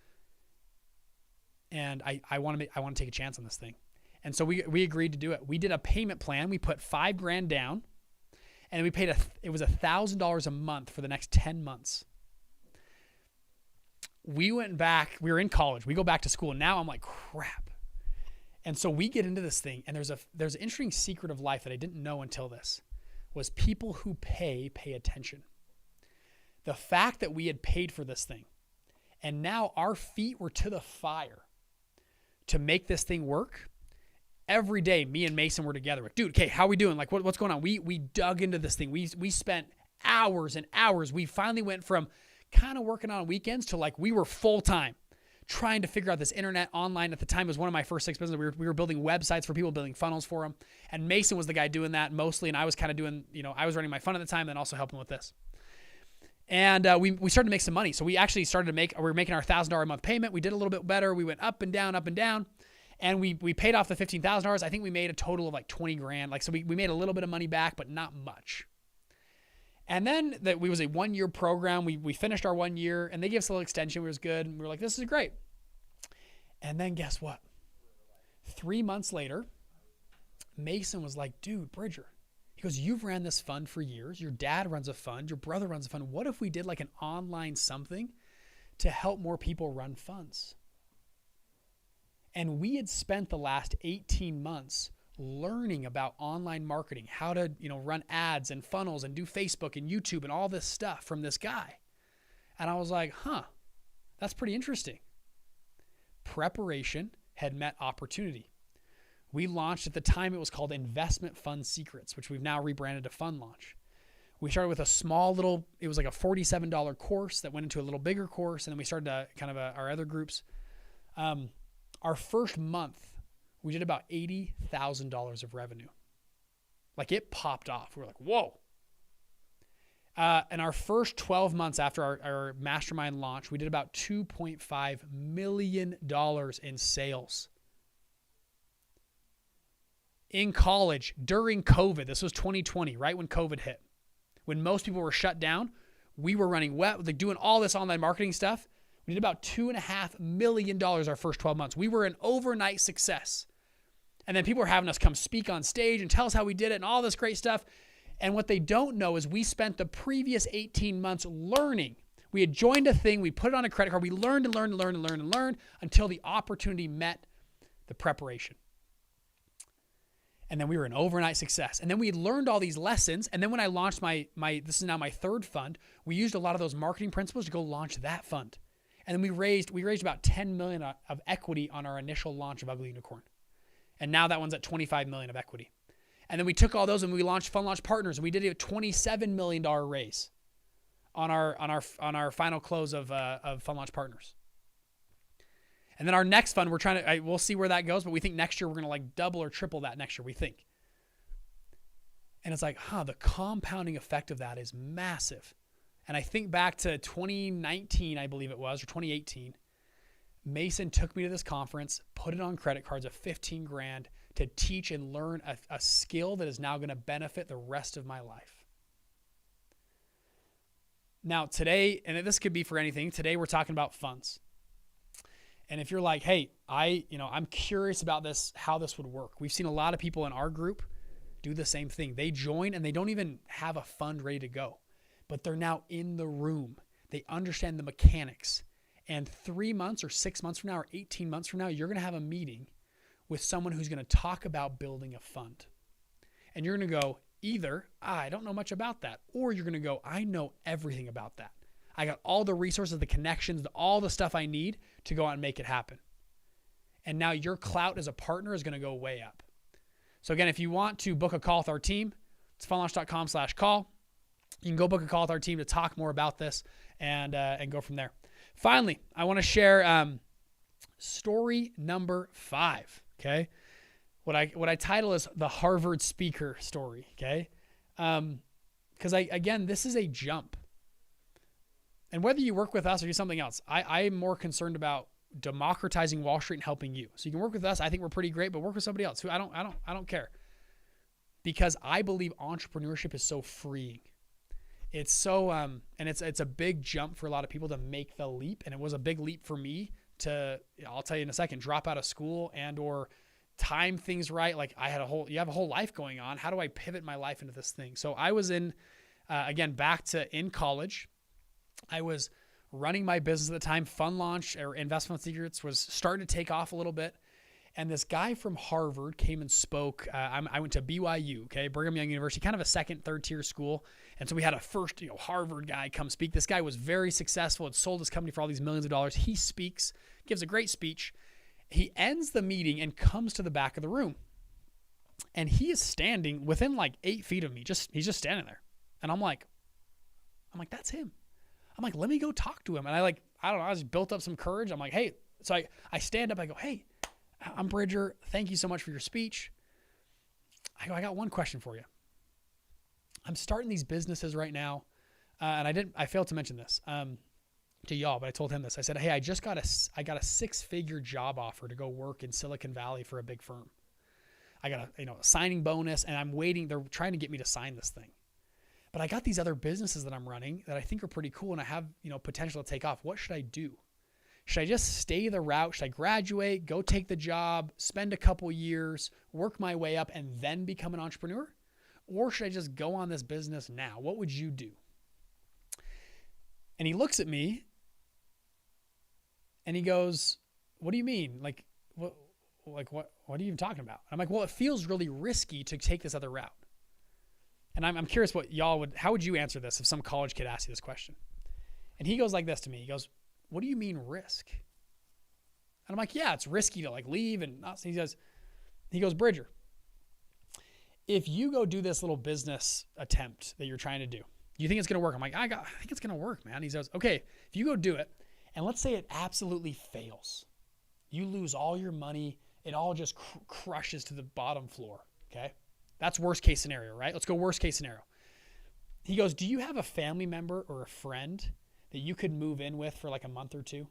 And I want to take a chance on this thing. And so we agreed to do it. We did a payment plan. We put $5,000 down, and we paid it was $1,000 a month for the next 10 months. We went back. We were in college. We go back to school. Now I'm like, crap. And so we get into this thing, and there's an interesting secret of life that I didn't know until this, was people who pay attention. The fact that we had paid for this thing, and now our feet were to the fire to make this thing work. Every day, me and Mason were together. Like, dude, okay, how are we doing? What's going on? We dug into this thing. We spent hours and hours. We finally went from kind of working on weekends to we were full time trying to figure out this internet online. At the time, it was one of my first 6 businesses. We were building websites for people, building funnels for them. And Mason was the guy doing that mostly. And I was kind of doing, I was running my fund at the time and then also helping with this. And we started to make some money. So we actually we were making our $1,000 a month payment. We did a little bit better. We went up and down. And we paid off the $15,000. I think we made a total of $20,000. So we made a little bit of money back, but not much. And then we was a 1-year program. We finished our 1 year and they gave us a little extension. It was good. And we were like, this is great. And then guess what? 3 months later, Mason was like, dude, Bridger. He goes, you've ran this fund for years. Your dad runs a fund. Your brother runs a fund. What if we did an online something to help more people run funds? And we had spent the last 18 months learning about online marketing, how to, run ads and funnels and do Facebook and YouTube and all this stuff from this guy. And I was like, that's pretty interesting. Preparation had met opportunity. We launched, at the time it was called Investment Fund Secrets, which we've now rebranded to Fund Launch. We started with a small little, it was a $47 course that went into a little bigger course. And then we started our other groups. Our first month, we did about $80,000 of revenue. It popped off. We were like, whoa. And our first 12 months after our mastermind launch, we did about $2.5 million in sales. In college, during COVID, this was 2020, right when COVID hit, when most people were shut down, we were running doing all this online marketing stuff. We did about $2.5 million our first 12 months. We were an overnight success. And then people were having us come speak on stage and tell us how we did it and all this great stuff. And what they don't know is we spent the previous 18 months learning. We had joined a thing. We put it on a credit card. We learned and learned and learned and learned and learned until the opportunity met the preparation. And then we were an overnight success. And then we learned all these lessons. And then when I launched this is now my third fund, we used a lot of those marketing principles to go launch that fund. And then we raised about 10 million of equity on our initial launch of Ugly Unicorn. And now that one's at 25 million of equity. And then we took all those and we launched Fund Launch Partners, and we did a $27 million raise on our final close of Fund Launch Partners. And then our next fund, we'll see where that goes, but we think next year we're going to like double or triple that next year, we think. And it's like, the compounding effect of that is massive. And I think back to 2019, I believe it was, or 2018, Mason took me to this conference, put it on credit cards of 15 grand to teach and learn a skill that is now going to benefit the rest of my life. Now today, and this could be for anything, today we're talking about funds. And if you're like, hey, I'm curious about this, how this would work. We've seen a lot of people in our group do the same thing. They join and they don't even have a fund ready to go, but they're now in the room. They understand the mechanics. And 3 months or 6 months from now or 18 months from now, you're going to have a meeting with someone who's going to talk about building a fund. And you're going to go, either, I don't know much about that, or you're going to go, I know everything about that. I got all the resources, the connections, all the stuff I need to go out and make it happen. And now your clout as a partner is going to go way up. So again, if you want to book a call with our team, it's funlaunch.com/call. You can go book a call with our team to talk more about this and go from there. Finally, I want to share story number 5. Okay, what I title is the Harvard speaker story. Okay, because again, this is a jump. And whether you work with us or do something else, I'm more concerned about democratizing Wall Street and helping you. So you can work with us. I think we're pretty great, but work with somebody else who I don't care, because I believe entrepreneurship is so freeing. It's so and it's a big jump for a lot of people to make the leap, and it was a big leap for me to, I'll tell you in a second, drop out of school and or time things right. Like you have a whole life going on. How do I pivot my life into this thing? So I was in college. I was running my business at the time. Fund Launch or Investment Secrets was starting to take off a little bit. And this guy from Harvard came and spoke. I went to BYU, okay, Brigham Young University, kind of a second, third tier school. And so we had a first, Harvard guy come speak. This guy was very successful, had sold his company for all these millions of dollars. He speaks, gives a great speech. He ends the meeting and comes to the back of the room. And he is standing within like 8 feet of me. He's just standing there. And I'm like, that's him. I'm like, let me go talk to him. And I don't know, I just built up some courage. I'm like, hey, so I stand up, I go, hey, I'm Bridger. Thank you so much for your speech. I got one question for you. I'm starting these businesses right now. And I failed to mention this to y'all, but I told him this. I said, hey, I got a 6-figure job offer to go work in Silicon Valley for a big firm. I got a signing bonus, and I'm waiting. They're trying to get me to sign this thing. But I got these other businesses that I'm running that I think are pretty cool, and I have, potential to take off. What should I do? Should I just stay the route? Should I graduate, go take the job, spend a couple years, work my way up, and then become an entrepreneur? Or should I just go on this business now? What would you do? And he looks at me and he goes, what do you mean? What are you even talking about? I'm like, well, it feels really risky to take this other route. And I'm curious how would you answer this if some college kid asked you this question? And he goes like this to me. He goes, what do you mean risk? And I'm like, yeah, it's risky to leave and not. He goes, Bridger, if you go do this little business attempt that you're trying to do, you think it's going to work? I'm like, I think it's going to work, man. He says, okay, if you go do it, and let's say it absolutely fails. You lose all your money. It all just crushes to the bottom floor, okay? That's worst case scenario, right? Let's go worst case scenario. He goes, do you have a family member or a friend that you could move in with for a month or two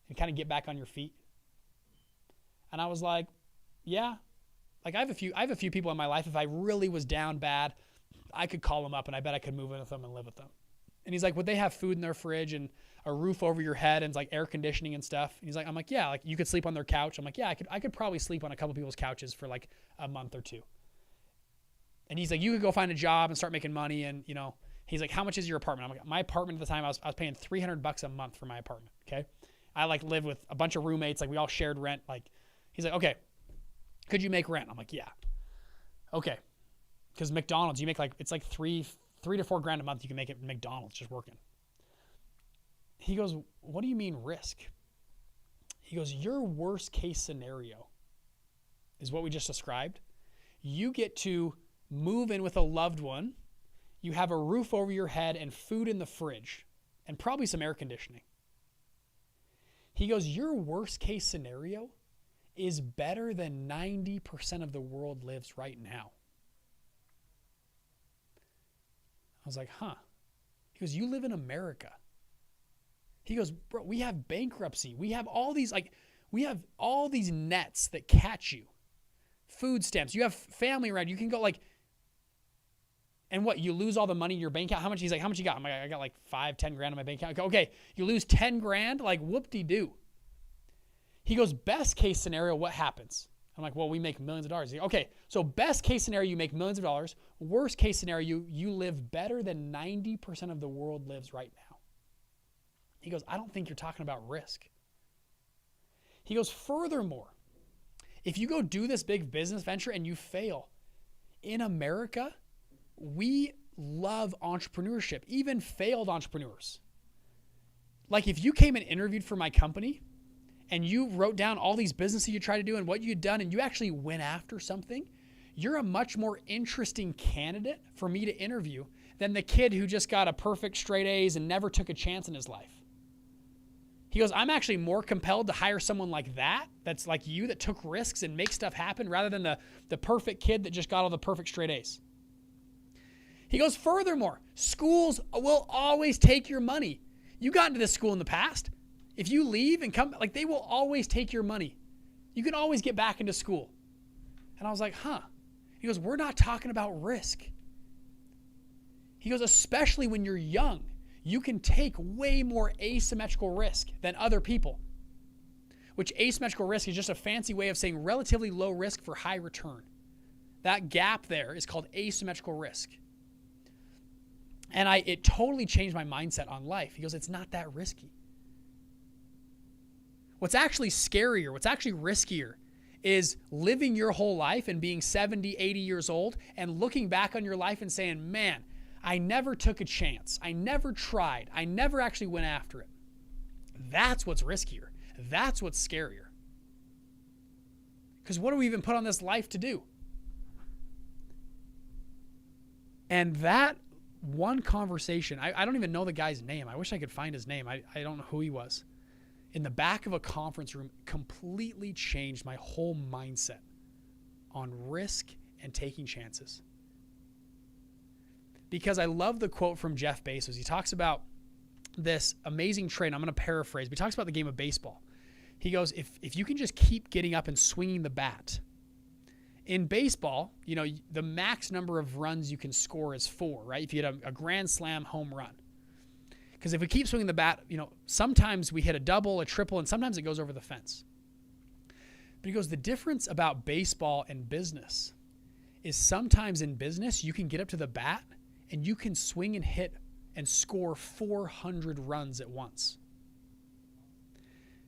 and kind of get back on your feet? And I was like, yeah. I have a few people in my life. If I really was down bad, I could call them up and I bet I could move in with them and live with them. And he's like, would they have food in their fridge and a roof over your head and air conditioning and stuff? And he's like, I'm like, yeah, you could sleep on their couch. I'm like, yeah, I could probably sleep on a couple people's couches for a month or two. And he's like, you could go find a job and start making money. And, he's like, how much is your apartment? I'm like, my apartment at the time, I was paying $300 a month for my apartment. Okay. I lived with a bunch of roommates. We all shared rent. He's like, okay, could you make rent? I'm like, yeah. Okay. Because McDonald's, you make it's like three to $4,000 a month you can make at McDonald's just working. He goes, what do you mean risk? He goes, your worst case scenario is what we just described. You get to move in with a loved one. You have a roof over your head and food in the fridge and probably some air conditioning. He goes, your worst case scenario is better than 90% of the world lives right now. I was like, huh. He goes, you live in America. He goes, bro, we have bankruptcy. We have all these nets that catch you. Food stamps. You have family around. You can go and what? You lose all the money in your bank account? How much? He's like, how much you got? I'm like, I got like $5-10 grand in my bank account. Okay, you lose 10 grand? Like, whoop-de-doo. He goes, best case scenario, what happens? I'm like, well, we make millions of dollars. He's like, okay, so best case scenario, you make millions of dollars. Worst case scenario, you live better than 90% of the world lives right now. He goes, I don't think you're talking about risk. He goes, furthermore, if you go do this big business venture and you fail, in America, we love entrepreneurship, even failed entrepreneurs. Like if you came and interviewed for my company and you wrote down all these businesses you tried to do and what you'd done and you actually went after something, you're a much more interesting candidate for me to interview than the kid who just got a perfect straight A's and never took a chance in his life. He goes, I'm actually more compelled to hire someone like that, that's like you, that took risks and make stuff happen rather than the perfect kid that just got all the perfect straight A's. He goes, furthermore, schools will always take your money. You got into this school in the past. If you leave and come, they will always take your money. You can always get back into school. And I was like, huh. He goes, we're not talking about risk. He goes, especially when you're young, you can take way more asymmetrical risk than other people, which asymmetrical risk is just a fancy way of saying relatively low risk for high return. That gap there is called asymmetrical risk. And it totally changed my mindset on life. He goes, it's not that risky. What's actually scarier, what's actually riskier is living your whole life and being 70, 80 years old and looking back on your life and saying, man, I never took a chance. I never tried. I never actually went after it. That's what's riskier. That's what's scarier. Because what do we even put on this life to do? And that one conversation, I don't even know the guy's name. I wish I could find his name. I don't know who he was. In the back of a conference room, completely changed my whole mindset on risk and taking chances. Because I love the quote from Jeff Bezos. He talks about this amazing trade. I'm going to paraphrase, but he talks about the game of baseball. He goes, if you can just keep getting up and swinging the bat. In baseball, the max number of runs you can score is 4, right? If you hit a grand slam home run. Because if we keep swinging the bat, sometimes we hit a double, a triple, and sometimes it goes over the fence. But he goes, the difference about baseball and business is sometimes in business, you can get up to the bat and you can swing and hit and score 400 runs at once.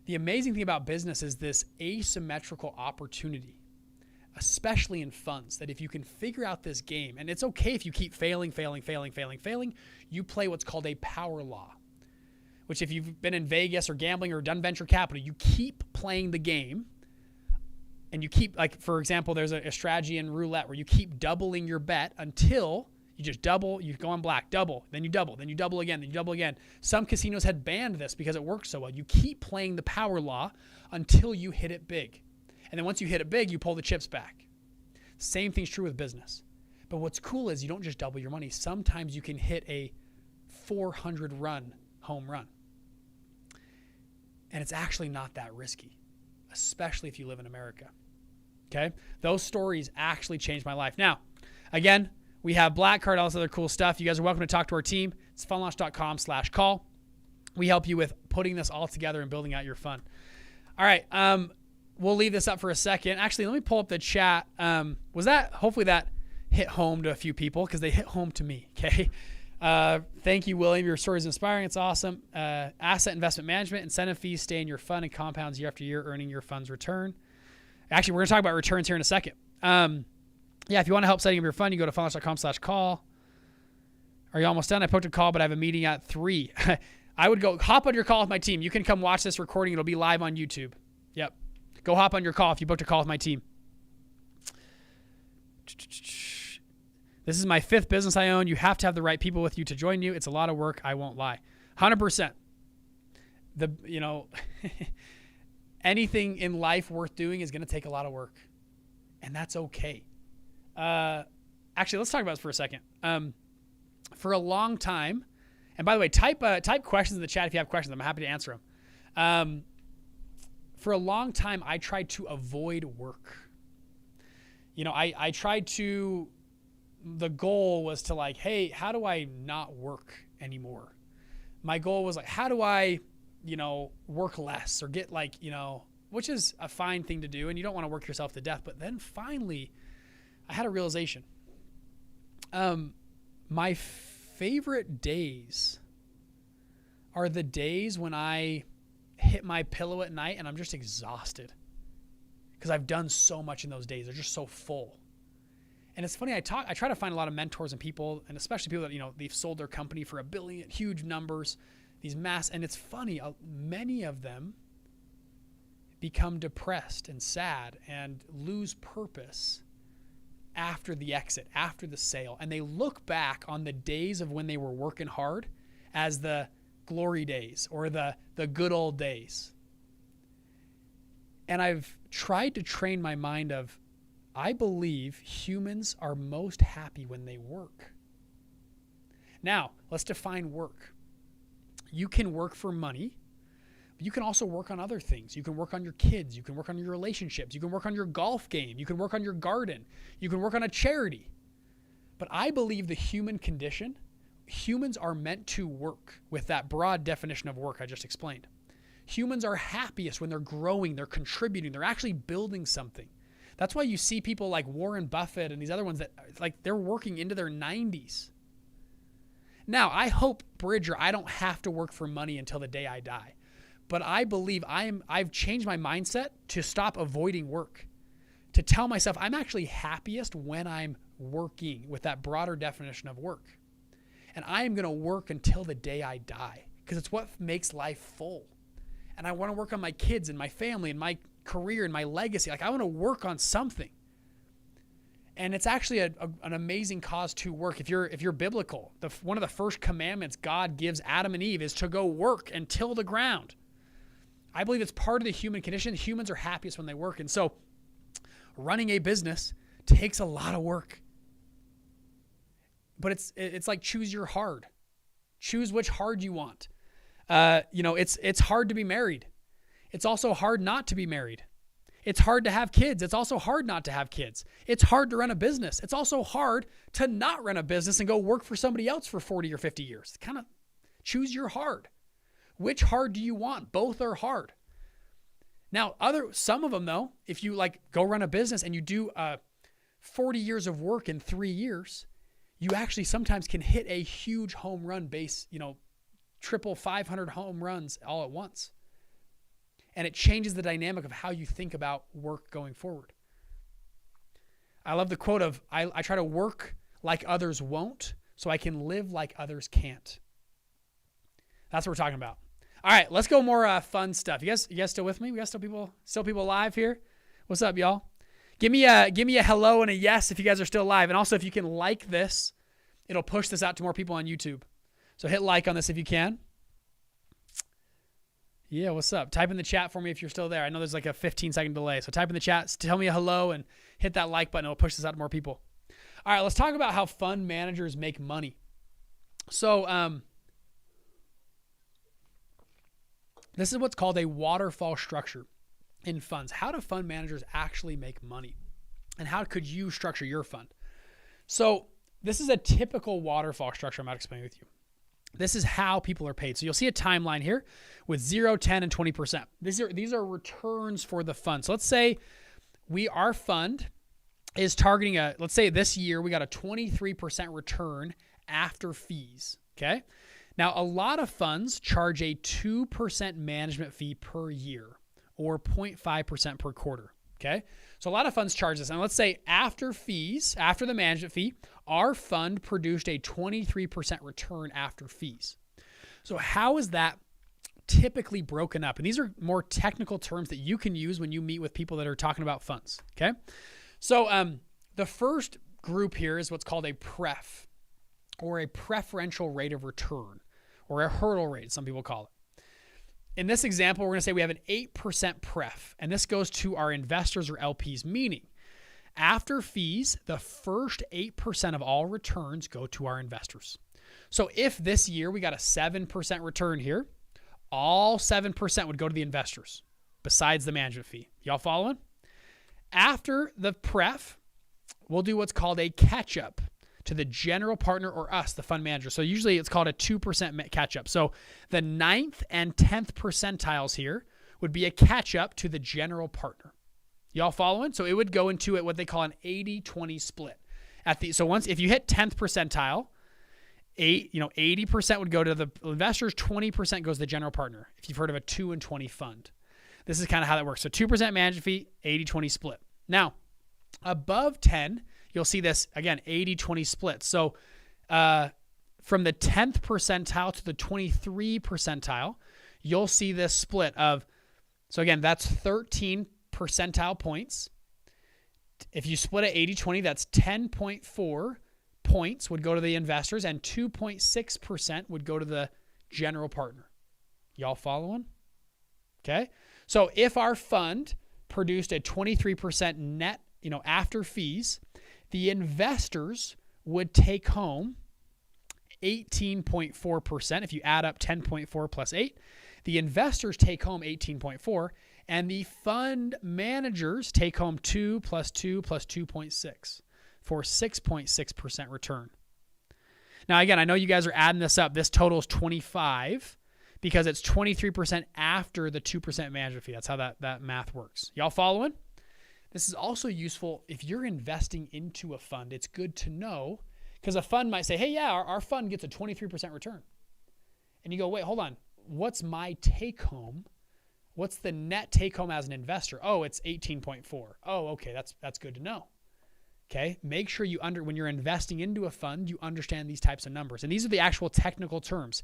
The amazing thing about business is this asymmetrical opportunity, especially in funds, that if you can figure out this game, and it's okay if you keep failing, you play what's called a power law, which if you've been in Vegas or gambling or done venture capital, you keep playing the game and you keep, for example, there's a strategy in roulette where you keep doubling your bet until you just double, you go on black, double, then you double again, then you double again. Some casinos had banned this because it works so well. You keep playing the power law until you hit it big. And then once you hit it big, you pull the chips back. Same thing's true with business. But what's cool is you don't just double your money. Sometimes you can hit a 400-run home run. And it's actually not that risky, especially if you live in America. Okay? Those stories actually changed my life. Now, again, we have Black Card, all this other cool stuff. You guys are welcome to talk to our team. It's funlaunch.com/call. We help you with putting this all together and building out your fund. All right. We'll leave this up for a second. Actually, let me pull up the chat. Hopefully that hit home to a few people because they hit home to me. Okay. Thank you, William. Your story is inspiring. It's awesome. Asset investment management, incentive fees stay in your fund and compounds year after year, earning your fund's return. Actually, we're going to talk about returns here in a second. Yeah, if you want to help setting up your fund, you go to finalize.com/call. Are you almost done? I booked a call, but I have a meeting at 3. I would go hop on your call with my team. You can come watch this recording. It'll be live on YouTube. Yep. Go hop on your call if you booked a call with my team. This is my 5th business I own. You have to have the right people with you to join you. It's a lot of work. I won't lie. 100%. Anything in life worth doing is going to take a lot of work, and that's okay. Actually, let's talk about this for a second. For a long time, and by the way, type questions in the chat if you have questions. I'm happy to answer them. For a long time, I tried to avoid work. I tried to, the goal was to like, hey, how do I not work anymore? My goal was like, how do I, work less or get which is a fine thing to do. And you don't want to work yourself to death. But then finally, I had a realization. My favorite days are the days when I hit my pillow at night and I'm just exhausted because I've done so much in those days. They're just so full. And it's funny, I try to find a lot of mentors and people, and especially people that, they've sold their company for $1 billion, huge numbers, and it's funny, many of them become depressed and sad and lose purpose after the exit, after the sale. And they look back on the days of when they were working hard as the glory days or the good old days. And I've tried to train my mind of, I believe humans are most happy when they work. Now, let's define work. You can work for money, but you can also work on other things. You can work on your kids. You can work on your relationships. You can work on your golf game. You can work on your garden. You can work on a charity. But I believe the human condition, humans are meant to work with that broad definition of work I just explained. Humans are happiest when they're growing, they're contributing, they're actually building something. That's why you see people like Warren Buffett and these other ones that they're working into their 90s. Now, I hope, Bridger, I don't have to work for money until the day I die. But I believe I've changed my mindset to stop avoiding work, to tell myself I'm actually happiest when I'm working with that broader definition of work. And I am going to work until the day I die because it's what makes life full. And I want to work on my kids and my family and my career and my legacy. I want to work on something. And it's actually an amazing cause to work. If you're biblical, one of the first commandments God gives Adam and Eve is to go work and till the ground. I believe it's part of the human condition. Humans are happiest when they work. And so running a business takes a lot of work. But it's like choose your hard. Choose which hard you want. It's hard to be married. It's also hard not to be married. It's hard to have kids. It's also hard not to have kids. It's hard to run a business. It's also hard to not run a business and go work for somebody else for 40 or 50 years. Kind of choose your hard. Which hard do you want? Both are hard. Now, some of them though, if you go run a business and you do 40 years of work in 3 years, you actually sometimes can hit a huge home run base, triple 500 home runs all at once. And it changes the dynamic of how you think about work going forward. I love the quote of, I try to work like others won't so I can live like others can't. That's what we're talking about. All right, let's go more fun stuff. You guys still with me? We got still people live here? What's up, y'all? Give me a hello and a yes if you guys are still live. And also if you can like this, it'll push this out to more people on YouTube. So hit like on this if you can. Yeah, what's up? Type in the chat for me if you're still there. I know there's like a 15-second delay. So type in the chat, tell me a hello, and hit that like button. It'll push this out to more people. All right, let's talk about how fund managers make money. So this is what's called a waterfall structure in funds. How do fund managers actually make money? And how could you structure your fund? So this is a typical waterfall structure I'm about to explain with you. This is how people are paid. So you'll see a timeline here with 0, 10, and 20%. These are returns for the fund. So let's say our fund is targeting let's say this year we got a 23% return after fees. Okay. Now a lot of funds charge a 2% management fee per year or 0.5% per quarter. Okay. So a lot of funds charge this. And let's say after fees, after the management fee, our fund produced a 23% return after fees. So how is that typically broken up? And these are more technical terms that you can use when you meet with people that are talking about funds. Okay. So the first group here is what's called a pref, or a preferential rate of return, or a hurdle rate, some people call it. In this example, we're going to say we have an 8% pref, and this goes to our investors or LPs, meaning after fees, the first 8% of all returns go to our investors. So if this year we got a 7% return here, all 7% would go to the investors besides the management fee. Y'all following? After the pref, we'll do what's called a catch-up to the general partner or us, the fund manager. So usually it's called a 2% catch-up. So the 9th and 10th percentiles here would be a catch-up to the general partner. Y'all following? So it would go into it what they call an 80-20 split. So once, if you hit 10th percentile, 80% would go to the investors, 20% goes to the general partner. If you've heard of a 2 and 20 fund, this is kind of how that works. So 2% management fee, 80-20 split. Now, above 10, you'll see this, again, 80-20 split. So from the 10th percentile to the 23 percentile, you'll see this split of, so again, that's 13 percentile points. If you split it 80-20, that's 10.4 points would go to the investors and 2.6% would go to the general partner. Y'all following? Okay. So if our fund produced a 23% net, after fees, the investors would take home 18.4%. If you add up 10.4 plus 8, the investors take home 18.4, and the fund managers take home 2 plus 2 plus 2.6 for 6.6% return. Now, again, I know you guys are adding this up. This totals 25 because it's 23% after the 2% management fee. That's how that math works. Y'all following? This is also useful if you're investing into a fund. It's good to know because a fund might say, hey, yeah, our fund gets a 23% return. And you go, wait, hold on. What's my take home? What's the net take home as an investor? Oh, it's 18.4. Oh, okay, that's good to know. Okay, make sure when you're investing into a fund, you understand these types of numbers. And these are the actual technical terms: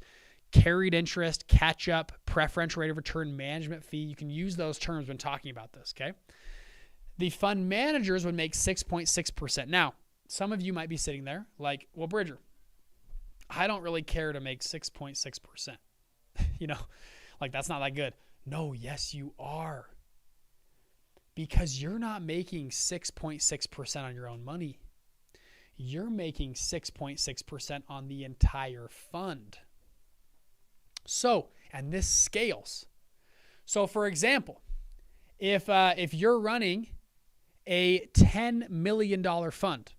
carried interest, catch up, preferential rate of return, management fee. You can use those terms when talking about this. Okay. The fund managers would make 6.6%. Now, some of you might be sitting there like, well, Bridger, I don't really care to make 6.6%. Like that's not that good. No, yes, you are. Because you're not making 6.6% on your own money. You're making 6.6% on the entire fund. So, and this scales. So for example, if you're running a $10 million fund,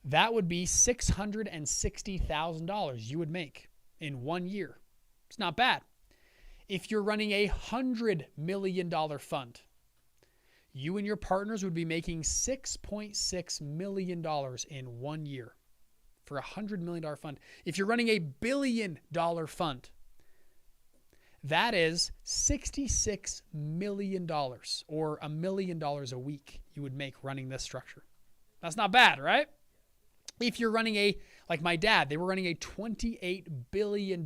that would be $660,000 you would make in 1 year. It's not bad. If you're running a $100 million fund, you and your partners would be making $6.6 million in 1 year for a $100 million fund. If you're running a $1 billion fund, that is $66 million or $1 million a week you would make running this structure. That's not bad, right? If you're running like my dad, they were running a $28 billion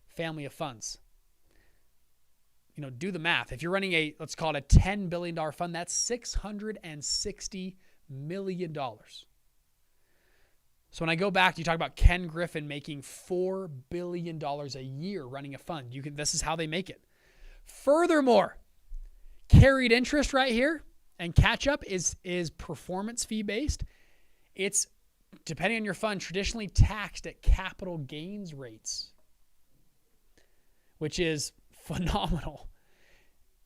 family of funds. Do the math. If you're running let's call it a $10 billion fund, that's $660 million. So when I go back, you talk about Ken Griffin making $4 billion a year running a fund. This is how they make it. Furthermore, carried interest right here and catch up is performance fee based. It's, depending on your fund, traditionally taxed at capital gains rates, which is phenomenal.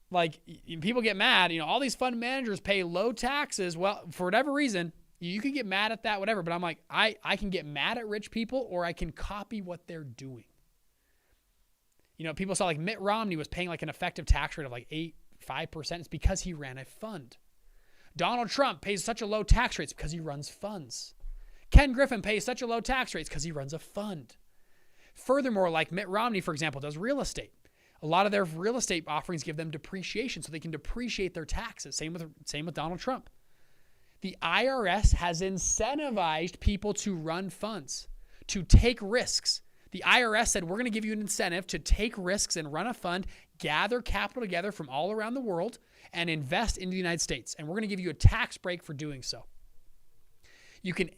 Like, people get mad, all these fund managers pay low taxes. Well, for whatever reason, you can get mad at that, whatever. But I'm like, I can get mad at rich people, or I can copy what they're doing. People saw like Mitt Romney was paying like an effective tax rate of like 5%. It's because he ran a fund. Donald Trump pays such a low tax rate because he runs funds. Ken Griffin pays such a low tax rate because he runs a fund. Furthermore, like Mitt Romney, for example, does real estate. A lot of their real estate offerings give them depreciation so they can depreciate their taxes. Same with Donald Trump. The IRS has incentivized people to run funds, to take risks. The IRS said, we're going to give you an incentive to take risks and run a fund, gather capital together from all around the world, and invest in the United States. And we're going to give you a tax break for doing so. You can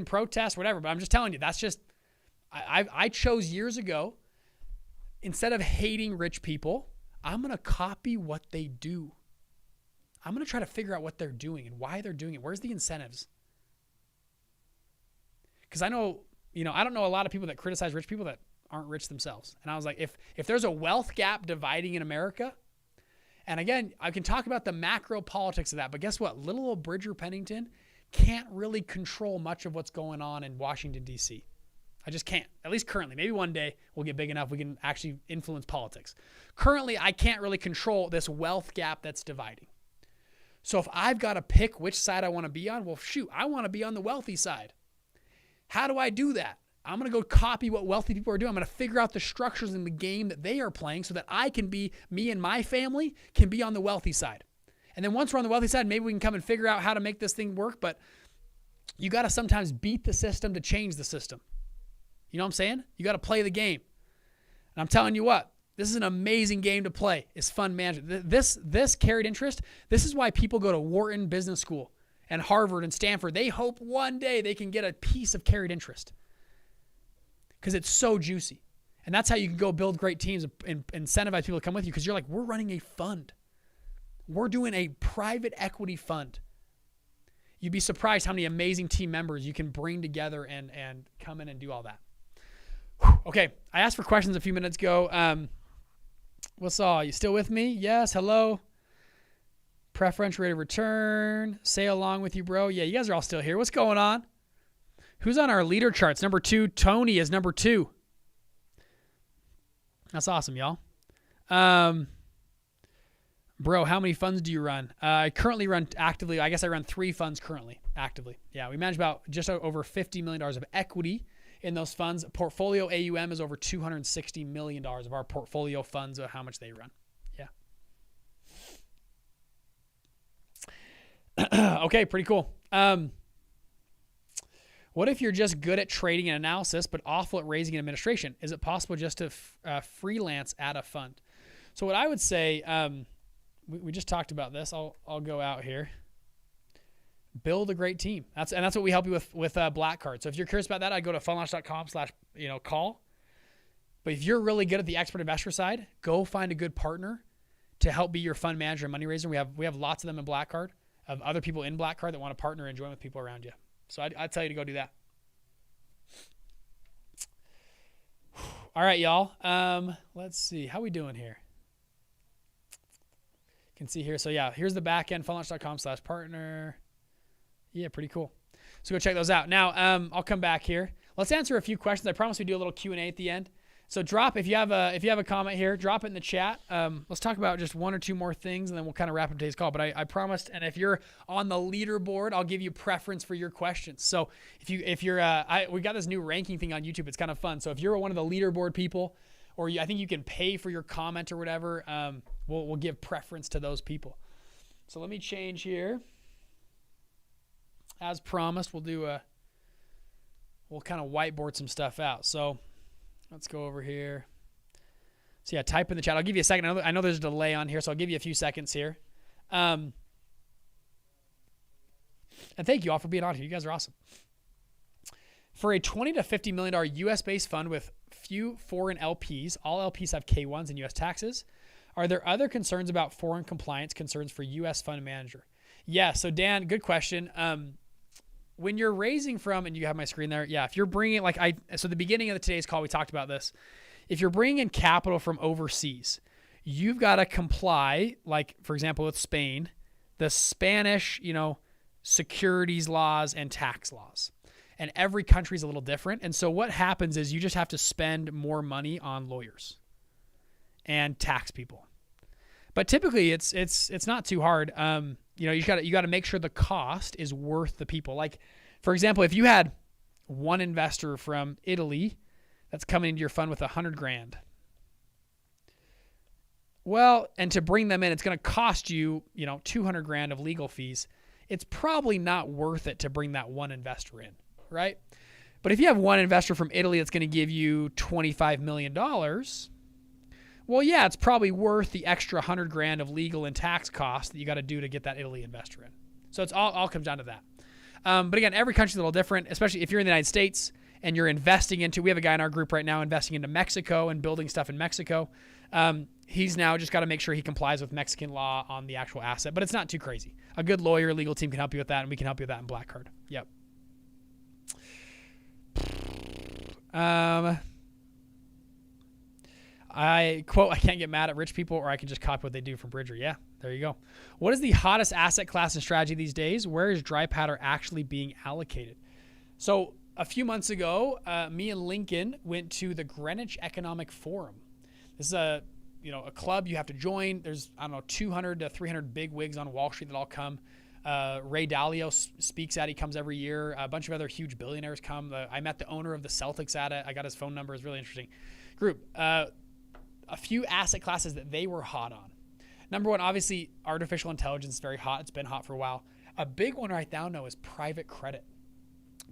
protest, whatever, but I'm just telling you, that's just, I chose years ago, instead of hating rich people, I'm going to copy what they do. I'm going to try to figure out what they're doing and why they're doing it. Where's the incentives? Because I don't know a lot of people that criticize rich people that aren't rich themselves. And I was like, if there's a wealth gap dividing in America, and again, I can talk about the macro politics of that, but guess what? Little old Bridger Pennington can't really control much of what's going on in Washington, D.C. I just can't, at least currently. Maybe one day we'll get big enough we can actually influence politics. Currently, I can't really control this wealth gap that's dividing. So if I've got to pick which side I want to be on, well, shoot, I want to be on the wealthy side. How do I do that? I'm going to go copy what wealthy people are doing. I'm going to figure out the structures in the game that they are playing so that me and my family can be on the wealthy side. And then once we're on the wealthy side, maybe we can come and figure out how to make this thing work. But you got to sometimes beat the system to change the system. You know what I'm saying? You got to play the game. And I'm telling you what, this is an amazing game to play. It's fund management. This carried interest, this is why people go to Wharton Business School and Harvard and Stanford. They hope one day they can get a piece of carried interest because it's so juicy. And that's how you can go build great teams and incentivize people to come with you because you're like, we're running a fund. We're doing a private equity fund. You'd be surprised how many amazing team members you can bring together and come in and do all that. Whew. Okay, I asked for questions a few minutes ago. What's all? You still with me? Yes, hello. Preferential rate of return. Say along with you, bro. Yeah, you guys are all still here. What's going on? Who's on our leader charts? Number 2, Tony is number 2. That's awesome, y'all. Bro, how many funds do you run? I currently run actively. I guess I run 3 funds currently, actively. Yeah, we manage about just over $50 million of equity in those funds. Portfolio AUM is over $260 million of our portfolio funds of how much they run. Yeah. Okay, pretty cool. What if you're just good at trading and analysis, but awful at raising and administration? Is it possible just to freelance at a fund? So what I would say, we just talked about this. I'll go out here. Build a great team. That's what we help you with Black Card. So if you're curious about that, I'd go to funlaunch.com/call. But if you're really good at the expert investor side, go find a good partner to help be your fund manager and money raiser. We have lots of them in Black Card, of other people in Black Card that want to partner and join with people around you. So I'd tell you to go do that. All right, y'all. Let's see. How we doing here? Can see here. So yeah, here's the back end, funlaunch.com/partner. Yeah, pretty cool. So go check those out. Now, I'll come back here. Let's answer a few questions. I promise we do a little Q&A at the end. So drop, if you have a comment here, drop it in the chat. Let's talk about just 1 or 2 more things, and then we'll kind of wrap up today's call. But I promised, and if you're on the leaderboard, I'll give you preference for your questions. So if you're, we got this new ranking thing on YouTube. It's kind of fun. So if you're one of the leaderboard people, or I think you can pay for your comment or whatever, we'll give preference to those people. So let me change here. As promised, we'll kind of whiteboard some stuff out. So let's go over here. So yeah, type in the chat. I'll give you a second. I know there's a delay on here, so I'll give you a few seconds here. And thank you all for being on here. You guys are awesome. For a $20 to $50 million U.S.-based fund with few foreign LPs, all LPs have K-1s and U.S. taxes. Are there other concerns about foreign compliance concerns for U.S. fund manager? Yeah, so Dan, good question. When you're raising from, and you have my screen there, yeah, if you're bringing, so the beginning of today's call, we talked about this. If you're bringing in capital from overseas, you've got to comply, like, for example, with Spain, the Spanish, securities laws and tax laws. And every country is a little different. And so what happens is you just have to spend more money on lawyers and tax people. But typically it's not too hard. You got to make sure the cost is worth the people. Like, for example, if you had one investor from Italy that's coming into your fund with $100,000, Well, and to bring them in, it's going to cost you, 200 grand of legal fees. It's probably not worth it to bring that one investor in, right? But if you have one investor from Italy that's going to give you $25 million, well, yeah, it's probably worth the extra 100 grand of legal and tax costs that you got to do to get that Italy investor in. So it's all comes down to that. But again, every country's a little different, especially if you're in the United States and you're investing into, we have a guy in our group right now investing into Mexico and building stuff in Mexico. He's now just got to make sure he complies with Mexican law on the actual asset, but it's not too crazy. A good lawyer, legal team can help you with that, and we can help you with that in Black Card. Yep. I can't get mad at rich people, or I can just copy what they do from Bridger. Yeah, there you go. What is the hottest asset class and strategy these days? Where is dry powder actually being allocated? So a few months ago, me and Lincoln went to the Greenwich Economic Forum. This is a club you have to join. There's, 200 to 300 big wigs on Wall Street that all come. Ray Dalio speaks at it. He comes every year. A bunch of other huge billionaires come. I met the owner of the Celtics at it. I got his phone number. It's really interesting group. A few asset classes that they were hot on. Number one, obviously, artificial intelligence is very hot. It's been hot for a while. A big one right now, is private credit.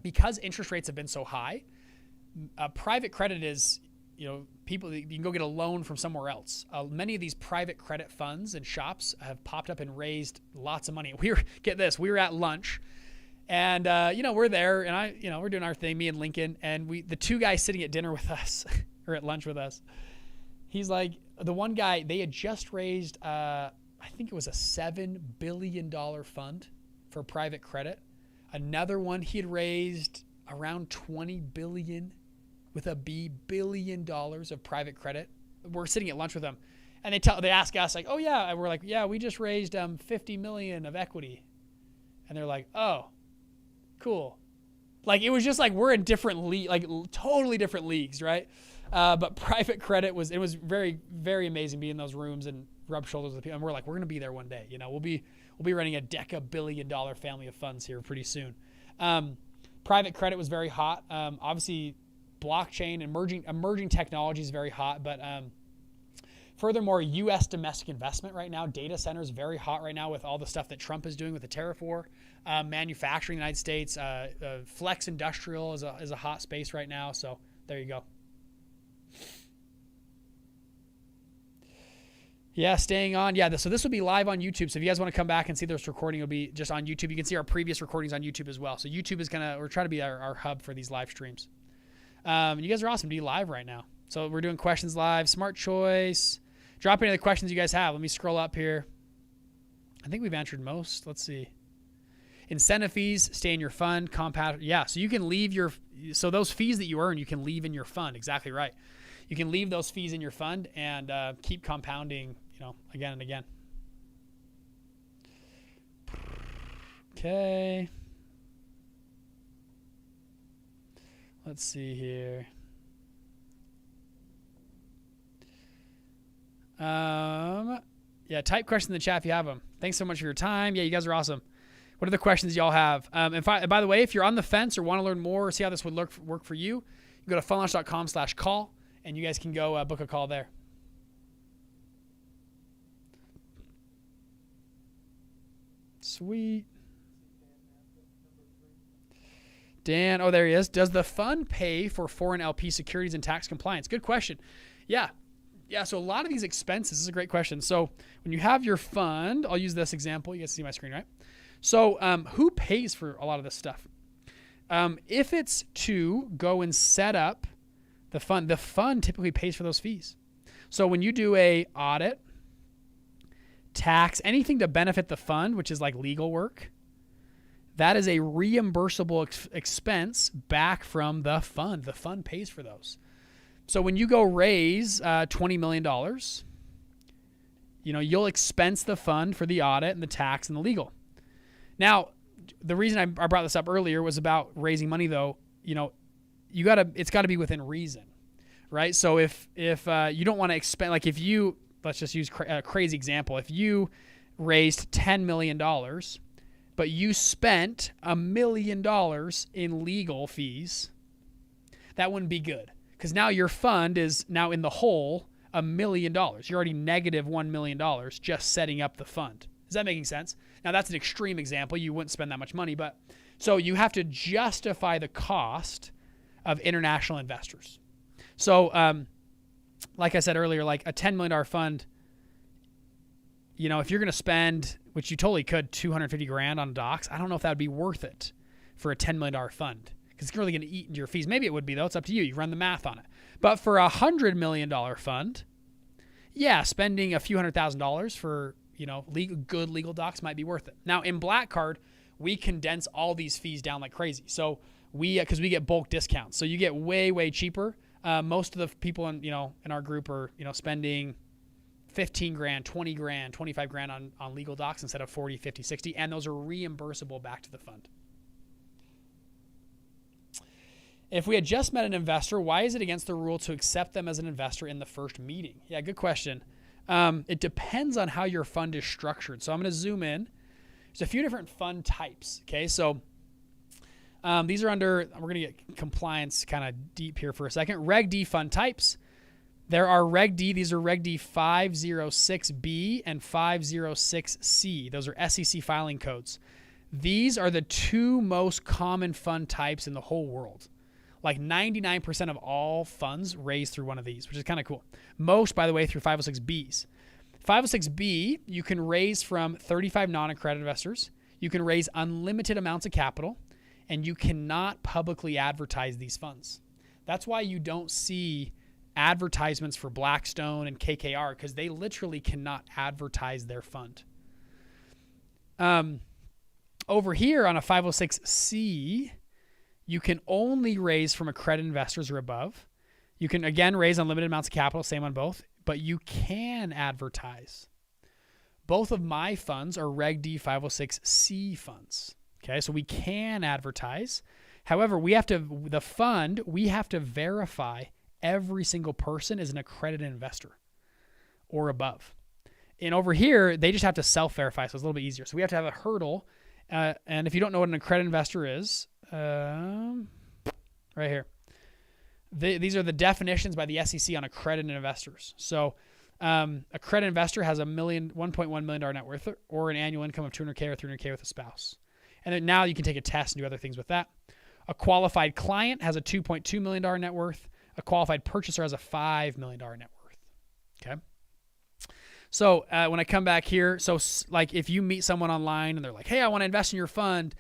Because interest rates have been so high, private credit is, people, you can go get a loan from somewhere else. Many of these private credit funds and shops have popped up and raised lots of money. We were at lunch, and we're there, and we're doing our thing, me and Lincoln, and the two guys sitting at dinner with us or at lunch with us. He's like, the one guy, they had just raised, I think it was a $7 billion fund for private credit. Another one, he had raised around $20 billion with a billion dollars of private credit. We're sitting at lunch with them, and they ask us like, oh yeah, and we're like, yeah, we just raised 50 million of equity, and they're like, oh, cool. Like it was just like we're in different like totally different leagues, right? But private credit was very, very amazing being in those rooms and rub shoulders with people. And we're like, we're going to be there one day. We'll be running a deca-billion-dollar family of funds here pretty soon. Private credit was very hot. Obviously, blockchain, emerging technology is very hot. But furthermore, U.S. domestic investment right now, data centers very hot right now with all the stuff that Trump is doing with the tariff war. Manufacturing in the United States, flex industrial is a hot space right now. So there you go. Yeah, staying on. Yeah, so this will be live on YouTube. So if you guys want to come back and see this recording, it'll be just on YouTube. You can see our previous recordings on YouTube as well. So YouTube is we're trying to be our hub for these live streams. You guys are awesome to be live right now. So we're doing questions live, smart choice. Drop any of the questions you guys have. Let me scroll up here. I think we've answered most. Let's see. Incentive fees, stay in your fund, compound. Yeah, so you can leave so those fees that you earn, you can leave in your fund. Exactly right. You can leave those fees in your fund and keep compounding, again and again. Okay. Let's see here. Yeah, type questions in the chat if you have them. Thanks so much for your time. Yeah, you guys are awesome. What are the questions y'all have? And by the way, if you're on the fence or want to learn more or see how this would work for you, go to funlaunch.com/call. And you guys can go book a call there. Sweet. Dan, oh, there he is. Does the fund pay for foreign LP securities and tax compliance? Good question. Yeah. Yeah, so a lot of these expenses, this is a great question. So when you have your fund, I'll use this example. You guys see my screen, right? So who pays for a lot of this stuff? If it's to go and set up the fund typically pays for those fees. So when you do a audit, tax, anything to benefit the fund, which is like legal work, that is a reimbursable expense back from the fund. The fund pays for those. So when you go raise $20 million, you'll expense the fund for the audit and the tax and the legal. Now, the reason I brought this up earlier was about raising money, though. It's got to be within reason, right? So if you don't want to expend, like if you, let's just use a crazy example. If you raised $10 million, but you spent $1 million in legal fees, that wouldn't be good because now your fund is now in the hole $1 million. You're already negative $1 million just setting up the fund. Is that making sense? Now, that's an extreme example. You wouldn't spend that much money, but so you have to justify the cost of international investors. So, like I said earlier, like a $10 million fund, you know, if you're going to spend, which you totally could, $250,000 on docs, I don't know if that would be worth it for a $10 million fund, because it's really going to eat into your fees. Maybe it would be, though. It's up to you. You run the math on it. But for a $100 million fund, yeah, spending a few $100,000 for, you know, good legal docs might be worth it. Now, in Black Card, we condense all these fees down like crazy. So because we get bulk discounts, so you get way, way cheaper. Most of the people in our group are, spending $15,000, $20,000, $25,000 on legal docs instead of 40, 50, 60, and those are reimbursable back to the fund. If we had just met an investor, why is it against the rule to accept them as an investor in the first meeting? Yeah, good question. It depends on how your fund is structured. So I'm going to zoom in. There's a few different fund types. Okay, so these are under, we're going to get compliance kind of deep here for a second. Reg D fund types. There are Reg D. These are Reg D 506B and 506C. Those are SEC filing codes. These are the two most common fund types in the whole world. Like 99% of all funds raised through one of these, which is kind of cool. Most, by the way, through 506Bs. 506B, you can raise from 35 non-accredited investors. You can raise unlimited amounts of capital, and you cannot publicly advertise these funds. That's why you don't see advertisements for Blackstone and KKR, because they literally cannot advertise their fund. Over here on a 506C, you can only raise from accredited investors or above. You can, again, raise unlimited amounts of capital, same on both, but you can advertise. Both of my funds are Reg D 506C funds. Okay, so we can advertise. However, we have to verify every single person is an accredited investor or above. And over here, they just have to self-verify, so it's a little bit easier. So we have to have a hurdle. And if you don't know what an accredited investor is, right here. These are the definitions by the SEC on accredited investors. So accredited investor has $1.1 million net worth or an annual income of $200K or $300K with a spouse. And then now you can take a test and do other things with that. A qualified client has a $2.2 million net worth. A qualified purchaser has a $5 million net worth. Okay. So when I come back here, so like if you meet someone online and they're like, hey, I want to invest in your fund,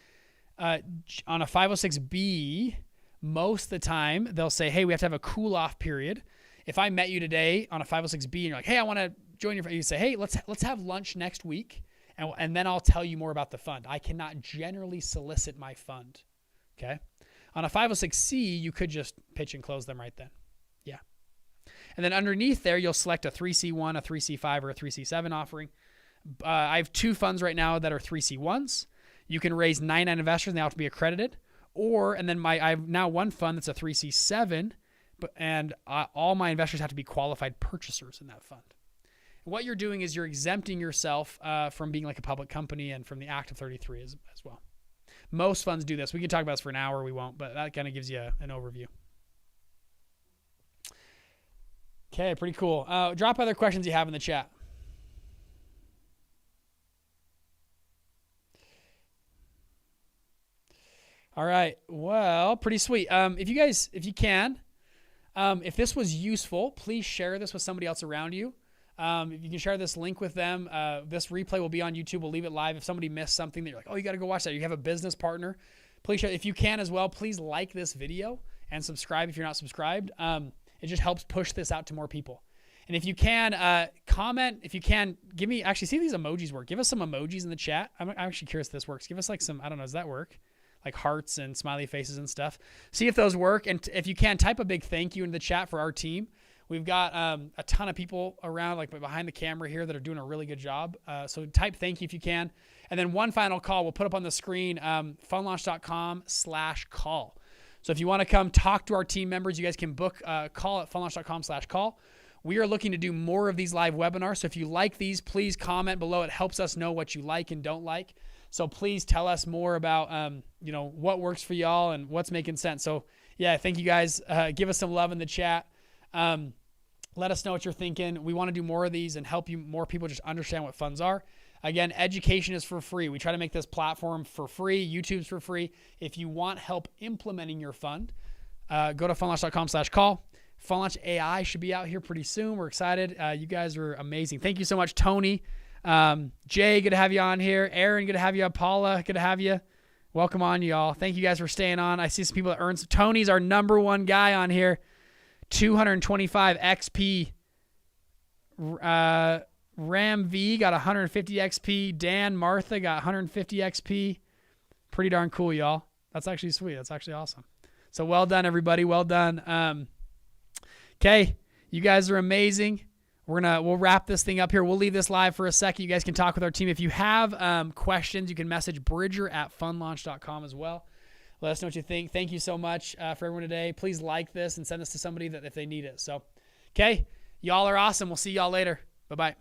on a 506B, most of the time they'll say, hey, we have to have a cool off period. If I met you today on a 506B and you're like, hey, I want to join your fund, you say, hey, let's have lunch next week. And then I'll tell you more about the fund. I cannot generally solicit my fund. Okay. On a 506C, you could just pitch and close them right then. Yeah. And then underneath there, you'll select a 3C1, a 3C5, or a 3C7 offering. I have two funds right now that are 3C1s. You can raise 99 investors and they have to be accredited. And then I have now one fund that's a 3C7, and all my investors have to be qualified purchasers in that fund. And what you're doing is you're exempting yourself from being like a public company and from the Act of 33 as well. Most funds do this. We can talk about this for an hour. We won't, but that kind of gives you an overview. Okay, pretty cool. Drop other questions you have in the chat. All right. Well, pretty sweet. If you can, if this was useful, please share this with somebody else around you. If you can share this link with them, this replay will be on YouTube. We'll leave it live. If somebody missed something that you're like, oh, you got to go watch that. You have a business partner. Please share. If you can as well, please like this video and subscribe if you're not subscribed. It just helps push this out to more people. And if you can, comment. If you can, actually see if these emojis work. Give us some emojis in the chat. I'm actually curious if this works. Give us like some, I don't know, does that work? Like hearts and smiley faces and stuff. See if those work. And if you can, type a big thank you in the chat for our team. We've got a ton of people around, like behind the camera here, that are doing a really good job. So type thank you if you can. And then one final call we'll put up on the screen, funlaunch.com/call. So if you want to come talk to our team members, you guys can book a call at funlaunch.com/call. We are looking to do more of these live webinars. So if you like these, please comment below. It helps us know what you like and don't like. So please tell us more about, what works for y'all and what's making sense. So yeah, thank you guys. Give us some love in the chat. Let us know what you're thinking. We want to do more of these and help you more people just understand what funds are. Again, education is for free. We try to make this platform for free. YouTube's for free. If you want help implementing your fund, go to funlaunch.com/call. Fund Launch AI should be out here pretty soon. We're excited. You guys are amazing. Thank you so much, Tony. Jay, good to have you on here. Aaron, good to have you. Paula, good to have you. Welcome on, y'all. Thank you guys for staying on. I see some people that earn. Tony's our number one guy on here. 225 XP. Ram V got 150 XP. Dan Martha got 150 XP. Pretty darn cool, y'all. That's actually sweet. That's actually awesome. So well done, everybody. Well done. Okay, you guys are amazing. We'll wrap this thing up here. We'll leave this live for a second. You guys can talk with our team. If you have questions, you can message Bridger@funlaunch.com as well. Let us know what you think. Thank you so much for everyone today. Please like this and send this to somebody that if they need it. So, okay, y'all are awesome. We'll see y'all later. Bye-bye.